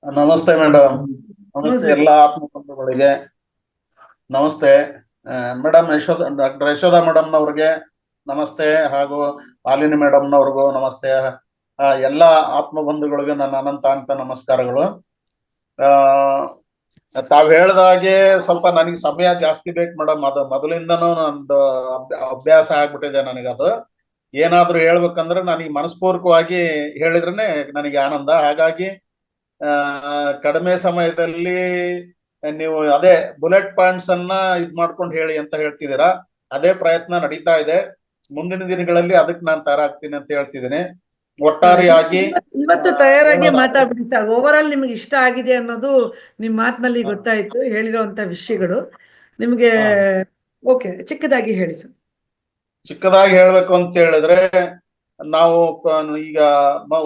Speaker 3: ನಮಸ್ತೆ ಮೇಡಮ್. ನಮಸ್ತೆ ಎಲ್ಲ ಆತ್ಮಬಂಧುಗಳಿಗೆ ನಮಸ್ತೆ. ಮೇಡಮ್ ಡಾಕ್ಟರ್ ಯಶೋಧ ಮೇಡಮ್ನವ್ರಿಗೆ ನಮಸ್ತೆ, ಹಾಗೂ ಮಾಲಿನಿ ಮೇಡಮ್ನವ್ರಿಗೂ ನಮಸ್ತೆ. ಎಲ್ಲ ಆತ್ಮಬಂಧುಗಳಿಗೆ ನನ್ನ ಅನಂತ ನಮಸ್ಕಾರಗಳು. ತಾವ್ ಹೇಳ್ದಾಗೆ ಸ್ವಲ್ಪ ನನಗೆ ಸಮಯ ಜಾಸ್ತಿ ಬೇಕು ಮೇಡಮ್. ಅದು ಮೊದಲಿಂದನೂ ನಂದು ಅಭ್ಯಾಸ ಆಗ್ಬಿಟ್ಟಿದೆ ನನಗದು. ಏನಾದ್ರೂ ಹೇಳ್ಬೇಕಂದ್ರೆ ನನಗೆ ಮನಸ್ಪೂರ್ವಕವಾಗಿ ಹೇಳಿದ್ರೇನೆ ನನಗೆ ಆನಂದ. ಹಾಗಾಗಿ ಕಡಿಮೆ ಸಮಯದಲ್ಲಿ ನೀವು ಅದೇ ಬುಲೆಟ್ ಪಾಯಿಂಟ್ಸ್ ಅನ್ನ ಇದ್ ಮಾಡ್ಕೊಂಡು ಹೇಳಿ ಅಂತ ಹೇಳ್ತಿದ್ದೀರಾ. ಅದೇ ಪ್ರಯತ್ನ ನಡೀತಾ ಇದೆ. ಮುಂದಿನ ದಿನಗಳಲ್ಲಿ ಅದಕ್ಕೆ ನಾನು ತಯಾರಾಗ್ತೀನಿ ಅಂತ ಹೇಳ್ತಿದ್ದೀನಿ. ಒಟ್ಟಾರೆಯಾಗಿ
Speaker 1: ಇವತ್ತು ತಯಾರಾಗಿ ಮಾತಾಡ್ಬಿಡಿ ಸರ್. ಓವರ್ ಆಲ್ ನಿಮ್ಗೆ ಇಷ್ಟ ಆಗಿದೆ ಅನ್ನೋದು ನಿಮ್ ಮಾತಿನಲ್ಲಿ ಗೊತ್ತಾಯ್ತು, ಹೇಳಿರುವಂತ ವಿಷಯಗಳು ನಿಮ್ಗೆ. ಓಕೆ, ಚಿಕ್ಕದಾಗಿ ಹೇಳಿ ಸರ್.
Speaker 3: ಚಿಕ್ಕದಾಗಿ ಹೇಳ್ಬೇಕು ಅಂತ ಹೇಳಿದ್ರೆ, ನಾವು ಈಗ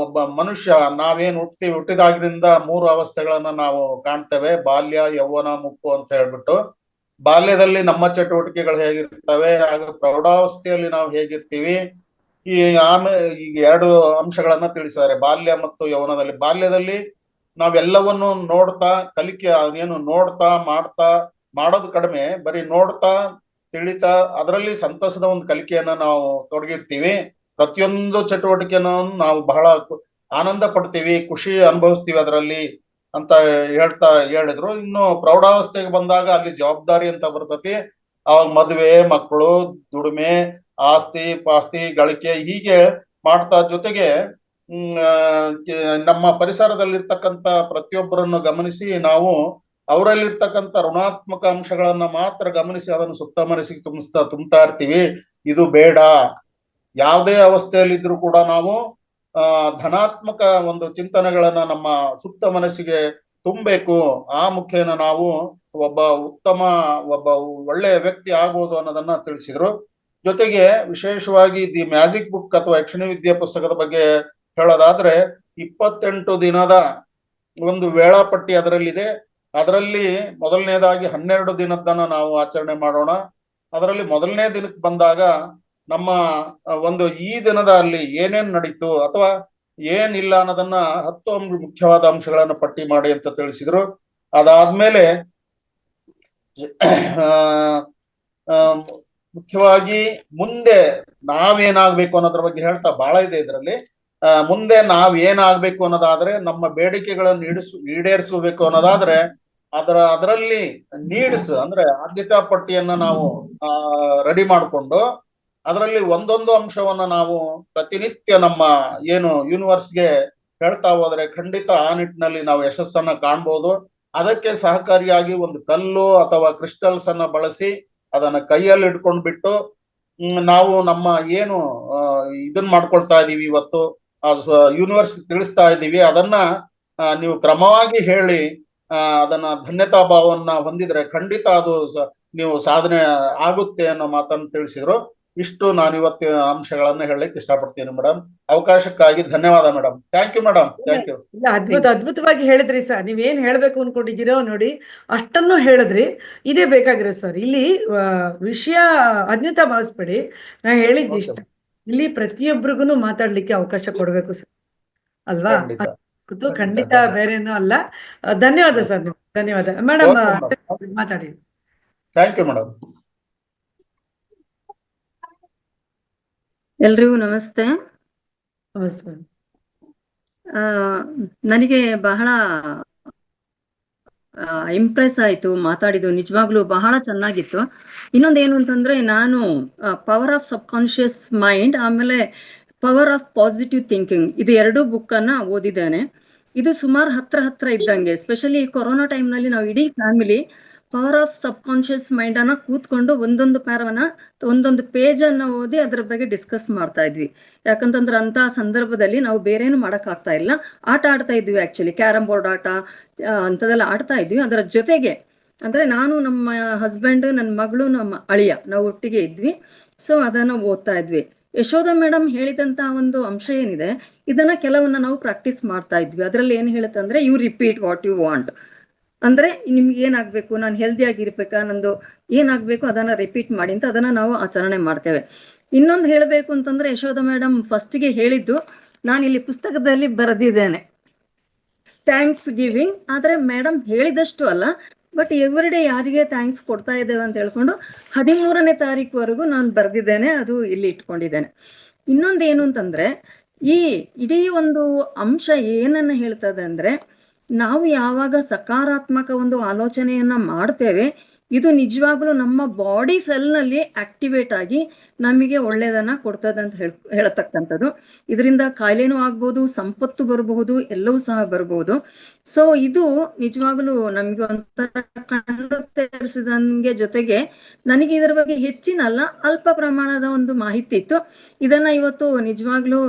Speaker 3: ಒಬ್ಬ ಮನುಷ್ಯ ನಾವೇನ್ ಹುಟ್ಟಿದಾಗಿನಿಂದ 3 ಅವಸ್ಥೆಗಳನ್ನ ನಾವು ಕಾಣ್ತೇವೆ: ಬಾಲ್ಯ, ಯೌವನ, ಮುಪ್ಪು ಅಂತ ಹೇಳ್ಬಿಟ್ಟು. ಬಾಲ್ಯದಲ್ಲಿ ನಮ್ಮ ಚಟುವಟಿಕೆಗಳು ಹೇಗಿರ್ತವೆ, ಹಾಗೂ ಪ್ರೌಢಾವಸ್ಥೆಯಲ್ಲಿ ನಾವು ಹೇಗಿರ್ತೀವಿ. ಈಗ 2 ಅಂಶಗಳನ್ನ ತಿಳಿಸಿದ್ದಾರೆ, ಬಾಲ್ಯ ಮತ್ತು ಯೌವನದಲ್ಲಿ. ಬಾಲ್ಯದಲ್ಲಿ ನಾವೆಲ್ಲವನ್ನು ನೋಡ್ತಾ ಕಲಿಕೆ ಏನು ನೋಡ್ತಾ ಮಾಡೋದು ಕಡಿಮೆ, ಬರೀ ನೋಡ್ತಾ ತಿಳಿತಾ ಅದರಲ್ಲಿ ಸಂತಸದ ಒಂದು ಕಲಿಕೆಯನ್ನ ನಾವು ತೊಡಗಿರ್ತೀವಿ. ಪ್ರತಿಯೊಂದು ಚಟುವಟಿಕೆಯನ್ನು ನಾವು ಬಹಳ ಆನಂದ ಪಡ್ತೀವಿ, ಖುಷಿ ಅನುಭವಿಸ್ತೀವಿ ಅದರಲ್ಲಿ ಅಂತ ಹೇಳಿದ್ರು. ಇನ್ನು ಪ್ರೌಢಾವಸ್ಥೆಗೆ ಬಂದಾಗ ಅಲ್ಲಿ ಜವಾಬ್ದಾರಿ ಅಂತ ಬರ್ತತಿ. ಅವಾಗ ಮದುವೆ, ಮಕ್ಕಳು, ದುಡಿಮೆ, ಆಸ್ತಿ ಪಾಸ್ತಿ ಗಳಿಕೆ ಹೀಗೆ ಮಾಡ್ತಾ, ಜೊತೆಗೆ ನಮ್ಮ ಪರಿಸರದಲ್ಲಿರ್ತಕ್ಕಂಥ ಪ್ರತಿಯೊಬ್ಬರನ್ನು ಗಮನಿಸಿ ನಾವು ಅವರಲ್ಲಿರ್ತಕ್ಕಂಥ ಋಣಾತ್ಮಕ ಅಂಶಗಳನ್ನ ಮಾತ್ರ ಗಮನಿಸಿ ಅದನ್ನು ಸುತ್ತ ಮನಸ್ಸಿಗೆ ತುಂಬ್ತಾ ಇರ್ತೀವಿ. ಇದು ಬೇಡ. ಯಾವುದೇ ಅವಸ್ಥೆಯಲ್ಲಿದ್ರು ಕೂಡ ನಾವು ಧನಾತ್ಮಕ ಒಂದು ಚಿಂತನೆಗಳನ್ನ ನಮ್ಮ ಸುತ್ತ ಮನಸ್ಸಿಗೆ ತುಂಬಬೇಕು. ಆ ಮುಖೇನ ನಾವು ಒಬ್ಬ ಒಳ್ಳೆಯ ವ್ಯಕ್ತಿ ಆಗ್ಬೋದು ಅನ್ನೋದನ್ನ ತಿಳಿಸಿದ್ರು. ಜೊತೆಗೆ ವಿಶೇಷವಾಗಿ ದಿ ಮ್ಯಾಜಿಕ್ ಬುಕ್ ಅಥವಾ ಯಕ್ಷಿಣಿ ವಿದ್ಯೆ ಪುಸ್ತಕದ ಬಗ್ಗೆ ಹೇಳೋದಾದ್ರೆ, 28 ದಿನದ ಒಂದು ವೇಳಾಪಟ್ಟಿ ಅದರಲ್ಲಿದೆ. ಅದರಲ್ಲಿ ಮೊದಲನೇದಾಗಿ 12 ದಿನದನ್ನ ನಾವು ಆಚರಣೆ ಮಾಡೋಣ. ಅದರಲ್ಲಿ ಮೊದಲನೇ ದಿನಕ್ಕೆ ಬಂದಾಗ ನಮ್ಮ ಈ ದಿನದಲ್ಲಿ ಏನೇನ್ ನಡೀತು ಅಥವಾ ಏನಿಲ್ಲ ಅನ್ನೋದನ್ನ 10 ಮುಖ್ಯವಾದ ಅಂಶಗಳನ್ನ ಪಟ್ಟಿ ಮಾಡಿ ಅಂತ ತಿಳಿಸಿದ್ರು. ಅದಾದ್ಮೇಲೆ ಮುಖ್ಯವಾಗಿ ಮುಂದೆ ನಾವೇನಾಗ್ಬೇಕು ಅನ್ನೋದ್ರ ಬಗ್ಗೆ ಹೇಳ್ತಾ ಬಹಳ ಇದೆ ಇದರಲ್ಲಿ. ಮುಂದೆ ನಾವ್ ಏನಾಗ್ಬೇಕು ಅನ್ನೋದಾದ್ರೆ, ನಮ್ಮ ಬೇಡಿಕೆಗಳನ್ನು ಈಡೇರಿಸಬೇಕು ಅನ್ನೋದಾದ್ರೆ ಅದರಲ್ಲಿ ನೀಡ್ಸ್ ಅಂದ್ರೆ ಆದ್ಯತಾ ಪಟ್ಟಿಯನ್ನ ನಾವು ರೆಡಿ ಮಾಡಿಕೊಂಡು ಅದರಲ್ಲಿ ಒಂದೊಂದು ಅಂಶವನ್ನ ನಾವು ಪ್ರತಿನಿತ್ಯ ನಮ್ಮ ಏನು ಯೂನಿವರ್ಸ್ಗೆ ಹೇಳ್ತಾ ಹೋದ್ರೆ ಖಂಡಿತ ಆ ನಿಟ್ಟಿನಲ್ಲಿ ನಾವು ಯಶಸ್ಸನ್ನ ಕಾಣ್ಬೋದು. ಅದಕ್ಕೆ ಸಹಕಾರಿಯಾಗಿ ಒಂದು ಕಲ್ಲು ಅಥವಾ ಕ್ರಿಸ್ಟಲ್ಸ್ ಅನ್ನ ಬಳಸಿ ಅದನ್ನ ಕೈಯಲ್ಲಿ ಇಟ್ಕೊಂಡ್ಬಿಟ್ಟು ನಾವು ನಮ್ಮ ಏನು ಇದನ್ನ ಮಾಡ್ಕೊಳ್ತಾ ಇದೀವಿ ಇವತ್ತು ಯೂನಿವರ್ಸ್ ತಿಳಿಸ್ತಾ ಇದ್ದೀವಿ ಅದನ್ನ ನೀವು ಕ್ರಮವಾಗಿ ಹೇಳಿ ಅದನ್ನ ಧನ್ಯತಾ ಭಾವವನ್ನ ಹೊಂದಿದ್ರೆ ಖಂಡಿತ ಅದು ನೀವು ಸಾಧನೆ ಆಗುತ್ತೆ ಅನ್ನೋ ಮಾತನ್ನು ತಿಳಿಸಿದ್ರು. ಇಷ್ಟು ನಾನು ಇವತ್ತಿನ ಅಂಶಗಳನ್ನ ಹೇಳಲಿಕ್ಕೆ ಇಷ್ಟಪಡ್ತೀನಿ ಮೇಡಮ್. ಅವಕಾಶಕ್ಕಾಗಿ ಧನ್ಯವಾದ madam. Thank you madam. Thank you.
Speaker 1: ಇಲ್ಲ, ಅದ್ಭುತವಾಗಿ ಹೇಳಿದ್ರಿ ಸರ್. ನೀವೇನ್ ಹೇಳ್ಬೇಕು ಅನ್ಕೊಂಡಿದ್ದೀರೋ ನೋಡಿ ಅಷ್ಟನ್ನು ಹೇಳಿದ್ರಿ. ಇದೇ ಬೇಕಾಗಿರೋ ಸರ್. ಇಲ್ಲಿ ವಿಷಯ ಅನ್ಯತಾ ಭಾವಿಸ್ಬೇಡಿ, ನಾ ಹೇಳಿದ್ ಇಷ್ಟ. ಇಲ್ಲಿ ಪ್ರತಿಯೊಬ್ಬರಿಗೂ ಮಾತಾಡ್ಲಿಕ್ಕೆ ಅವಕಾಶ ಕೊಡ್ಬೇಕು ಸರ್, ಅಲ್ವಾ? ಖಂಡಿತ ಬೇರೇನೂ ಅಲ್ಲ. ಧನ್ಯವಾದ ಸರ್. ಧನ್ಯವಾದ ಮೇಡಮ್. ಮಾತಾಡಿ.
Speaker 3: Thank you madam.
Speaker 4: ಎಲ್ರಿಗೂ ನಮಸ್ತೆ.
Speaker 1: ನಮಸ್ತೆ.
Speaker 4: ನನಗೆ ಬಹಳ ಇಂಪ್ರೆಸ್ ಆಯ್ತು ಮಾತಾಡಿದ್ದು, ನಿಜವಾಗ್ಲೂ ಬಹಳ ಚೆನ್ನಾಗಿತ್ತು. ಇನ್ನೊಂದೇನು ಅಂತಂದ್ರೆ, ನಾನು power of sub conscious mind ಆಮೇಲೆ ಪವರ್ ಆಫ್ ಪಾಸಿಟಿವ್ ಥಿಂಕಿಂಗ್ ಇದು 2 ಬುಕ್ಕನ್ನ ಓದಿದ್ದೇನೆ. ಇದು ಸುಮಾರು ಹತ್ರ ಇದ್ದಂಗೆ. ಎಸ್ಪೆಷಲಿ ಕೊರೋನಾ ಟೈಮ್ನಲ್ಲಿ ನಾವು ಇಡೀ family power of sub conscious mind ಅನ್ನ ಕೂತ್ಕೊಂಡು ಒಂದೊಂದು ಪ್ಯಾರವನ್ನ ಒಂದೊಂದು ಪೇಜ್ ಅನ್ನ ಓದಿ ಅದ್ರ ಬಗ್ಗೆ ಡಿಸ್ಕಸ್ ಮಾಡ್ತಾ ಇದ್ವಿ. ಯಾಕಂತಂದ್ರೆ ಅಂತ ಸಂದರ್ಭದಲ್ಲಿ ನಾವು ಬೇರೇನು ಮಾಡಕ್ ಆಗ್ತಾ ಇಲ್ಲ. ಆಟ ಆಡ್ತಾ ಇದ್ವಿ, ಆಕ್ಚುಲಿ ಕ್ಯಾರಂ ಬೋರ್ಡ್ ಆಟ ಅಂತದೆಲ್ಲ ಆಡ್ತಾ ಇದ್ವಿ. ಅದರ ಜೊತೆಗೆ ಅಂದ್ರೆ ನಾನು, ನಮ್ಮ ಹಸ್ಬೆಂಡ್, ನನ್ನ ಮಗಳು, ನಮ್ಮ ಅಳಿಯ, ನಾವು ಒಟ್ಟಿಗೆ ಇದ್ವಿ. ಸೊ ಅದನ್ನ ಓದ್ತಾ ಇದ್ವಿ. ಯಶೋಧ ಮೇಡಮ್ ಹೇಳಿದಂತ ಒಂದು ಅಂಶ ಏನಿದೆ, ಇದನ್ನ ಕೆಲವನ್ನ ನಾವು ಪ್ರಾಕ್ಟೀಸ್ ಮಾಡ್ತಾ ಇದ್ವಿ. ಅದ್ರಲ್ಲಿ ಏನ್ ಹೇಳುತ್ತೆ ಅಂದ್ರೆ, you repeat what you want. ಅಂದ್ರೆ ನಿಮ್ಗೆ ಏನಾಗ್ಬೇಕು, ನಾನು ಹೆಲ್ದಿ ಆಗಿರ್ಬೇಕಾ, ನಂದು ಏನಾಗ್ಬೇಕು ಅದನ್ನ ರಿಪೀಟ್ ಮಾಡಿ ಅಂತ ಅದನ್ನ ನಾವು ಆಚರಣೆ ಮಾಡ್ತೇವೆ. ಇನ್ನೊಂದು ಹೇಳಬೇಕು ಅಂತಂದ್ರೆ, ಯಶೋಧ ಮೇಡಮ್ ಫಸ್ಟ್ಗೆ ಹೇಳಿದ್ದು ನಾನು ಇಲ್ಲಿ ಪುಸ್ತಕದಲ್ಲಿ ಬರೆದಿದ್ದೇನೆ, ಥ್ಯಾಂಕ್ಸ್ ಗಿವಿಂಗ್. ಆದ್ರೆ ಮೇಡಮ್ ಹೇಳಿದಷ್ಟು ಅಲ್ಲ, ಬಟ್ ಎವ್ರಿ ಡೇ ಯಾರಿಗೆ ಥ್ಯಾಂಕ್ಸ್ ಕೊಡ್ತಾ ಇದ್ದೇವೆ ಅಂತ ಹೇಳ್ಕೊಂಡು 13ನೇ ತಾರೀಕುವರೆಗೂ ನಾನು ಬರೆದಿದ್ದೇನೆ. ಅದು ಇಲ್ಲಿ ಇಟ್ಕೊಂಡಿದ್ದೇನೆ. ಇನ್ನೊಂದೇನು ಅಂತಂದ್ರೆ, ಈ ಇಡೀ ಒಂದು ಅಂಶ ಏನನ್ನ ಹೇಳ್ತದೆ ಅಂದ್ರೆ, ನಾವು ಯಾವಾಗ ಸಕಾರಾತ್ಮಕ ಒಂದು ಆಲೋಚನೆಯನ್ನ ಮಾಡ್ತೇವೆ, ಇದು ನಿಜವಾಗ್ಲೂ ನಮ್ಮ ಬಾಡಿ ಸೆಲ್ನಲ್ಲಿ ಆಕ್ಟಿವೇಟ್ ಆಗಿ ನಮಗೆ ಒಳ್ಳೇದನ್ನ ಕೊಡ್ತದೆ ಅಂತ ಹೇಳತಕ್ಕಂಥದ್ದು. ಇದರಿಂದ ಕಾಯಿಲೆನೂ ಆಗ್ಬೋದು, ಸಂಪತ್ತು ಬರಬಹುದು, ಎಲ್ಲವೂ ಸಹ ಬರಬಹುದು. ಸೊ ಇದು ನಿಜವಾಗ್ಲೂ ನಮ್ಗೆ ಒಂಥರ ಕಣ್ಣು ತೆರೆಸಿದಂಗೆ. ಜೊತೆಗೆ ನನಗೆ ಇದರ ಬಗ್ಗೆ ಹೆಚ್ಚಿನಲ್ಲ, ಅಲ್ಪ ಪ್ರಮಾಣದ ಒಂದು ಮಾಹಿತಿ ಇತ್ತು. ಇದನ್ನ ಇವತ್ತು ನಿಜವಾಗ್ಲೂ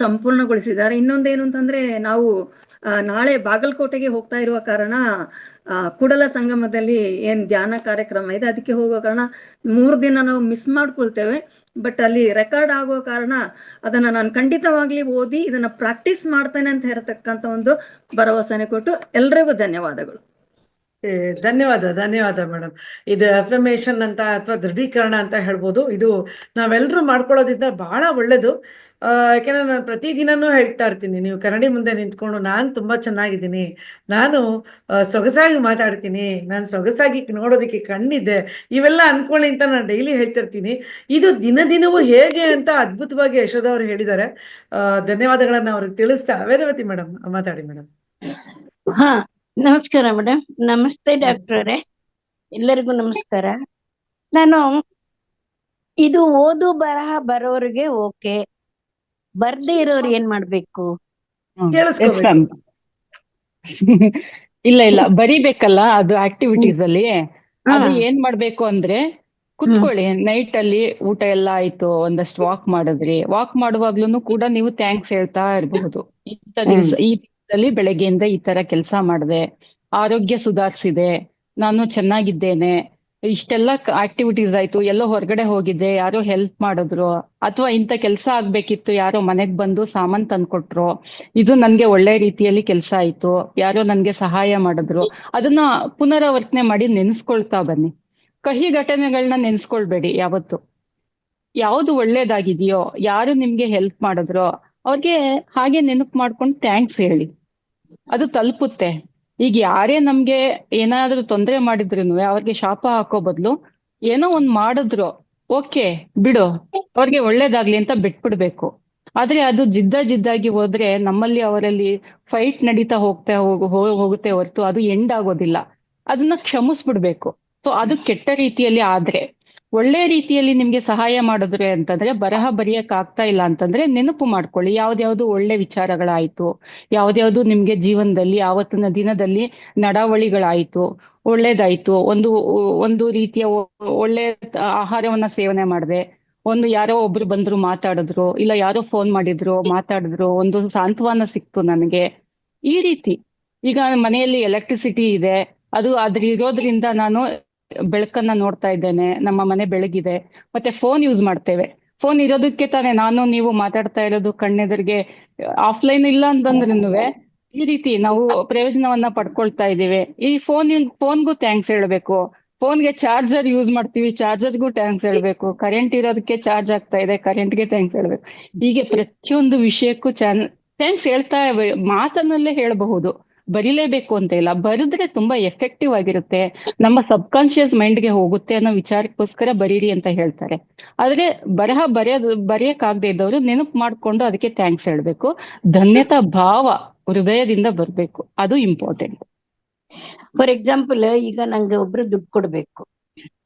Speaker 4: ಸಂಪೂರ್ಣಗೊಳಿಸಿದ್ದಾರೆ. ಇನ್ನೊಂದೇನು ಅಂತಂದ್ರೆ, ನಾವು ನಾಳೆ ಬಾಗಲಕೋಟೆಗೆ ಹೋಗ್ತಾ ಇರುವ ಕಾರಣ ಕೂಡಲ ಸಂಗಮದಲ್ಲಿ ಏನ್ ಧ್ಯಾನ ಕಾರ್ಯಕ್ರಮ ಇದೆ, ಅದಕ್ಕೆ ಹೋಗೋ ಕಾರಣ 3 ದಿನ ನಾವು ಮಿಸ್ ಮಾಡ್ಕೊಳ್ತೇವೆ. ಬಟ್ ಅಲ್ಲಿ ರೆಕಾರ್ಡ್ ಆಗೋ ಕಾರಣ ಅದನ್ನ ನಾನು ಖಂಡಿತವಾಗ್ಲಿ ಓದಿ ಇದನ್ನ ಪ್ರಾಕ್ಟೀಸ್ ಮಾಡ್ತೇನೆ ಅಂತ ಹೇಳತಕ್ಕಂತ ಒಂದು ಭರವಸೆನೆ ಕೊಟ್ಟು ಎಲ್ರಿಗೂ ಧನ್ಯವಾದಗಳು.
Speaker 1: ಧನ್ಯವಾದ ಮೇಡಮ್. ಇದು ಅಫರ್ಮೇಶನ್ ಅಂತ ಅಥವಾ ದೃಢೀಕರಣ ಅಂತ ಹೇಳ್ಬೋದು. ಇದು ನಾವೆಲ್ಲರೂ ಮಾಡ್ಕೊಳ್ಳೋದ್ರಿಂದ ಬಹಳ ಒಳ್ಳೇದು. ಯಾಕೆಂದ್ರೆ ನಾನು ಪ್ರತಿದಿನನೂ ಹೇಳ್ತಾ ಇರ್ತೀನಿ, ನೀವು ಕನ್ನಡಿ ಮುಂದೆ ನಿಂತ್ಕೊಂಡು ನಾನು ತುಂಬಾ ಚೆನ್ನಾಗಿದ್ದೀನಿ, ನಾನು ಸೊಗಸಾಗಿ ಮಾತಾಡ್ತೀನಿ, ನಾನು ಸೊಗಸಾಗಿ ನೋಡೋದಕ್ಕೆ ಕಣ್ಣಿದೆ, ಇವೆಲ್ಲ ಅನ್ಕೊಳ್ಳಿ ಅಂತ ನಾನು ಡೈಲಿ ಹೇಳ್ತಿರ್ತೀನಿ. ಇದು ದಿನವೂ ಹೇಗೆ ಅಂತ ಅದ್ಭುತವಾಗಿ ಯಶೋಧ ಅವ್ರು ಹೇಳಿದ್ದಾರೆ. ಧನ್ಯವಾದಗಳನ್ನ ಅವ್ರಿಗೆ ತಿಳಿಸ್ತಾ ವೇದವತಿ ಮೇಡಮ್ ಮಾತಾಡಿ ಮೇಡಮ್.
Speaker 5: ಹಾ, ನಮಸ್ಕಾರ ಮೇಡಮ್. ನಮಸ್ತೆ ಡಾಕ್ಟ್ರರೇ, ಎಲ್ಲರಿಗೂ ನಮಸ್ಕಾರ. ನಾನು ಇದು ಓದು ಬರಹ ಬರೋರಿಗೆ ಓಕೆ, ಬರ್ದೇ ಇರೋರು ಏನ್ ಮಾಡ್ಬೇಕು?
Speaker 2: ಇಲ್ಲ ಬರಿಬೇಕಲ್ಲ, ಅದು ಆಕ್ಟಿವಿಟೀಸ್ ಅಲ್ಲಿ. ಅದು ಏನ್ ಮಾಡ್ಬೇಕು ಅಂದ್ರೆ, ಕುತ್ಕೊಳ್ಳಿ, ನೈಟ್ ಅಲ್ಲಿ ಊಟ ಎಲ್ಲ ಆಯ್ತು, ಒಂದಷ್ಟು ವಾಕ್ ಮಾಡಿದ್ರಿ, ವಾಕ್ ಮಾಡುವಾಗ್ಲೂ ಕೂಡ ನೀವು ಥ್ಯಾಂಕ್ಸ್ ಹೇಳ್ತಾ ಇರಬಹುದು. ಇಂಥ ದಿವಸ ಈ ದಿವಸದಲ್ಲಿ ಬೆಳಗ್ಗೆಯಿಂದ ಈ ತರ ಕೆಲಸ ಮಾಡಿದೆ, ಆರೋಗ್ಯ ಸುಧಾರಿಸಿದೆ, ನಾನು ಚೆನ್ನಾಗಿದ್ದೇನೆ, ಇಷ್ಟೆಲ್ಲ ಆಕ್ಟಿವಿಟೀಸ್ ಆಯ್ತು, ಎಲ್ಲೋ ಹೊರಗಡೆ ಹೋಗಿದ್ದೆ, ಯಾರೋ ಹೆಲ್ಪ್ ಮಾಡಿದ್ರು, ಅಥವಾ ಇಂಥ ಕೆಲಸ ಆಗ್ಬೇಕಿತ್ತು, ಯಾರೋ ಮನೆಗ್ ಬಂದು ಸಾಮಾನ್ ತಂದ್ಕೊಟ್ರು, ಇದು ನನ್ಗೆ ಒಳ್ಳೆ ರೀತಿಯಲ್ಲಿ ಕೆಲಸ ಆಯ್ತು, ಯಾರೋ ನನ್ಗೆ ಸಹಾಯ ಮಾಡಿದ್ರು. ಅದನ್ನ ಪುನರಾವರ್ತನೆ ಮಾಡಿ ನೆನ್ಸ್ಕೊಳ್ತಾ ಬನ್ನಿ. ಕಹಿ ಘಟನೆಗಳನ್ನ ನೆನ್ಸ್ಕೊಳ್ಬೇಡಿ ಯಾವತ್ತು. ಯಾವ್ದು ಒಳ್ಳೇದಾಗಿದೆಯೋ, ಯಾರು ನಿಮ್ಗೆ ಹೆಲ್ಪ್ ಮಾಡಿದ್ರೋ ಅವ್ರಿಗೆ ಹಾಗೆ ನೆನಪು ಮಾಡ್ಕೊಂಡು ಥ್ಯಾಂಕ್ಸ್ ಹೇಳಿ, ಅದು ತಲುಪುತ್ತೆ. ಈಗ ಯಾರೇ ನಮ್ಗೆ ಏನಾದ್ರೂ ತೊಂದರೆ ಮಾಡಿದ್ರು ಅವ್ರಿಗೆ ಶಾಪ ಹಾಕೋ ಬದಲು ಏನೋ ಒಂದ್ ಮಾಡಿದ್ರು, ಓಕೆ ಬಿಡು, ಅವ್ರಿಗೆ ಒಳ್ಳೇದಾಗ್ಲಿ ಅಂತ ಬಿಟ್ಬಿಡ್ಬೇಕು. ಆದ್ರೆ ಅದು ಜಿದ್ದಾಗಿ ಹೋದ್ರೆ ನಮ್ಮಲ್ಲಿ ಅವರಲ್ಲಿ ಫೈಟ್ ನಡೀತಾ ಹೋಗುತ್ತೆ ಹೊರತು ಅದು ಎಂಡ್ ಆಗೋದಿಲ್ಲ. ಅದನ್ನ ಕ್ಷಮಿಸ್ಬಿಡ್ಬೇಕು. ಸೊ ಅದು ಕೆಟ್ಟ ರೀತಿಯಲ್ಲಿ ಆದ್ರೆ, ಒಳ್ಳೆ ರೀತಿಯಲ್ಲಿ ನಿಮ್ಗೆ ಸಹಾಯ ಮಾಡಿದ್ರೆ ಅಂತಂದ್ರೆ, ಬರಹ ಬರೆಯಕ್ ಆಗ್ತಾ ಇಲ್ಲ ಅಂತಂದ್ರೆ ನೆನಪು ಮಾಡ್ಕೊಳ್ಳಿ ಯಾವ್ದ್ಯಾವ್ದು ಒಳ್ಳೆ ವಿಚಾರಗಳಾಯ್ತು, ಯಾವ್ದ್ಯಾವ್ದು ನಿಮ್ಗೆ ಜೀವನದಲ್ಲಿ ಆವತ್ತಿನ ದಿನದಲ್ಲಿ ನಡಾವಳಿಗಳಾಯ್ತು, ಒಳ್ಳೇದಾಯ್ತು, ಒಂದು ರೀತಿಯ ಒಳ್ಳೆ ಆಹಾರವನ್ನ ಸೇವನೆ ಮಾಡಿದೆ, ಯಾರೋ ಒಬ್ರು ಬಂದ್ರು ಮಾತಾಡಿದ್ರು, ಇಲ್ಲ ಯಾರೋ ಫೋನ್ ಮಾಡಿದ್ರು ಮಾತಾಡಿದ್ರು, ಒಂದು ಸಾಂತ್ವನ ಸಿಕ್ತು ನನಗೆ, ಈ ರೀತಿ. ಈಗ ಮನೆಯಲ್ಲಿ ಎಲೆಕ್ಟ್ರಿಸಿಟಿ ಇದೆ, ಅದ್ರ ಇರೋದ್ರಿಂದ ನಾನು ಬೆಳಕನ್ನ ನೋಡ್ತಾ ಇದ್ದೇನೆ, ನಮ್ಮ ಮನೆ ಬೆಳಗಿದೆ. ಮತ್ತೆ ಫೋನ್ ಯೂಸ್ ಮಾಡ್ತೇವೆ, ಫೋನ್ ಇರೋದಕ್ಕೆ ತಾನೇ ನಾನು ನೀವು ಮಾತಾಡ್ತಾ ಇರೋದು ಕಣ್ಣೆದುರಿಗೆ. ಆಫ್ಲೈನ್ ಇಲ್ಲ ಅಂತಂದ್ರೂ ಈ ರೀತಿ ನಾವು ಪ್ರಯೋಜನವನ್ನ ಪಡ್ಕೊಳ್ತಾ ಇದ್ದೀವಿ. ಈ ಫೋನ್ಗೂ ಥ್ಯಾಂಕ್ಸ್ ಹೇಳ್ಬೇಕು, ಫೋನ್ಗೆ ಚಾರ್ಜರ್ ಯೂಸ್ ಮಾಡ್ತೀವಿ, ಚಾರ್ಜರ್ಗೂ ಥ್ಯಾಂಕ್ಸ್ ಹೇಳ್ಬೇಕು, ಕರೆಂಟ್ ಇರೋದಕ್ಕೆ ಚಾರ್ಜ್ ಆಗ್ತಾ ಇದೆ, ಕರೆಂಟ್ಗೆ ಥ್ಯಾಂಕ್ಸ್ ಹೇಳ್ಬೇಕು. ಹೀಗೆ ಪ್ರತಿಯೊಂದು ವಿಷಯಕ್ಕೂ ಥ್ಯಾಂಕ್ಸ್ ಹೇಳ್ತಾ ಮಾತನ್ನಲ್ಲೇ ಹೇಳಬಹುದು, ಬರಿಲೇಬೇಕು ಅಂತ ಇಲ್ಲ. ಬರೆದ್ರೆ ತುಂಬಾ ಎಫೆಕ್ಟಿವ್ ಆಗಿರುತ್ತೆ, ನಮ್ಮ ಸಬ್ ಕಾನ್ಶಿಯಸ್ ಮೈಂಡ್ಗೆ ಹೋಗುತ್ತೆ ಅನ್ನೋ ವಿಚಾರಕ್ಕೋಸ್ಕರ ಬರೀರಿ ಅಂತ ಹೇಳ್ತಾರೆ. ಆದ್ರೆ ಬರೆಯಕ್ಕಾಗದೆ ಇದ್ದವರು ನೆನಪು ಮಾಡ್ಕೊಂಡು ಅದಕ್ಕೆ ಥ್ಯಾಂಕ್ಸ್ ಹೇಳ್ಬೇಕು. ಧನ್ಯತಾ ಭಾವ ಹೃದಯದಿಂದ ಬರ್ಬೇಕು, ಅದು ಇಂಪಾರ್ಟೆಂಟ್.
Speaker 5: ಫಾರ್ ಎಕ್ಸಾಂಪಲ್, ಈಗ ನಂಗೆ ಒಬ್ರು ದುಡ್ಡು ಕೊಡ್ಬೇಕು,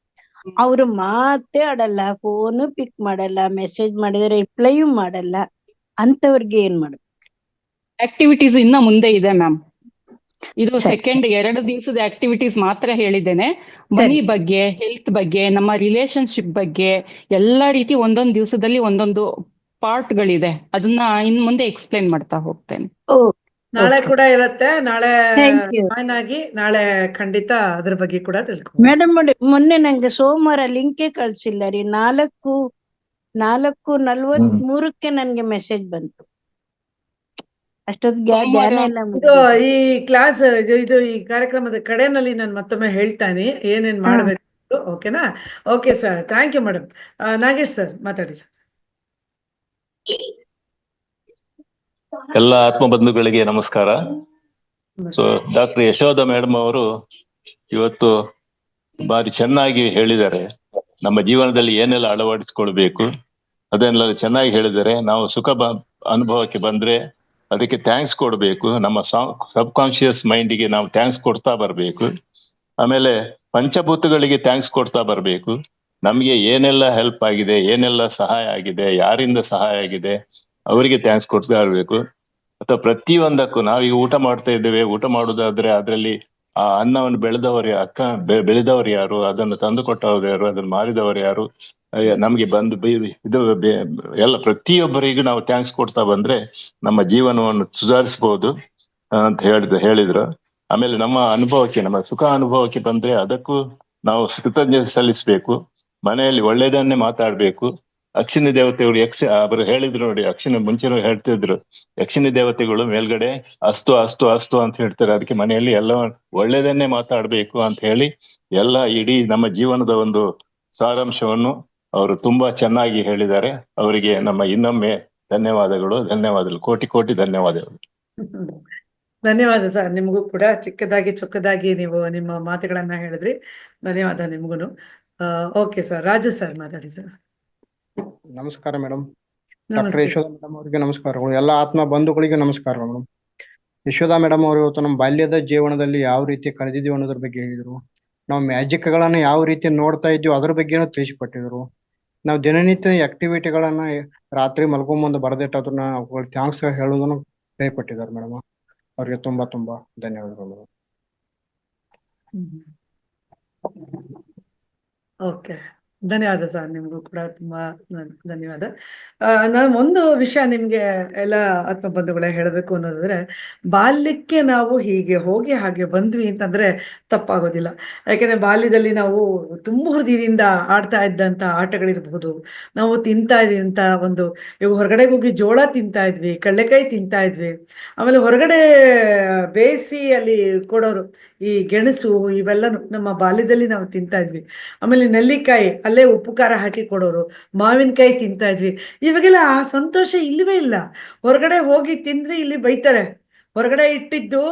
Speaker 5: ಅವ್ರು ಮಾತೇ ಆಡಲ್ಲ, ಫೋನು ಪಿಕ್ ಮಾಡಲ್ಲ, ಮೆಸೇಜ್ ಮಾಡಿದ್ರೆ ರಿಪ್ಲೈಯೂ ಮಾಡಲ್ಲ, ಅಂತವ್ರಿಗೆ ಏನ್ ಮಾಡ್ಬೇಕು?
Speaker 2: ಆಕ್ಟಿವಿಟೀಸ್ ಇನ್ನ ಮುಂದೆ ಇದೆ ಮ್ಯಾಮ್. ಇದು
Speaker 5: ಸರಿ.
Speaker 2: ಸೆಕೆಂಡ್ 2 ದಿವಸದ ಆಕ್ಟಿವಿಟೀಸ್ ಮಾತ್ರ ಹೇಳಿದ್ದೇನೆ. ಮನಿ ಬಗ್ಗೆ, ಹೆಲ್ತ್ ಬಗ್ಗೆ, ನಮ್ಮ ರಿಲೇಶನ್ಶಿಪ್ ಬಗ್ಗೆ ಎಲ್ಲಾ ರೀತಿ ಒಂದೊಂದು ದಿವಸದಲ್ಲಿ ಒಂದೊಂದು ಪಾರ್ಟ್ಗಳಿದೆ. ಅದನ್ನ ಇನ್ ಮುಂದೆ ಎಕ್ಸ್ಪ್ಲೈನ್ ಮಾಡ್ತಾ ಹೋಗ್ತೇನೆ.
Speaker 1: ನಾಳೆ ಕೂಡ ಇರುತ್ತೆ. ನಾಳೆ
Speaker 5: Thank you.
Speaker 1: ಜಾಯ್ನ್ ಆಗಿ ನಾಳೆ ಖಂಡಿತ ಅದ್ರ ಬಗ್ಗೆ ಕೂಡ ತಿಳ್ಕೊ.
Speaker 5: ಮೇಡಮ್ ಮೊನ್ನೆ ನಂಗೆ ಸೋಮವಾರ ಲಿಂಕೇ ಕಳ್ಸಿಲ್ಲ ರೀ. 4:43 ನನ್ಗೆ ಮೆಸೇಜ್ ಬಂತು. ಅಷ್ಟೊತ್ತಿಗೆ ಧ್ಯಾನ ಎಲ್ಲ
Speaker 1: ಇದು
Speaker 5: ಮುಗ್ದಿದೆ.
Speaker 1: ಈ ಕ್ಲಾಸ್ ಇದು ಈ ಕಾರ್ಯಕ್ರಮದ ಕಡೆನಲ್ಲಿ ನಾನು ಮತ್ತೊಮ್ಮೆ ಹೇಳ್ತಾನೆ ಏನೇನ್ ಮಾಡ್ಬೇಕು. ಓಕೆನಾ? Okay sir, thank you madam. Nagesh sir ಮಾತಾಡಿ ಸರ್.
Speaker 6: ಎಲ್ಲ ಆತ್ಮಬಂಧುಗಳಿಗೆ ನಮಸ್ಕಾರ. ಸೊ ಡಾಕ್ಟರ್ ಯಶೋಧ ಮೇಡಮ್ ಅವರು ಇವತ್ತು ಬಾರಿ ಚೆನ್ನಾಗಿ ಹೇಳಿದ್ದಾರೆ. ನಮ್ಮ ಜೀವನದಲ್ಲಿ ಏನೆಲ್ಲ ಅಳವಡಿಸ್ಕೊಳ್ಬೇಕು ಅದನ್ನೆಲ್ಲ ಚೆನ್ನಾಗಿ ಹೇಳಿದ್ದಾರೆ. ನಾವು ಅನುಭವಕ್ಕೆ ಬಂದ್ರೆ ಅದಕ್ಕೆ ಥ್ಯಾಂಕ್ಸ್ ಕೊಡ್ಬೇಕು. ನಮ್ಮ ಸಬ್ ಕಾನ್ಶಿಯಸ್ ಮೈಂಡಿಗೆ ನಾವು ಥ್ಯಾಂಕ್ಸ್ ಕೊಡ್ತಾ ಬರ್ಬೇಕು. ಆಮೇಲೆ ಪಂಚಭೂತಗಳಿಗೆ ಥ್ಯಾಂಕ್ಸ್ ಕೊಡ್ತಾ ಬರ್ಬೇಕು. ನಮ್ಗೆ ಏನೆಲ್ಲ ಹೆಲ್ಪ್ ಆಗಿದೆ, ಏನೆಲ್ಲ ಸಹಾಯ ಆಗಿದೆ, ಯಾರಿಂದ ಸಹಾಯ ಆಗಿದೆ ಅವರಿಗೆ ಥ್ಯಾಂಕ್ಸ್ ಕೊಡ್ತಾ ಇರ್ಬೇಕು. ಅಥವಾ ಪ್ರತಿಯೊಂದಕ್ಕೂ ನಾವೀಗ ಊಟ ಮಾಡ್ತಾ ಇದ್ದೇವೆ, ಊಟ ಮಾಡುದಾದ್ರೆ ಅದರಲ್ಲಿ ಆ ಅನ್ನವನ್ನು ಬೆಳೆದವರು ಯಾರು, ಅದನ್ನು ತಂದು ಕೊಟ್ಟವರು ಯಾರು, ಅದನ್ನು ಮಾರಿದವರು ಯಾರು, ನಮ್ಗೆ ಬಂದು ಇದು ಎಲ್ಲ ಪ್ರತಿಯೊಬ್ಬರಿಗೂ ನಾವು ಥ್ಯಾಂಕ್ಸ್ ಕೊಡ್ತಾ ಬಂದ್ರೆ ನಮ್ಮ ಜೀವನವನ್ನು ಸುಧಾರಿಸಬಹುದು ಅಂತ ಹೇಳಿದ್ರು. ಆಮೇಲೆ ನಮ್ಮ ಸುಖ ಅನುಭವಕ್ಕೆ ಬಂದ್ರೆ ಅದಕ್ಕೂ ನಾವು ಕೃತಜ್ಞತೆ ಸಲ್ಲಿಸ್ಬೇಕು. ಮನೆಯಲ್ಲಿ ಒಳ್ಳೇದನ್ನೇ ಮಾತಾಡ್ಬೇಕು. ಅಕ್ಷಿಣಿ ದೇವತೆಗಳು ಅವರು ಹೇಳಿದ್ರು ನೋಡಿ, ಮುಂಚೆನೂ ಹೇಳ್ತಿದ್ರು, ಯಕ್ಷಿಣಿ ದೇವತೆಗಳು ಮೇಲ್ಗಡೆ ಅಸ್ತು ಅಸ್ತು ಅಸ್ತು ಅಂತ ಹೇಳ್ತಾರೆ. ಅದಕ್ಕೆ ಮನೆಯಲ್ಲಿ ಎಲ್ಲ ಒಳ್ಳೇದನ್ನೇ ಮಾತಾಡ್ಬೇಕು ಅಂತ ಹೇಳಿ ಎಲ್ಲ ಇಡೀ ನಮ್ಮ ಜೀವನದ ಒಂದು ಸಾರಾಂಶವನ್ನು ಅವರು ತುಂಬಾ ಚೆನ್ನಾಗಿ ಹೇಳಿದ್ದಾರೆ. ಅವರಿಗೆ ನಮ್ಮ ಇನ್ನೊಮ್ಮೆ ಧನ್ಯವಾದಗಳು, ಕೋಟಿ ಕೋಟಿ ಧನ್ಯವಾದಗಳು.
Speaker 1: ಧನ್ಯವಾದ ಸರ್. ನಿಮಗೂ ಕೂಡ ಚೊಕ್ಕದಾಗಿ ನೀವು ನಿಮ್ಮ ಮಾತುಗಳನ್ನ ಹೇಳಿದ್ರಿ. ಧನ್ಯವಾದ ನಿಮ್ಗೂನು. ಓಕೆ ಸರ್, ರಾಜು ಸರ್ ಮಾತಾಡಿ ಸರ್.
Speaker 7: ನಮಸ್ಕಾರ ಮೇಡಮ್. ಡಾಕ್ಟರ್ ಯಶೋಧ ಮೇಡಮ್ ಅವರಿಗೆ ನಮಸ್ಕಾರಗಳು. ಎಲ್ಲ ಆತ್ಮ ಬಂಧುಗಳಿಗೆ ನಮಸ್ಕಾರಗಳು ಮೇಡಮ್. ಯಶೋಧ ಮೇಡಮ್ ಅವರು ಇವತ್ತು ನಮ್ಮ ಬಾಲ್ಯದ ಜೀವನದಲ್ಲಿ ಯಾವ ರೀತಿ ಕಳೆದಿದ್ದೀವಿ ಅನ್ನೋದ್ರ ಬಗ್ಗೆ ಹೇಳಿದ್ರು. ನಾವು ಮ್ಯಾಜಿಕ್ ಗಳನ್ನ ಯಾವ ರೀತಿ ನೋಡ್ತಾ ಇದ್ದೀವಿ ಅದ್ರ ಬಗ್ಗೆನೂ ತಿಳಿಸಿಕೊಟ್ಟಿದ್ರು. ನಾವು ದಿನನಿತ್ಯ ಆಕ್ಟಿವಿಟಿಗಳನ್ನ ರಾತ್ರಿ ಮಲ್ಕೊಂಬಂದು ಬರೆದಿಟ್ಟೋದನ್ನ ಥ್ಯಾಂಕ್ಸ್ ಹೇಳೋದನ್ನು ಹೇಳಿಕೊಟ್ಟಿದ್ದಾರೆ ಮೇಡಮ್. ಅವ್ರಿಗೆ ತುಂಬಾ ತುಂಬಾ ಧನ್ಯವಾದಗಳು.
Speaker 1: ಓಕೆ, ಧನ್ಯವಾದ ಸರ್. ನಿಮಗೂ ಕೂಡ ತುಂಬಾ ಧನ್ಯವಾದ. ನಾನು ಒಂದು ವಿಷಯ ನಿಮ್ಗೆ ಎಲ್ಲ ಆತ್ಮಬಂಧುಗಳೇ ಹೇಳಬೇಕು ಅನ್ನೋದಾದ್ರೆ, ಬಾಲ್ಯಕ್ಕೆ ನಾವು ಹೀಗೆ ಹೋಗಿ ಹಾಗೆ ಬಂದ್ವಿ ಅಂತಂದ್ರೆ ತಪ್ಪಾಗೋದಿಲ್ಲ. ಯಾಕೆಂದ್ರೆ ಬಾಲ್ಯದಲ್ಲಿ ನಾವು ತುಂಬ ಹೃದಯದಿಂದ ಆಡ್ತಾ ಇದ್ದಂತ ಆಟಗಳಿರ್ಬಹುದು, ನಾವು ತಿಂತಾ ಇದ್ದಂತ ಇವಾಗ ಹೊರಗಡೆಗೆ ಹೋಗಿ ಜೋಳ ತಿಂತಾ ಇದ್ವಿ, ಕಡಲೆಕಾಯಿ ತಿಂತಾ ಇದ್ವಿ. ಆಮೇಲೆ ಹೊರಗಡೆ ಬೇಯಿಸಿ ಅಲ್ಲಿ ಕೊಡೋರು ಈ ಗೆಣಸು, ಇವೆಲ್ಲನು ನಮ್ಮ ಬಾಲ್ಯದಲ್ಲಿ ನಾವು ತಿಂತಾ ಇದ್ವಿ. ಆಮೇಲೆ ನೆಲ್ಲಿಕಾಯಿ ಅಲ್ಲೇ ಉಪ್ಪು ಖಾರ ಹಾಕಿ ಕೊಡೋರು, ಮಾವಿನಕಾಯಿ ತಿಂತಾ ಇದ್ವಿ. ಇವಾಗೆಲ್ಲ ಆ ಸಂತೋಷ ಇಲ್ಲವೇ ಇಲ್ಲ. ಹೊರಗಡೆ ಹೋಗಿ ತಿಂದ್ರೆ ಇಲ್ಲಿ ಬೈತಾರೆ, ಹೊರಗಡೆ ಇಟ್ಟಿದ್ದು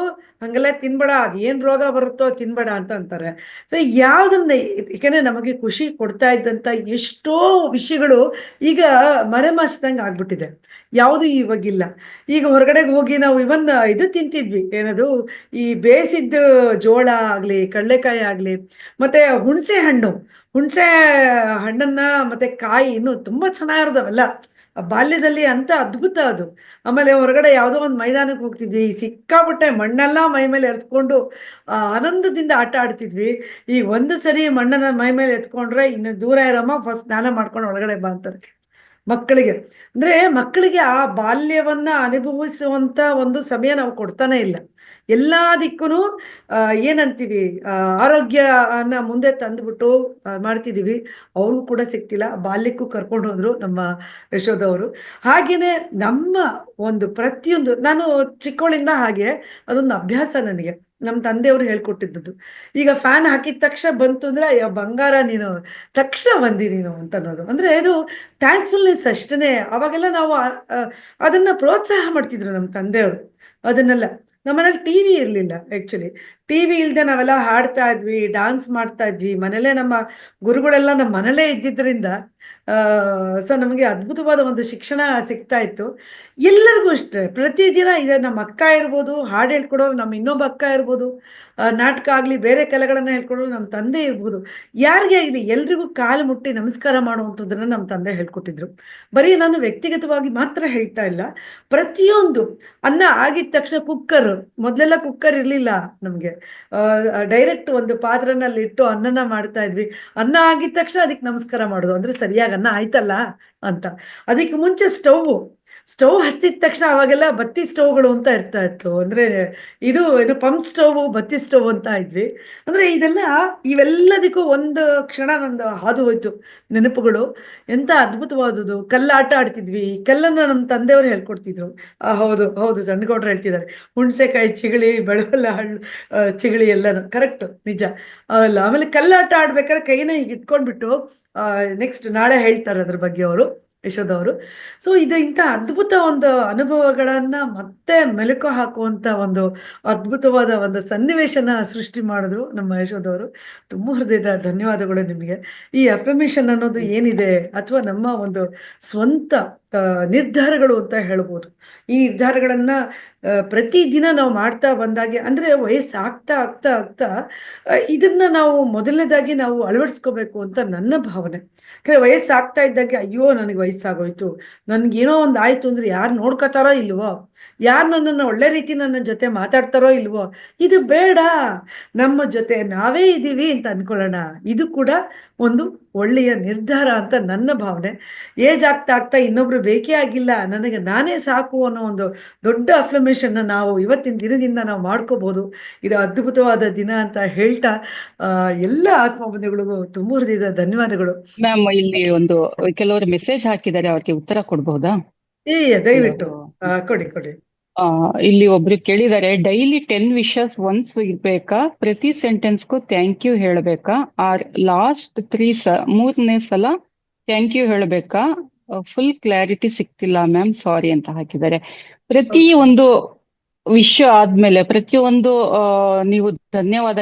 Speaker 1: ಹಂಗೆಲ್ಲ ತಿನ್ಬೇಡ, ಅದೇನ್ ರೋಗ ಬರುತ್ತೋ ತಿನ್ಬೇಡ ಅಂತ ಅಂತಾರೆ. ಸೊ ಯಾವ್ದನ್ನ, ಯಾಕಂದ್ರೆ ನಮಗೆ ಖುಷಿ ಕೊಡ್ತಾ ಇದ್ದಂತ ಎಷ್ಟೋ ವಿಷಯಗಳು ಈಗ ಮರೆಮಾಚ್ದಂಗೆ ಆಗ್ಬಿಟ್ಟಿದೆ, ಯಾವುದು ಇವಾಗಿಲ್ಲ. ಈಗ ಹೊರಗಡೆಗೆ ಹೋಗಿ ನಾವು ಇವನ್ ಇದು ತಿಂತಿದ್ವಿ, ಏನದು ಈ ಬೇಯಿಸಿದ್ದ ಜೋಳ ಆಗ್ಲಿ, ಕಡಲೆಕಾಯಿ ಆಗ್ಲಿ, ಮತ್ತೆ ಹುಣಸೆ ಹಣ್ಣನ್ನ ಮತ್ತೆ ಕಾಯಿ ಇನ್ನು ತುಂಬಾ ಚೆನ್ನಾಗಿರೋದವೆಲ್ಲ ಬಾಲ್ಯದಲ್ಲಿ ಅಂತ ಅದ್ಭುತ ಅದು. ಆಮೇಲೆ ಹೊರಗಡೆ ಯಾವುದೋ ಒಂದು ಮೈದಾನಕ್ಕೆ ಹೋಗ್ತಿದ್ವಿ, ಸಿಕ್ಕಾಪಟ್ಟೆ ಮಣ್ಣೆಲ್ಲ ಮೈ ಮೇಲೆ ಎರ್ಸ್ಕೊಂಡು ಆನಂದದಿಂದ ಆಟ ಆಡ್ತಿದ್ವಿ. ಈಗ ಒಂದು ಸರಿ ಮಣ್ಣನ್ನ ಮೈ ಮೇಲೆ ಎತ್ಕೊಂಡ್ರೆ ಇನ್ನು ದೂರ ಇರಮ್ಮ, ಫಸ್ಟ್ ಸ್ನಾನ ಮಾಡ್ಕೊಂಡು ಒಳಗಡೆ ಬಾ ಅಂತಾರೆ ಮಕ್ಕಳಿಗೆ. ಅಂದ್ರೆ ಮಕ್ಕಳಿಗೆ ಆ ಬಾಲ್ಯವನ್ನ ಅನುಭವಿಸುವಂತ ಒಂದು ಸಮಯ ನಾವು ಕೊಡ್ತಾನೆ ಇಲ್ಲ. ಎಲ್ಲದಕ್ಕೂ ಏನಂತೀವಿ, ಆರೋಗ್ಯನ ಮುಂದೆ ತಂದ್ಬಿಟ್ಟು ಮಾಡ್ತಿದೀವಿ. ಅವ್ರಿಗೂ ಕೂಡ ಸಿಗ್ತಿಲ್ಲ. ಬಾಲ್ಯಕ್ಕೂ ಕರ್ಕೊಂಡು ಹೋದ್ರು ನಮ್ಮ ಯಶೋದವರು. ಹಾಗೇನೆ ನಮ್ಮ ಒಂದು ಪ್ರತಿಯೊಂದು, ನಾನು ಚಿಕ್ಕವಳಿಂದ ಹಾಗೆ ಅದೊಂದು ಅಭ್ಯಾಸ ನನಗೆ, ನಮ್ಮ ತಂದೆಯವರು ಹೇಳ್ಕೊಟ್ಟಿದ್ದದ್ದು. ಈಗ ಫ್ಯಾನ್ ಹಾಕಿದ ತಕ್ಷಣ ಬಂತು ಅಂದ್ರೆ ಅಯ್ಯೋ ಬಂಗಾರ ನೀನು, ತಕ್ಷಣ ಬಂದಿ ನೀನು ಅಂತ ಅನ್ನೋದು. ಅಂದ್ರೆ ಇದು ಥ್ಯಾಂಕ್ಫುಲ್ನೆಸ್ ಅಷ್ಟೇ. ಅವಾಗೆಲ್ಲ ನಾವು ಅದನ್ನ ಪ್ರೋತ್ಸಾಹ ಮಾಡ್ತಿದ್ರು ನಮ್ಮ ತಂದೆಯವರು ಅದನ್ನೆಲ್ಲ. ನಮ್ಮನೇಲಿ ಟಿವಿ ಇರ್ಲಿಲ್ಲ. ಆಕ್ಚುಲಿ ಟಿವಿ ಇಲ್ದೆ ನಾವೆಲ್ಲ ಹಾಡ್ತಾ ಇದ್ವಿ, ಡಾನ್ಸ್ ಮಾಡ್ತಾ ಇದ್ವಿ ಮನೇಲೆ. ನಮ್ಮ ಗುರುಗಳೆಲ್ಲ ನಮ್ಮ ಮನೇಲೇ ಇದ್ದಿದ್ರಿಂದ ಸೊ ನಮಗೆ ಅದ್ಭುತವಾದ ಒಂದು ಶಿಕ್ಷಣ ಸಿಗ್ತಾ ಇತ್ತು. ಎಲ್ಲರಿಗೂ ಅಷ್ಟೇ ಪ್ರತಿದಿನ ಇದೆ. ನಮ್ಮ ಅಕ್ಕ ಇರ್ಬೋದು, ಹಾಡು ಹೇಳ್ಕೊಡೋರು ನಮ್ಮ ಇನ್ನೊಬ್ಬ ಅಕ್ಕ ಇರ್ಬೋದು, ನಾಟಕ ಆಗ್ಲಿ, ಬೇರೆ ಕಲೆಗಳನ್ನ ಹೇಳ್ಕೊಡೋರು ನಮ್ಮ ತಂದೆ ಇರ್ಬೋದು. ಯಾರಿಗೆ ಆಗಿದೆ ಎಲ್ರಿಗೂ ಕಾಲು ಮುಟ್ಟಿ ನಮಸ್ಕಾರ ಮಾಡುವಂಥದ್ದನ್ನ ನಮ್ಮ ತಂದೆ ಹೇಳ್ಕೊಟ್ಟಿದ್ರು. ಬರೀ ನಾನು ವ್ಯಕ್ತಿಗತವಾಗಿ ಮಾತ್ರ ಹೇಳ್ತಾ ಇಲ್ಲ, ಪ್ರತಿಯೊಂದು. ಅನ್ನ ಆಗಿದ ತಕ್ಷಣ ಕುಕ್ಕರ್, ಮೊದಲೆಲ್ಲ ಕುಕ್ಕರ್ ಇರ್ಲಿಲ್ಲ ನಮ್ಗೆ, ಡೈರೆಕ್ಟ್ ಒಂದು ಪಾತ್ರನಲ್ಲಿ ಇಟ್ಟು ಅನ್ನನ ಮಾಡ್ತಾ ಇದ್ವಿ. ಅನ್ನ ಆಗಿದ ತಕ್ಷಣ ಅದಕ್ಕೆ ನಮಸ್ಕಾರ ಮಾಡೋದು, ಅಂದ್ರೆ ಸರಿಯಾಗಿ ಅನ್ನ ಆಯ್ತಲ್ಲ ಅಂತ. ಅದಕ್ಕೆ ಮುಂಚೆ ಸ್ಟವ್ ಹಚ್ಚಿದ ತಕ್ಷಣ ಅವಾಗೆಲ್ಲ ಬತ್ತಿ ಸ್ಟವ್ಗಳು ಅಂತ ಇರ್ತಾ ಇತ್ತು. ಅಂದ್ರೆ ಇದು ಪಂಪ್ ಸ್ಟವ್, ಬತ್ತಿ ಸ್ಟವ್ ಅಂತ ಇದ್ವಿ. ಅಂದ್ರೆ ಇವೆಲ್ಲದಕ್ಕೂ ಒಂದು ಕ್ಷಣ ನಂದು ಹಾದು ಹೋಯ್ತು ನೆನಪುಗಳು. ಎಂತ ಅದ್ಭುತವಾದದ್ದು. ಕಲ್ಲಾಟ ಆಡ್ತಿದ್ವಿ. ಕಲ್ಲನ್ನ ನಮ್ಮ ತಂದೆಯವರು ಹೇಳ್ಕೊಡ್ತಿದ್ರು. ಹೌದು ಹೌದು, ಸಣ್ಣಗೌಡ್ರು ಹೇಳ್ತಿದ್ದಾರೆ, ಹುಣ್ಸೆಕಾಯಿ ಚಿಗಳಿ, ಬೆಳವಲ್ಲ ಹಣ್ಣು ಚಿಗಳಿ ಎಲ್ಲಾನು ಕರೆಕ್ಟ್, ನಿಜ ಅವೆಲ್ಲ. ಆಮೇಲೆ ಕಲ್ಲಾಟ ಆಡ್ಬೇಕಾದ್ರೆ ಕೈನ ಈಗ ಇಟ್ಕೊಂಡ್ಬಿಟ್ಟು ನೆಕ್ಸ್ಟ್ ನಾಳೆ ಹೇಳ್ತಾರೆ ಅದ್ರ ಬಗ್ಗೆ ಅವರು, ಯಶೋದವರು. ಸೊ ಇದು ಇಂಥ ಅದ್ಭುತ ಒಂದು ಅನುಭವಗಳನ್ನ ಮತ್ತೆ ಮೆಲುಕು ಹಾಕುವಂತ ಒಂದು ಅದ್ಭುತವಾದ ಒಂದು ಸನ್ನಿವೇಶನ ಸೃಷ್ಟಿ ಮಾಡಿದ್ರು ನಮ್ಮ ಯಶೋದವರು. ತುಂಬ ಹೃದಯದ ಧನ್ಯವಾದಗಳು ನಿಮಗೆ. ಈ ಅಫರ್ಮೇಷನ್ ಅನ್ನೋದು ಏನಿದೆ, ಅಥವಾ ನಮ್ಮ ಒಂದು ಸ್ವಂತ ನಿರ್ಧಾರಗಳು ಅಂತ ಹೇಳ್ಬೋದು. ಈ ನಿರ್ಧಾರಗಳನ್ನ ಪ್ರತಿದಿನ ನಾವು ಮಾಡ್ತಾ ಬಂದಾಗೆ, ಅಂದ್ರೆ ವಯಸ್ಸು ಆಗ್ತಾ ಆಗ್ತಾ ಆಗ್ತಾ ಇದನ್ನ ನಾವು ಮೊದಲನೇದಾಗಿ ನಾವು ಅಳವಡಿಸ್ಕೋಬೇಕು ಅಂತ ನನ್ನ ಭಾವನೆ. ಯಾಕಂದ್ರೆ ವಯಸ್ಸಾಗ್ತಾ ಇದ್ದಾಗೆ ಅಯ್ಯೋ ನನಗೆ ವಯಸ್ಸಾಗೋಯ್ತು, ನನ್ಗೇನೋ ಒಂದು ಆಯ್ತು ಅಂದ್ರೆ ಯಾರು ನೋಡ್ಕೋತಾರೋ ಇಲ್ವೋ, ಯಾರು ನನ್ನನ್ನು ಒಳ್ಳೆ ರೀತಿ ನನ್ನ ಜೊತೆ ಮಾತಾಡ್ತಾರೋ ಇಲ್ವೋ, ಇದು ಬೇಡ, ನಮ್ಮ ಜೊತೆ ನಾವೇ ಇದ್ದೀವಿ ಅಂತ ಅನ್ಕೊಳ್ಳೋಣ. ಇದು ಕೂಡ ಒಂದು ಒಳ್ಳೆಯ ನಿರ್ಧಾರ ಅಂತ ನನ್ನ ಭಾವನೆ. ಏಜ್ ಆಗ್ತಾ ಆಗ್ತಾ ಇನ್ನೊಬ್ರು ಬೇಕೇ ಆಗಿಲ್ಲ, ನನಗೆ ನಾನೇ ಸಾಕು ಅನ್ನೋ ಒಂದು ದೊಡ್ಡ ಅಫರ್ಮೇಷನ್ ನಾವು ಇವತ್ತಿನ ದಿನದಿಂದ ನಾವು ಮಾಡ್ಕೋಬಹುದು. ಇದು ಅದ್ಭುತವಾದ ದಿನ ಅಂತ ಹೇಳ್ತಾ ಎಲ್ಲ ಆತ್ಮಬಂಧುಗಳಿಗೂ ತುಂಬ ಹೃದಯದ ಧನ್ಯವಾದಗಳು.
Speaker 2: ಮ್ಯಾಮ್, ಇಲ್ಲಿ ಒಂದು ಕೆಲವರು ಮೆಸೇಜ್ ಹಾಕಿದ್ದಾರೆ, ಅವ್ರಿಗೆ ಉತ್ತರ ಕೊಡ್ಬಹುದಾ?
Speaker 1: ದಯವಿಟ್ಟು ಕೊಡಿ.
Speaker 2: ಇಲ್ಲಿ ಒಬ್ರು ಕೇಳಿದ್ದಾರೆ, ಡೈಲಿ 10 ವಿಶಸ್ ಒನ್ಸ್ ಇರ್ಬೇಕಾ? ಪ್ರತಿ ಸೆಂಟೆನ್ಸ್ಗೂ ಥ್ಯಾಂಕ್ ಯು ಹೇಳ್ಬೇಕಾ? ಆರ್ ಲಾಸ್ಟ್ 3ನೇ ಸಲ ಥ್ಯಾಂಕ್ ಯು ಹೇಳ್ಬೇಕಾ? ಫುಲ್ ಕ್ಲಾರಿಟಿ ಸಿಕ್ತಿಲ್ಲ ಮ್ಯಾಮ್, ಸಾರಿ ಅಂತ ಹಾಕಿದ್ದಾರೆ. ಪ್ರತಿ ಒಂದು ವಿಷಯ ಆದ್ಮೇಲೆ, ಪ್ರತಿಯೊಂದು ನೀವು ಧನ್ಯವಾದ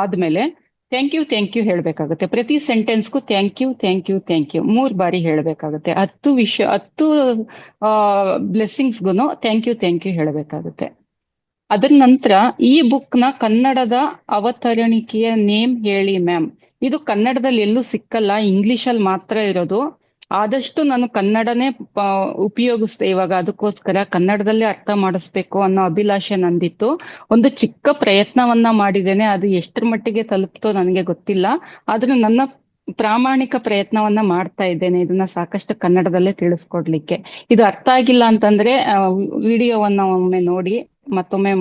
Speaker 2: ಆದ್ಮೇಲೆ ಥ್ಯಾಂಕ್ ಯು ಹೇಳ್ಬೇಕಾಗುತ್ತೆ. ಪ್ರತಿ ಸೆಂಟೆನ್ಸ್ಗೂ ಥ್ಯಾಂಕ್ ಯು 3 ಬಾರಿ ಹೇಳ್ಬೇಕಾಗುತ್ತೆ. 10 ಬ್ಲೆಸ್ಸಿಂಗ್ಸ್ಗೂ ಥ್ಯಾಂಕ್ ಯು ಹೇಳ್ಬೇಕಾಗುತ್ತೆ. ಅದರ ನಂತರ ಈ ಬುಕ್ ನ ಕನ್ನಡದ ಅವತರಣಿಕೆಯ ನೇಮ್ ಹೇಳಿ ಮ್ಯಾಮ್. ಇದು ಕನ್ನಡದಲ್ಲಿ ಎಲ್ಲೂ ಸಿಕ್ಕಲ್ಲ, ಇಂಗ್ಲಿಷಲ್ಲಿ ಮಾತ್ರ ಇರೋದು. ಆದಷ್ಟು ನಾನು ಕನ್ನಡನೇ ಉಪಯೋಗಿಸ್ದೆ ಇವಾಗ. ಅದಕ್ಕೋಸ್ಕರ ಕನ್ನಡದಲ್ಲೇ ಅರ್ಥ ಮಾಡಿಸ್ಬೇಕು ಅನ್ನೋ ಅಭಿಲಾಷೆ ನಂದಿತ್ತು. ಒಂದು ಚಿಕ್ಕ ಪ್ರಯತ್ನವನ್ನ ಮಾಡಿದ್ದೇನೆ, ಅದು ಎಷ್ಟರ ಮಟ್ಟಿಗೆ ತಲುಪ್ತೋ ನನಗೆ ಗೊತ್ತಿಲ್ಲ. ಆದ್ರೂ ನನ್ನ ಪ್ರಾಮಾಣಿಕ ಪ್ರಯತ್ನವನ್ನ ಮಾಡ್ತಾ ಇದ್ದೇನೆ ಇದನ್ನ ಸಾಕಷ್ಟು ಕನ್ನಡದಲ್ಲೇ ತಿಳಿಸ್ಕೊಡ್ಲಿಕ್ಕೆ. ಇದು ಅರ್ಥ ಆಗಿಲ್ಲ ಅಂತಂದ್ರೆ ವಿಡಿಯೋವನ್ನ ಒಮ್ಮೆ ನೋಡಿ, ಮತ್ತೊಮ್ಮೆ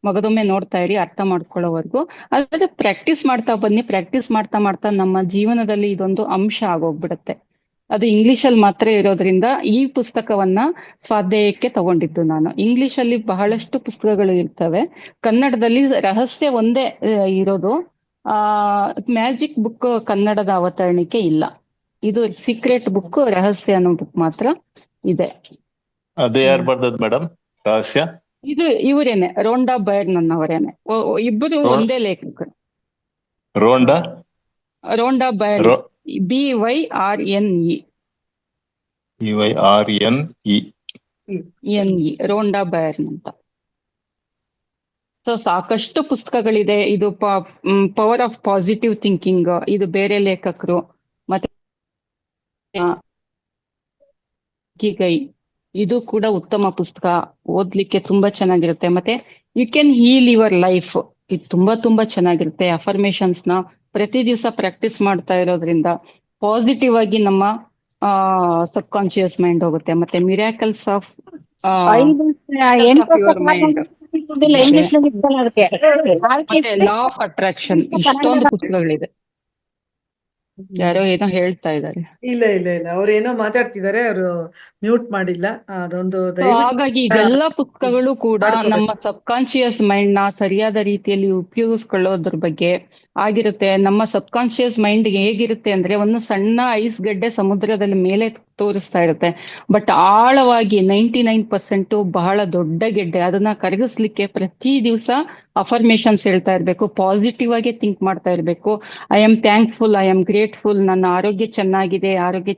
Speaker 2: ಮಗದೊಮ್ಮೆ ನೋಡ್ತಾ ಇರಿ, ಅರ್ಥ ಮಾಡ್ಕೊಳ್ಳೋವರೆಗೂ. ಅಲ್ಲದೆ ಪ್ರಾಕ್ಟೀಸ್ ಮಾಡ್ತಾ ಬನ್ನಿ. ಪ್ರಾಕ್ಟೀಸ್ ಮಾಡ್ತಾ ಮಾಡ್ತಾ ನಮ್ಮ ಜೀವನದಲ್ಲಿ ಇದೊಂದು ಅಂಶ ಆಗೋಗ್ಬಿಡುತ್ತೆ. ಅದು ಇಂಗ್ಲಿಷಲ್ಲಿ ಮಾತ್ರ ಇರೋದ್ರಿಂದ ಈ ಪುಸ್ತಕವನ್ನ ಸ್ವಾಧ್ಯಾಯಕ್ಕೆ ತಗೊಂಡಿದ್ದು ನಾನು. ಇಂಗ್ಲಿಷಲ್ಲಿ ಬಹಳಷ್ಟು ಪುಸ್ತಕಗಳು ಇರ್ತವೆ, ಕನ್ನಡದಲ್ಲಿ ರಹಸ್ಯ ಒಂದೇ ಇರೋದು. ಮ್ಯಾಜಿಕ್ ಬುಕ್ ಕನ್ನಡದ ಅವತರಣಿಕೆ ಇಲ್ಲ. ಇದು ಸೀಕ್ರೆಟ್ ಬುಕ್, ರಹಸ್ಯ ಅನ್ನೋ ಬುಕ್ ಮಾತ್ರ ಇದೆ.
Speaker 6: ಅದು ಯಾರು ಬರ್ದದ್ ಮೇಡಮ್ ರಹಸ್ಯ?
Speaker 2: ಇದು ಇವರೇನೆ, ರೋಂಡಾ ಬೈರ್ನನ್ ಅವರೇನೆ. ಇಬ್ಬರು
Speaker 6: ರೋ-
Speaker 2: ಒಂದೇ ಲೇಖಕರು.
Speaker 6: ರೋಂಡಾ
Speaker 2: ರೋಂಡಾ ಬೈರ್ನ್,
Speaker 6: ರೋ
Speaker 2: BYRNE,
Speaker 6: UIRNE.
Speaker 2: ರೋಂಡಾ ಬೈರ್ನ್ ಅಂತ. ಸೊ ಸಾಕಷ್ಟು ಪುಸ್ತಕಗಳಿದೆ. ಇದು ಪವರ್ ಆಫ್ ಪಾಸಿಟಿವ್ ಥಿಂಕಿಂಗ್, ಇದು ಬೇರೆ ಲೇಖಕರು. ಮತ್ತೆ ಇಕಿಗೈ, ಇದು ಕೂಡ ಉತ್ತಮ ಪುಸ್ತಕ, ಓದ್ಲಿಕ್ಕೆ ತುಂಬಾ ಚೆನ್ನಾಗಿರುತ್ತೆ. ಮತ್ತೆ you can heal your life, ಇದು ತುಂಬಾ ಚೆನ್ನಾಗಿರುತ್ತೆ. ಅಫರ್ಮೇಶನ್ಸ್ ನ ಪ್ರತಿ ದಿವಸ ಪ್ರಾಕ್ಟೀಸ್ ಮಾಡ್ತಾ ಇರೋದ್ರಿಂದ ಪಾಸಿಟಿವ್ ಆಗಿ ನಮ್ಮ ಸಬ್ ಕಾನ್ಶಿಯಸ್ ಮೈಂಡ್ ಹೋಗುತ್ತೆ. ಮತ್ತೆ ಮಿರಾಕಲ್ಸ್ ಆಫ್ ಯುವರ್ ಮೈಂಡ್, ಮತ್ತೆ ಲಾ ಆಫ್ ಅಟ್ರಾಕ್ಷನ್, ಇಷ್ಟೊಂದು ಪುಸ್ತಕಗಳಿದೆ. ಯಾರೋ ಏನೋ ಹೇಳ್ತಾ ಇದ್ದಾರೆ.
Speaker 1: ಇಲ್ಲ ಅವ್ರೇನೋ ಮಾತಾಡ್ತಿದ್ದಾರೆ, ಅವರು ಮ್ಯೂಟ್ ಮಾಡಿಲ್ಲ. ಅದೊಂದು
Speaker 2: So,
Speaker 1: ದಯವಿಟ್ಟು
Speaker 2: ಹಾಗಾಗಿ ಇದೆಲ್ಲ ಪುಸ್ತಕಗಳು ಕೂಡ
Speaker 1: ಮಾಡ್ಕೋಬೇಕು.
Speaker 2: ನಮ್ಮ ಸಬ್ ಕಾನ್ಶಿಯಸ್ ಮೈಂಡ್ ನ ಸರಿಯಾದ ರೀತಿಯಲ್ಲಿ ಉಪಯೋಗಿಸ್ಕೊಳ್ಳೋದ್ರ ಬಗ್ಗೆ ಆಗಿರುತ್ತೆ. ನಮ್ಮ ಸಬ್ ಕಾನ್ಶಿಯಸ್ ಮೈಂಡ್ ಹೇಗಿರುತ್ತೆ ಅಂದ್ರೆ, ಒಂದು ಸಣ್ಣ ಐಸ್ ಗಡ್ಡೆ ಸಮುದ್ರದಲ್ಲಿ ಮೇಲೆ ತೋರಿಸ್ತಾ ಇರುತ್ತೆ, ಬಟ್ ಆಳವಾಗಿ 99% ಬಹಳ ದೊಡ್ಡ ಗೆಡ್ಡೆ. ಅದನ್ನ ಕರಗಿಸ್ಲಿಕ್ಕೆ ಪ್ರತಿ ದಿವಸ ಅಫರ್ಮೇಶನ್ಸ್ ಹೇಳ್ತಾ ಇರ್ಬೇಕು, ಪಾಸಿಟಿವ್ ಆಗಿ ಥಿಂಕ್ ಮಾಡ್ತಾ ಇರ್ಬೇಕು. I am thankful, I am grateful, ನನ್ನ ಆರೋಗ್ಯ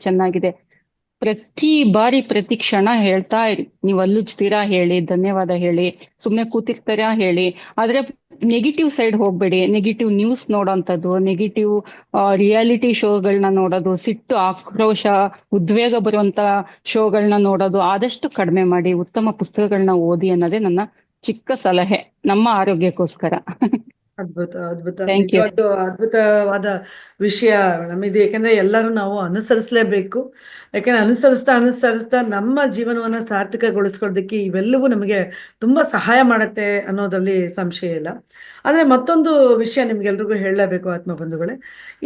Speaker 2: ಚೆನ್ನಾಗಿದೆ. ಪ್ರತಿ ಬಾರಿ ಪ್ರತಿ ಕ್ಷಣ ಹೇಳ್ತಾ ಇರಿ. ನೀವು ಅಲ್ಲುಚ್ತೀರಾ ಹೇಳಿ, ಧನ್ಯವಾದ ಹೇಳಿ, ಸುಮ್ನೆ ಕೂತಿರ್ತೀರಾ ಹೇಳಿ. ಆದ್ರೆ ನೆಗೆಟಿವ್ ಸೈಡ್ ಹೋಗ್ಬೇಡಿ. ನೆಗೆಟಿವ್ ನ್ಯೂಸ್ ನೋಡೋಂಥದ್ದು, ನೆಗೆಟಿವ್ ರಿಯಾಲಿಟಿ ಶೋಗಳನ್ನ ನೋಡೋದು, ಸಿಟ್ಟು, ಆಕ್ರೋಶ, ಉದ್ವೇಗ ಬರುವಂತ ಶೋಗಳನ್ನ ನೋಡೋದು ಆದಷ್ಟು ಕಡಿಮೆ ಮಾಡಿ. ಉತ್ತಮ ಪುಸ್ತಕಗಳನ್ನ ಓದಿ ಅನ್ನೋದೇ ನನ್ನ ಚಿಕ್ಕ ಸಲಹೆ ನಮ್ಮ ಆರೋಗ್ಯಕ್ಕೋಸ್ಕರ.
Speaker 1: ಅದ್ಭುತ
Speaker 2: Thank you.
Speaker 1: ನಿಜವಾಗ್ಲೂ ಅದ್ಭುತವಾದ ವಿಷಯ ನಮ್ಮಿದು. ಯಾಕಂದ್ರೆ ಎಲ್ಲರೂ ನಾವು ಅನುಸರಿಸಲೇಬೇಕು. ಯಾಕಂದ್ರೆ ಅನುಸರಿಸ್ತಾ ನಮ್ಮ ಜೀವನವನ್ನ ಸಾರ್ಥಕಗೊಳಿಸ್ಕೊಳ್ಳೋದಕ್ಕೆ ಇವೆಲ್ಲವೂ ನಮಗೆ ತುಂಬಾ ಸಹಾಯ ಮಾಡತ್ತೆ ಅನ್ನೋದ್ರಲ್ಲಿ ಸಂಶಯ ಇಲ್ಲ. ಆದ್ರೆ ಮತ್ತೊಂದು ವಿಷಯ ನಿಮ್ಗೆಲ್ರಿಗೂ ಹೇಳಲೇಬೇಕು ಆತ್ಮ ಬಂಧುಗಳೇ.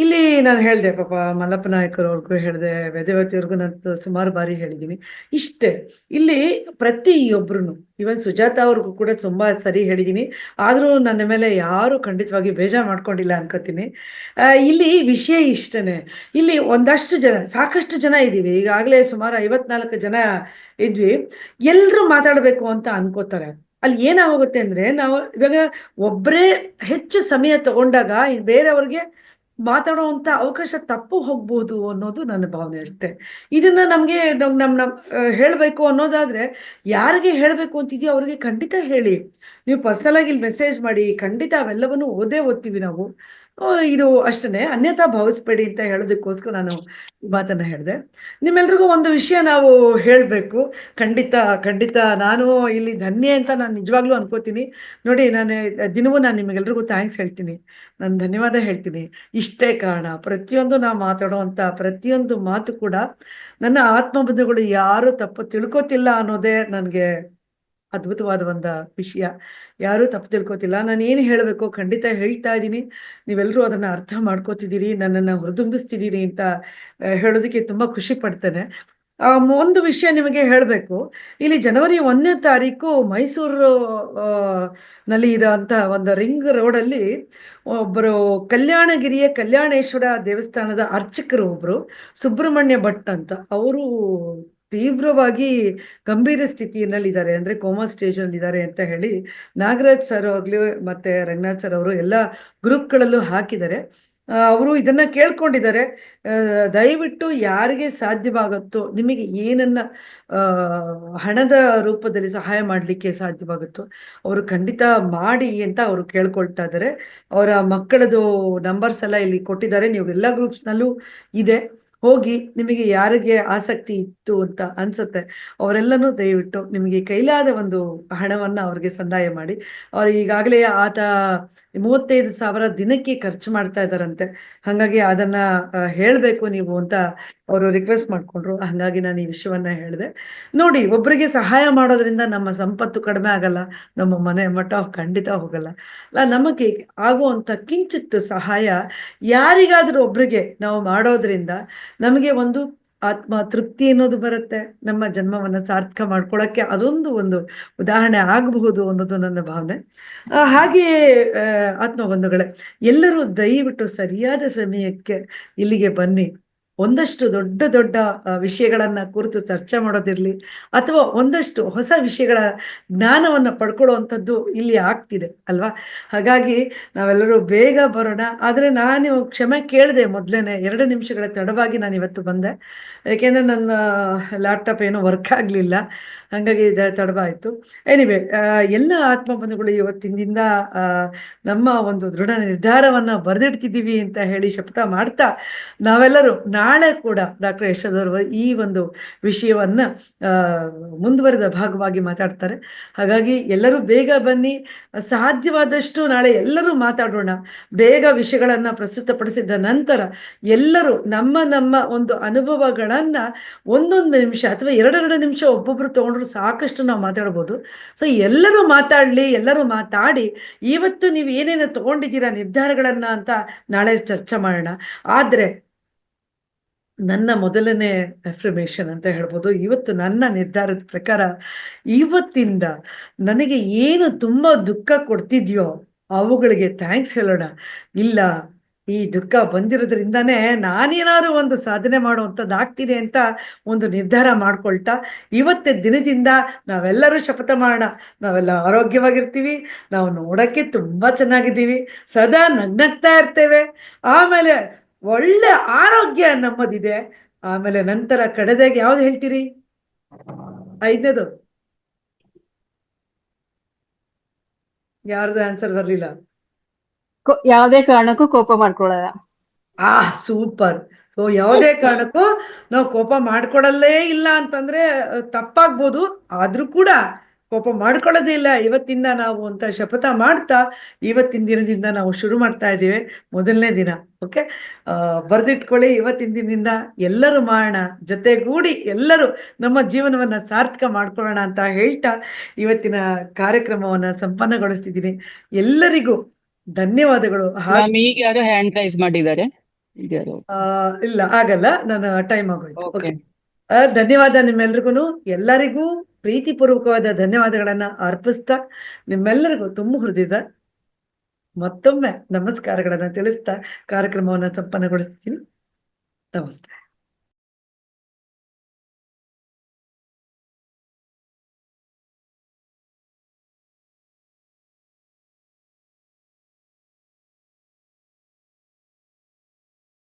Speaker 1: ಇಲ್ಲಿ ನಾನು ಹೇಳ್ದೆ, ಪಾಪ ಮಲ್ಲಪ್ಪ ನಾಯಕರು ಅವ್ರಿಗೂ ಹೇಳ್ದೆ, ವೇದವತಿಯವ್ರಿಗೂ ನಾನು ಸುಮಾರು ಬಾರಿ ಹೇಳಿದ್ದೀನಿ ಇಷ್ಟೇ. ಇಲ್ಲಿ ಪ್ರತಿಯೊಬ್ರು, ಇವನ್ ಸುಜಾತ ಅವ್ರಿಗೂ ಕೂಡ ತುಂಬಾ ಸರಿ ಹೇಳಿದ್ದೀನಿ, ಆದ್ರೂ ನನ್ನ ಮೇಲೆ ಯಾರು ಖಂಡಿತವಾಗಿ ಬೇಜಾರು ಮಾಡ್ಕೊಂಡಿಲ್ಲ ಅನ್ಕೋತೀನಿ. ಇಲ್ಲಿ ವಿಷಯ ಇಷ್ಟನೇ. ಇಲ್ಲಿ ಸಾಕಷ್ಟು ಜನ ಇದ್ದೀವಿ, ಈಗಾಗಲೇ ಸುಮಾರು 54 ಜನ ಇದ್ವಿ. ಎಲ್ರು ಮಾತಾಡ್ಬೇಕು ಅಂತ ಅನ್ಕೋತಾರೆ. ಅಲ್ಲಿ ಏನಾಗೋಗುತ್ತೆ ಅಂದ್ರೆ, ನಾವು ಇವಾಗ ಒಬ್ಬರೇ ಹೆಚ್ಚು ಸಮಯ ತಗೊಂಡಾಗ ಬೇರೆಯವ್ರಿಗೆ ಮಾತಾಡುವಂತ ಅವಕಾಶ ತಪ್ಪು ಹೋಗ್ಬೋದು ಅನ್ನೋದು ನನ್ನ ಭಾವನೆ ಅಷ್ಟೇ. ಇದನ್ನ ನಮ್ಗೆ ಹೇಳ್ಬೇಕು ಅನ್ನೋದಾದ್ರೆ, ಯಾರಿಗೆ ಹೇಳ್ಬೇಕು ಅಂತಿದ್ಯೋ ಅವ್ರಿಗೆ ಖಂಡಿತ ಹೇಳಿ. ನೀವು ಪರ್ಸನಲ್ ಆಗಿ ಇಲ್ಲಿ ಮೆಸೇಜ್ ಮಾಡಿ, ಖಂಡಿತ ಅವೆಲ್ಲವನ್ನು ಓದ್ತೀವಿ ನಾವು. ಇದು ಅಷ್ಟೇ, ಅನ್ಯಥಾ ಭಾವಿಸ್ಬೇಡಿ ಅಂತ ಹೇಳೋದಕ್ಕೋಸ್ಕರ ನಾನು ಈ ಮಾತನ್ನ ಹೇಳಿದೆ. ನಿಮ್ಮೆಲ್ರಿಗೂ ಒಂದು ವಿಷಯ ನಾವು ಹೇಳ್ಬೇಕು. ಖಂಡಿತ ನಾನು ಇಲ್ಲಿ ಧನ್ಯ ಅಂತ ನಾನು ನಿಜವಾಗ್ಲೂ ಅನ್ಕೋತೀನಿ. ನೋಡಿ, ದಿನವೂ ನಾನು ನಿಮಗೆಲ್ರಿಗೂ ಥ್ಯಾಂಕ್ಸ್ ಹೇಳ್ತೀನಿ, ನಾನು ಧನ್ಯವಾದ ಹೇಳ್ತೀನಿ. ಇಷ್ಟೇ ಕಾರಣ, ಪ್ರತಿಯೊಂದು ನಾವು ಮಾತಾಡುವಂತ ಪ್ರತಿಯೊಂದು ಮಾತು ಕೂಡ ನನ್ನ ಆತ್ಮಬಂಧುಗಳು ಯಾರು ತಪ್ಪು ತಿಳ್ಕೊತಿಲ್ಲ ಅನ್ನೋದೇ ನನಗೆ ಅದ್ಭುತವಾದ ಒಂದು ವಿಷಯ. ಯಾರೂ ತಪ್ಪು ತಿಳ್ಕೊತಿಲ್ಲ. ನಾನು ಏನು ಹೇಳಬೇಕು ಖಂಡಿತ ಹೇಳ್ತಾ ಇದ್ದೀನಿ. ನೀವೆಲ್ಲರೂ ಅದನ್ನ ಅರ್ಥ ಮಾಡ್ಕೋತಿದ್ದೀರಿ, ನನ್ನನ್ನು ಹುರಿದುಂಬಿಸ್ತಿದ್ದೀರಿ ಅಂತ ಹೇಳೋದಕ್ಕೆ ತುಂಬಾ ಖುಷಿ ಪಡ್ತೇನೆ. ಒಂದು ವಿಷಯ ನಿಮಗೆ ಹೇಳಬೇಕು. ಇಲ್ಲಿ ಜನವರಿ 1ನೇ ತಾರೀಕು ಮೈಸೂರು ನಲ್ಲಿ ಇರೋಂಥ ಒಂದು ರಿಂಗ್ ರೋಡಲ್ಲಿ ಒಬ್ಬರು ಕಲ್ಯಾಣಗಿರಿಯ ಕಲ್ಯಾಣೇಶ್ವರ ದೇವಸ್ಥಾನದ ಅರ್ಚಕರು ಒಬ್ರು ಸುಬ್ರಹ್ಮಣ್ಯ ಭಟ್ ಅಂತ, ಅವರು ತೀವ್ರವಾಗಿ ಗಂಭೀರ ಸ್ಥಿತಿಯಲ್ಲಿದ್ದಾರೆ, ಅಂದ್ರೆ ಕೋಮಾ ಸ್ಟೇಜ್ ಅಲ್ಲಿ ಇದ್ದಾರೆ ಅಂತ ಹೇಳಿ ನಾಗರಾಜ್ ಸರ್ ಆಗ್ಲಿ ಮತ್ತೆ ರಂಗನಾಥ್ ಸರ್ ಅವರು ಎಲ್ಲ ಗ್ರೂಪ್ಗಳಲ್ಲೂ ಹಾಕಿದ್ದಾರೆ. ಅವರು ಇದನ್ನ ಕೇಳ್ಕೊಂಡಿದ್ದಾರೆ. ದಯವಿಟ್ಟು ಯಾರಿಗೆ ಸಾಧ್ಯವಾಗುತ್ತೋ, ನಿಮಗೆ ಏನನ್ನ ಹಣದ ರೂಪದಲ್ಲಿ ಸಹಾಯ ಮಾಡಲಿಕ್ಕೆ ಸಾಧ್ಯವಾಗುತ್ತೋ ಅವರು ಖಂಡಿತ ಮಾಡಿ ಅಂತ ಅವರು ಕೇಳ್ಕೊಳ್ತಾ ಇದ್ದಾರೆ. ಅವರ ಮಕ್ಕಳದು ನಂಬರ್ಸ್ ಎಲ್ಲ ಇಲ್ಲಿ ಕೊಟ್ಟಿದ್ದಾರೆ, ನೀವು ಎಲ್ಲ ಗ್ರೂಪ್ಸ್ನಲ್ಲೂ ಇದೆ. ಹೋಗಿ ನಿಮಗೆ ಯಾರಿಗೆ ಆಸಕ್ತಿ ಇತ್ತು ಅಂತ ಅನ್ಸುತ್ತೆ ಅವರೆಲ್ಲನೂ ದಯವಿಟ್ಟು ನಿಮಗೆ ಕೈಲಾದ ಒಂದು ಹಣವನ್ನ ಅವ್ರಿಗೆ ಸಂದಾಯ ಮಾಡಿ. ಅವ್ರು ಈಗಾಗಲೇ ಆತ 35,000 ದಿನಕ್ಕೆ ಖರ್ಚು ಮಾಡ್ತಾ ಇದ್ದಾರಂತೆ. ಹಾಗಾಗಿ ಅದನ್ನ ಹೇಳ್ಬೇಕು ನೀವು ಅಂತ ಅವರು ರಿಕ್ವೆಸ್ಟ್ ಮಾಡ್ಕೊಂಡ್ರು. ಹಾಗಾಗಿ ನಾನು ಈ ವಿಷಯವನ್ನ ಹೇಳಿದೆ. ನೋಡಿ, ಒಬ್ಬರಿಗೆ ಸಹಾಯ ಮಾಡೋದ್ರಿಂದ ನಮ್ಮ ಸಂಪತ್ತು ಕಡಿಮೆ ಆಗಲ್ಲ, ನಮ್ಮ ಮನೆ ಮಠ ಖಂಡಿತ ಹೋಗಲ್ಲ. ಅಲ್ಲ, ನಮಗೆ ಆಗುವಂತ ಕಿಂಚಿತ್ತು ಸಹಾಯ ಯಾರಿಗಾದ್ರೂ ಒಬ್ರಿಗೆ ನಾವು ಮಾಡೋದ್ರಿಂದ ನಮಗೆ ಒಂದು ಆತ್ಮ ತೃಪ್ತಿ ಅನ್ನೋದು ಬರುತ್ತೆ. ನಮ್ಮ ಜನ್ಮವನ್ನ ಸಾರ್ಥಕ ಮಾಡ್ಕೊಳಕ್ಕೆ ಅದೊಂದು ಉದಾಹರಣೆ ಆಗಬಹುದು ಅನ್ನೋದು ನನ್ನ ಭಾವನೆ. ಹಾಗೆಯೇ ಆತ್ಮ ಬಂಧುಗಳೇ, ಎಲ್ಲರೂ ದಯವಿಟ್ಟು ಸರಿಯಾದ ಸಮಯಕ್ಕೆ ಇಲ್ಲಿಗೆ ಬನ್ನಿ. ಒಂದಷ್ಟು ದೊಡ್ಡ ದೊಡ್ಡ ವಿಷಯಗಳನ್ನ ಕುರಿತು ಚರ್ಚೆ ಮಾಡೋದಿರ್ಲಿ, ಅಥವಾ ಒಂದಷ್ಟು ಹೊಸ ವಿಷಯಗಳ ಜ್ಞಾನವನ್ನ ಪಡ್ಕೊಳ್ಳುವಂಥದ್ದು ಇಲ್ಲಿ ಆಗ್ತಿದೆ ಅಲ್ವಾ. ಹಾಗಾಗಿ ನಾವೆಲ್ಲರೂ ಬೇಗ ಬರೋಣ. ಆದ್ರೆ ನಾನು ಕ್ಷಮೆ ಕೇಳಿದೆ ಮೊದ್ಲೇನೆ, 2 ನಿಮಿಷಗಳ ತಡವಾಗಿ ನಾನು ಇವತ್ತು ಬಂದೆ. ಯಾಕೆಂದ್ರೆ ನನ್ನ ಲ್ಯಾಪ್ಟಾಪ್ ಏನೋ ವರ್ಕ್ ಆಗ್ಲಿಲ್ಲ, ಹಂಗಾಗಿ ತಡವಾಯ್ತು. ಎನಿವೆ, ಎಲ್ಲ ಆತ್ಮಬಂಧುಗಳು ಇವತ್ತಿನಿಂದ ನಮ್ಮ ಒಂದು ದೃಢ ನಿರ್ಧಾರವನ್ನ ಬರೆದಿಡ್ತಿದ್ದೀವಿ ಅಂತ ಹೇಳಿ ಶಪಥ ಮಾಡ್ತಾ, ನಾವೆಲ್ಲರೂ ನಾಳೆ ಕೂಡ ಡಾಕ್ಟರ್ ಯಶೋಧರ್ ಈ ಒಂದು ವಿಷಯವನ್ನ ಮುಂದುವರೆದ ಭಾಗವಾಗಿ ಮಾತಾಡ್ತಾರೆ. ಹಾಗಾಗಿ ಎಲ್ಲರೂ ಬೇಗ ಬನ್ನಿ, ಸಾಧ್ಯವಾದಷ್ಟು ನಾಳೆ ಎಲ್ಲರೂ ಮಾತಾಡೋಣ. ಬೇಗ ವಿಷಯಗಳನ್ನ ಪ್ರಸ್ತುತಪಡಿಸಿದ ನಂತರ ಎಲ್ಲರೂ ನಮ್ಮ ನಮ್ಮ ಒಂದು ಅನುಭವಗಳನ್ನ 1 ನಿಮಿಷ ಅಥವಾ 2 ನಿಮಿಷ ಒಬ್ಬೊಬ್ರು ತಗೊಂಡ್ರು ಸಾಕಷ್ಟು ನಾವು ಮಾತಾಡ್ಬೋದು. ಸೊ ಎಲ್ಲರೂ ಮಾತಾಡ್ಲಿ, ಎಲ್ಲರೂ ಮಾತಾಡಿ ಇವತ್ತು ನೀವು ಏನೇನು ತಗೊಂಡಿದ್ದೀರಾ ನಿರ್ಧಾರಗಳನ್ನ ಅಂತ ನಾಳೆ ಚರ್ಚೆ ಮಾಡೋಣ. ಆದ್ರೆ ನನ್ನ ಮೊದಲನೇ ಅಫರ್ಮೇಷನ್ ಅಂತ ಹೇಳ್ಬೋದು, ಇವತ್ತು ನನ್ನ ನಿರ್ಧಾರದ ಪ್ರಕಾರ ಇವತ್ತಿಂದ ನನಗೆ ಏನು ತುಂಬಾ ದುಃಖ ಕೊಡ್ತಿದ್ಯೋ ಅವುಗಳಿಗೆ ಥ್ಯಾಂಕ್ಸ್ ಹೇಳೋಣ. ಇಲ್ಲ, ಈ ದುಃಖ ಬಂದಿರೋದ್ರಿಂದಾನೇ ನಾನೇನಾದ್ರು ಒಂದು ಸಾಧನೆ ಮಾಡುವಂಥದ್ದಾಗ್ತಿದೆ ಅಂತ ಒಂದು ನಿರ್ಧಾರ ಮಾಡ್ಕೊಳ್ತಾ, ಇವತ್ತೇ ದಿನದಿಂದ ನಾವೆಲ್ಲರೂ ಶಪಥ ಮಾಡೋಣ, ನಾವೆಲ್ಲ ಆರೋಗ್ಯವಾಗಿರ್ತೀವಿ, ನಾವು ನೋಡಕ್ಕೆ ತುಂಬಾ ಚೆನ್ನಾಗಿದ್ದೀವಿ, ಸದಾ ನಗ್ನಗ್ತಾ ಇರ್ತೇವೆ, ಆಮೇಲೆ ಒಳ್ಳೆ ಆರೋಗ್ಯ ನಮ್ಮದಿದೆ. ಆಮೇಲೆ ನಂತರ ಕಡೆದಾಗಿ ಯಾವ್ದು ಹೇಳ್ತೀರಿ? 5ನೇದು ಯಾರ್ದು ಆನ್ಸರ್ ಬರ್ಲಿಲ್ಲ?
Speaker 8: ಯಾವುದೇ ಕಾರಣಕ್ಕೂ ಕೋಪ ಮಾಡ್ಕೊಳ್ಳಲ್ಲ.
Speaker 1: ಸೂಪರ್. ಸೊ ಯಾವುದೇ ಕಾರಣಕ್ಕೂ ನಾವು ಕೋಪ ಮಾಡ್ಕೊಡಲ್ಲೇ ಇಲ್ಲ ಅಂತಂದ್ರೆ ತಪ್ಪಾಗ್ಬೋದು, ಆದ್ರೂ ಕೂಡ ಕೋಪ ಮಾಡ್ಕೊಳ್ಳೋದೇ ಇಲ್ಲ ಇವತ್ತಿಂದ ನಾವು ಅಂತ ಶಪಥ ಮಾಡ್ತಾ ಇವತ್ತಿನ ದಿನದಿಂದ ನಾವು ಶುರು ಮಾಡ್ತಾ ಇದ್ದೀವಿ. ಮೊದಲನೇ ದಿನ. ಓಕೆ, ಬರ್ದಿಟ್ಕೊಳ್ಳಿ. ಇವತ್ತಿನ ದಿನದಿಂದ ಎಲ್ಲರೂ ಮಾಡೋಣ, ಜೊತೆಗೂಡಿ ಎಲ್ಲರೂ ನಮ್ಮ ಜೀವನವನ್ನ ಸಾರ್ಥಕ ಮಾಡ್ಕೊಳ್ಳೋಣ ಅಂತ ಹೇಳ್ತಾ ಇವತ್ತಿನ ಕಾರ್ಯಕ್ರಮವನ್ನ ಸಂಪನ್ನಗೊಳಿಸ್ತಿದ್ದೀನಿ. ಎಲ್ಲರಿಗೂ ಧನ್ಯವಾದಗಳು.
Speaker 2: ಈಗ ಯಾರು ಹ್ಯಾಂಡ್ ರೈಸ್ ಮಾಡಿದ್ದಾರೆ?
Speaker 1: ಇಲ್ಲ, ಆಗಲ್ಲ, ನನ್ನ ಟೈಮ್ ಆಗೋಯ್ತು.
Speaker 2: ಓಕೆ,
Speaker 1: ಧನ್ಯವಾದ ನಿಮ್ಮೆಲ್ರಿಗೂ. ಎಲ್ಲರಿಗೂ ಪ್ರೀತಿಪೂರ್ವಕವಾದ ಧನ್ಯವಾದಗಳನ್ನ ಅರ್ಪಿಸ್ತಾ ನಿಮ್ಮೆಲ್ಲರಿಗೂ ತುಂಬ ಹೃದಯದ ಮತ್ತೊಮ್ಮೆ ನಮಸ್ಕಾರಗಳನ್ನ ತಿಳಿಸ್ತಾ ಕಾರ್ಯಕ್ರಮವನ್ನ ಸಂಪನ್ನಗೊಳಿಸ್ತೀನಿ. ನಮಸ್ತೆ.